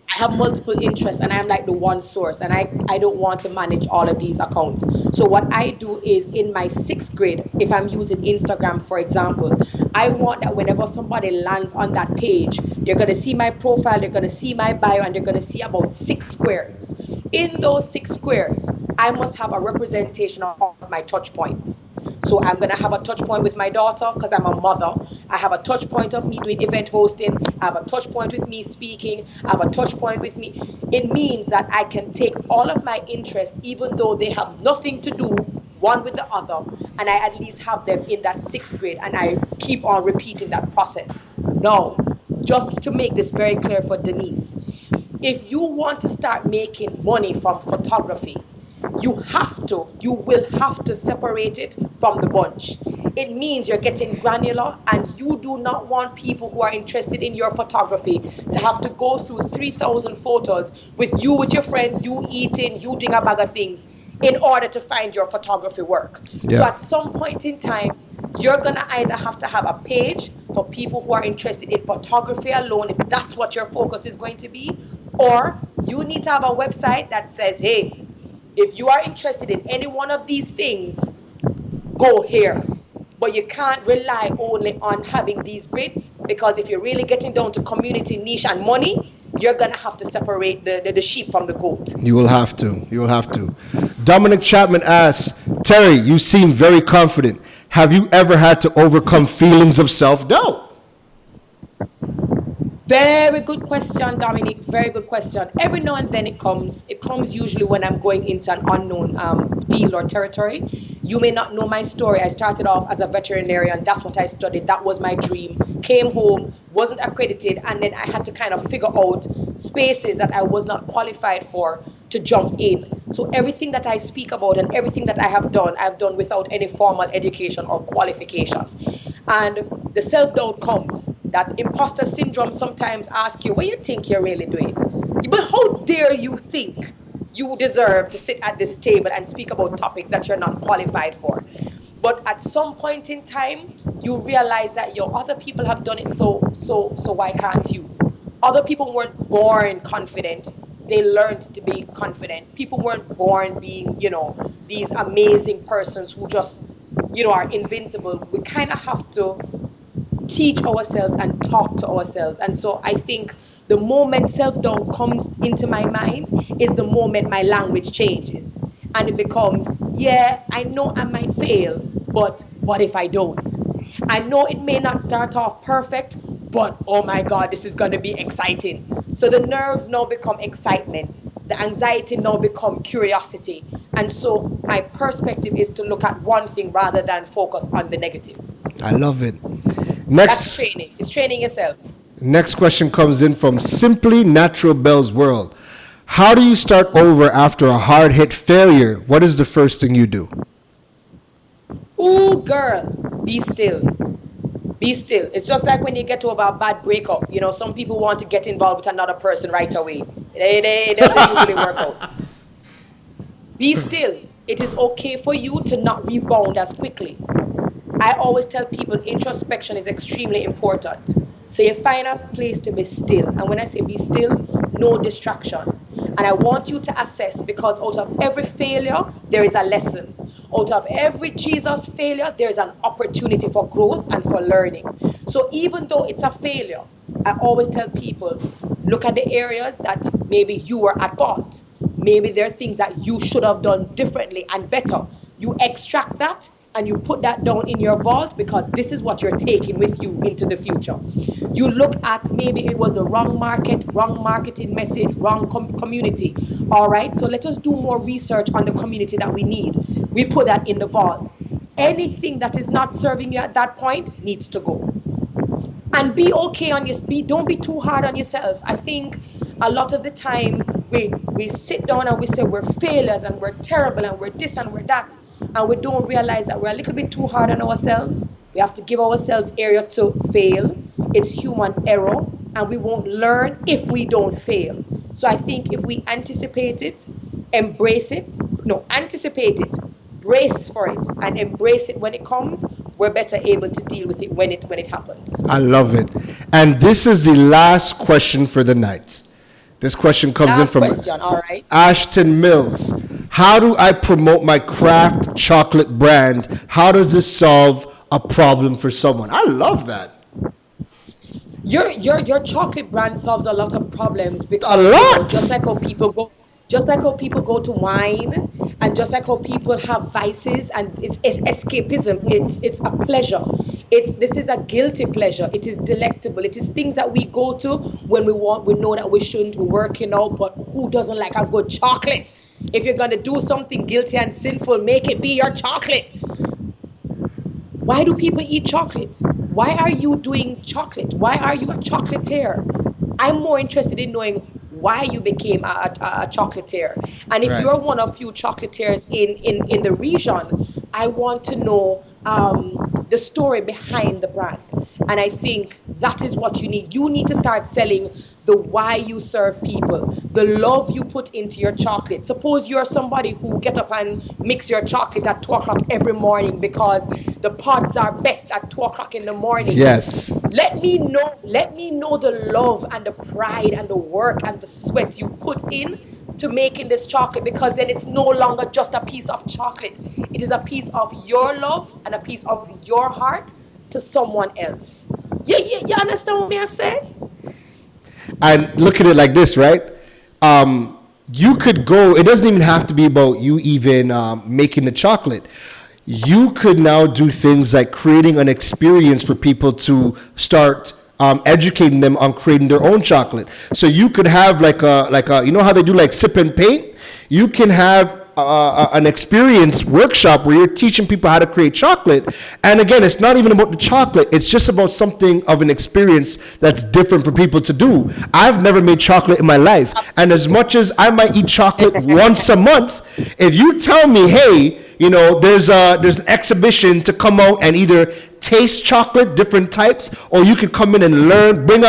I have multiple interests, and I'm like the one source, and I don't want to manage all of these accounts. So what I do is in my 6th grade, if I'm using Instagram, for example, I want that whenever somebody lands on that page, they're going to see my profile, they're going to see my bio, and they're going to see about 6 squares. In those 6 squares, I must have a representation of my touch points. So I'm going to have a touch point with my daughter because I'm a mother. I have a touch point of me doing event hosting. I have a touch point with me speaking. I have a touch point with me. It means that I can take all of my interests, even though they have nothing to do one with the other, and I at least have them in that 6th grade, and I keep on repeating that process. Now, just to make this very clear for Denise, if you want to start making money from photography, you will have to separate it from the bunch. It means you're getting granular, and you do not want people who are interested in your photography to have to go through 3,000 photos with your friend, you eating, you doing a bag of things in order to find your photography work. Yeah. So at some point in time, you're going to either have to have a page for people who are interested in photography alone, if that's what your focus is going to be, or you need to have a website that says, hey, if you are interested in any one of these things, go here. But you can't rely only on having these grids, because if you're really getting down to community, niche, and money, you're gonna have to separate the sheep from the goat. You will have to. You will have to. Dominic Chapman asks, Terry, you seem very confident. Have you ever had to overcome feelings of self-doubt? Very good question, Dominic. Very good question. Every now and then it comes. It comes usually when I'm going into an unknown field or territory. You may not know my story. I started off as a veterinarian. That's what I studied. That was my dream. Came home, wasn't accredited, and then I had to kind of figure out spaces that I was not qualified for to jump in. So everything that I speak about and everything that I have done, I've done without any formal education or qualification. And the self-doubt comes. That imposter syndrome sometimes asks you, what you think you're really doing? But how dare you think you deserve to sit at this table and speak about topics that you're not qualified for? But at some point in time, you realize that other people have done it, so why can't you? Other people weren't born confident. They learned to be confident. People weren't born being, these amazing persons who just, are invincible. We kind of have to teach ourselves and talk to ourselves. And so I think the moment self-doubt comes into my mind is the moment my language changes. And it becomes, yeah, I know I might fail, but what if I don't? I know it may not start off perfect, but oh my God, this is going to be exciting. So the nerves now become excitement. The anxiety now become curiosity. And so my perspective is to look at one thing rather than focus on the negative. I love it. That's training. It's training yourself. Next question comes in from Simply Natural Bell's World. How do you start over after a hard-hit failure? What is the first thing you do? Ooh, girl, be still. Be still. It's just like when you get over a bad breakup. Some people want to get involved with another person right away. It doesn't usually work out. Be still. It is okay for you to not rebound as quickly. I always tell people introspection is extremely important. So you find a place to be still. And when I say be still, no distraction. And I want you to assess, because out of every failure, there is a lesson. Out of every Jesus failure, there is an opportunity for growth and for learning. So even though it's a failure, I always tell people, look at the areas that maybe you were at fault. Maybe there are things that you should have done differently and better. You extract that and you put that down in your vault, because this is what you're taking with you into the future. You look at maybe it was the wrong market, wrong marketing message, wrong community. All right, so let us do more research on the community that we need. We put that in the vault. Anything that is not serving you at that point needs to go. And be okay on your speed. Don't be too hard on yourself. I think a lot of the time we sit down and we say we're failures and we're terrible and we're this and we're that. And we don't realize that we're a little bit too hard on ourselves. We have to give ourselves area to fail. It's human error, and we won't learn if we don't fail. So I think if we anticipate it, anticipate it, brace for it, and embrace it when it comes, we're better able to deal with it when it happens. I love it. And this is the last question for the night. This question comes in from all right. Ashton Mills. How do I promote my craft chocolate brand? How does this solve a problem for someone? I love that. Your chocolate brand solves a lot of problems, because a lot. Just like how people go to wine, and just like how people have vices, and it's escapism. It's a pleasure. This is a guilty pleasure. It is delectable. It is things that we go to when we know that we shouldn't be working out, but who doesn't like a good chocolate? If you're going to do something guilty and sinful, make it be your chocolate. Why do people eat chocolate? Why are you doing chocolate? Why are you a chocolatier? I'm more interested in knowing why you became a chocolatier. And if you're one of few chocolatiers in the region, I want to know the story behind the brand. And I think that is what you need. You need to start selling the why you serve people, the love you put into your chocolate. Suppose you're somebody who get up and mix your chocolate at 2 o'clock every morning because the pods are best at 2 o'clock in the morning. Yes. Let me know the love and the pride and the work and the sweat you put in to making this chocolate, because then it's no longer just a piece of chocolate. It is a piece of your love and a piece of your heart to someone else. You understand what I say? And look at it like this, right? You could go, it doesn't even have to be about you even making the chocolate. You could now do things like creating an experience for people to start educating them on creating their own chocolate. So you could have like a you know how they do like sip and paint? You can have an experience workshop where you're teaching people how to create chocolate. And again, it's not even about the chocolate. It's just about something of an experience that's different for people to do. I've never made chocolate in my life. And as much as I might eat chocolate once a month, if you tell me, hey, you know, there's an exhibition to come out and either taste chocolate, different types, or you could come in and learn, bring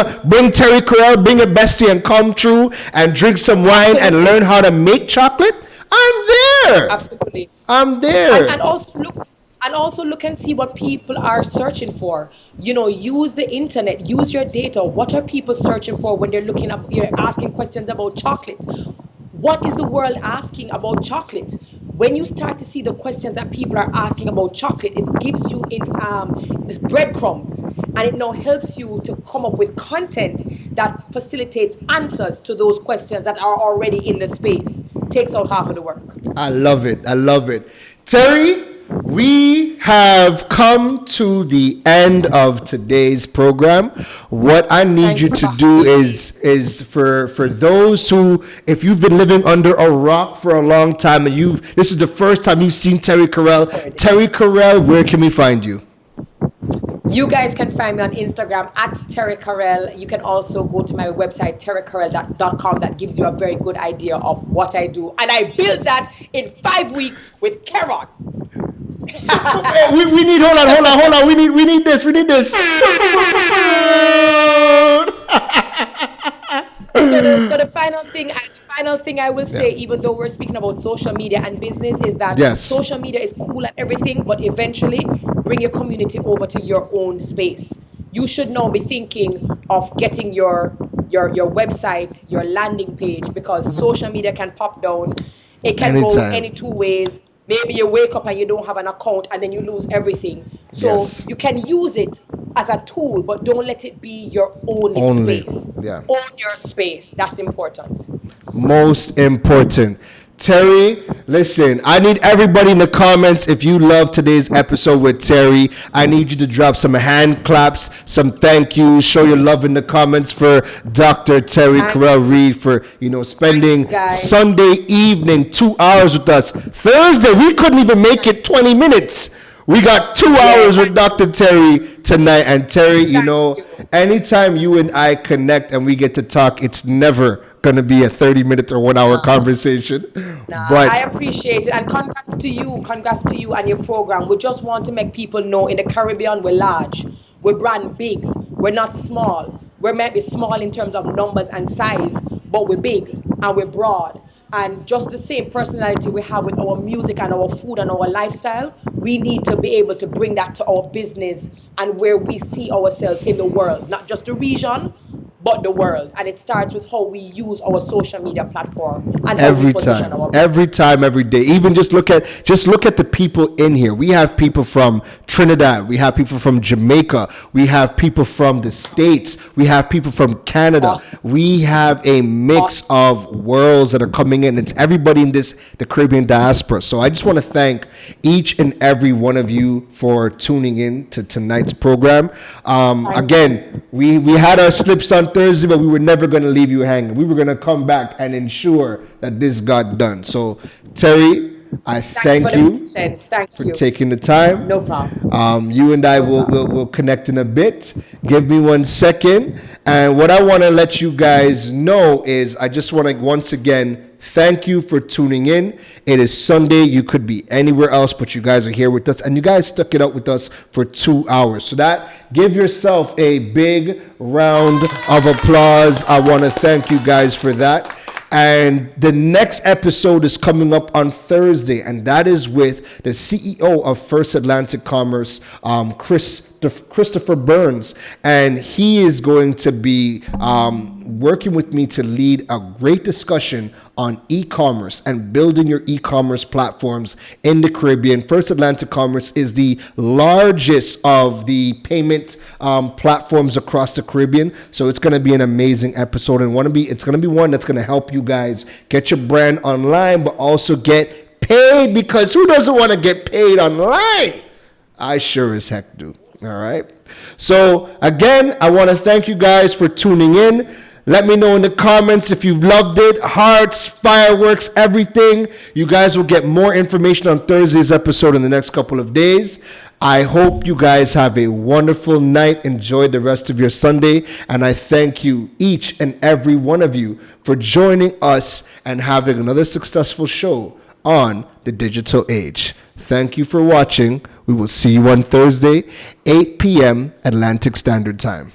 Terry Carell, bring a bestie and come through and drink some wine and learn how to make chocolate, I'm there. Absolutely. I'm there. And also look and see what people are searching for. You know, use the internet, use your data. What are people searching for when they're looking up, you're asking questions about chocolate? What is the world asking about chocolate? When you start to see the questions that people are asking about chocolate, it gives you breadcrumbs, and it now helps you to come up with content that facilitates answers to those questions that are already in the space. Takes out half of the work. I love it. I love it. Terry, we have come to the end of today's program. What I need you to do is for those who, if you've been living under a rock for a long time and this is the first time you've seen Terry Carell. Terry Carell, where can we find you? You guys can find me on Instagram at Terry Carell. You can also go to my website, terrycarell.com. That gives you a very good idea of what I do. And I built that in 5 weeks with Caron. we need, hold on. We need this. So the final thing I will say, even though we're speaking about social media and business, is that social media is cool and everything, but eventually bring your community over to your own space. You should now be thinking of getting your website, your landing page, because social media can pop down. It can go any two ways. Maybe you wake up and you don't have an account and then you lose everything. So you can use it as a tool, but don't let it be your only space. Yeah. Own your space. That's important. Most important. Terry, listen, I need everybody in the comments, if you love today's episode with Terry, I need you to drop some hand claps, some thank yous, show your love in the comments for Dr. Terry Carell Reed for, spending Sunday evening 2 hours with us. Thursday, we couldn't even make it 20 minutes. We got 2 hours with Dr. Terry tonight. And Terry, anytime you and I connect and we get to talk, it's never going to be a 30-minute or 1 hour conversation. But I appreciate it, and congrats to you and your program. We just want to make people know in the Caribbean we're large, we're brand big, we're not small. We might be small in terms of numbers and size, but we're big and we're broad. And just the same personality we have with our music and our food and our lifestyle, we need to be able to bring that to our business and where we see ourselves in the world, not just the region, but the world. And it starts with how we use our social media platform and every time, every day. Even just look at the people in here. We have people from Trinidad, we have people from Jamaica, we have people from the States, we have people from Canada. Awesome. We have a mix of worlds that are coming in. It's everybody in the Caribbean diaspora. So I just want to thank each and every one of you for tuning in to tonight's program. Again, we had our slips on Thursday, but we were never going to leave you hanging. We were going to come back and ensure that this got done. So, Terry, I thank you for taking the time. No problem. You and I will connect in a bit. Give me 1 second. And what I want to let you guys know is I just want to once again thank you for tuning in. It is Sunday. You could be anywhere else, but you guys are here with us. And you guys stuck it out with us for 2 hours. So give yourself a big round of applause. I want to thank you guys for that. And the next episode is coming up on Thursday, and that is with the CEO of First Atlantic Commerce, Christopher Burns, and he is going to be working with me to lead a great discussion on e-commerce and building your e-commerce platforms in the Caribbean. First Atlantic Commerce is the largest of the payment platforms across the Caribbean. So it's going to be an amazing episode, and it's going to be one that's going to help you guys get your brand online, but also get paid, because who doesn't want to get paid online? I sure as heck do. All right. So again, I want to thank you guys for tuning in. Let me know in the comments if you've loved it. Hearts, fireworks, everything. You guys will get more information on Thursday's episode in the next couple of days. I hope you guys have a wonderful night. Enjoy the rest of your Sunday. And I thank you, each and every one of you, for joining us and having another successful show on the digital age. Thank you for watching. We will see you on Thursday, 8 p.m. Atlantic Standard Time.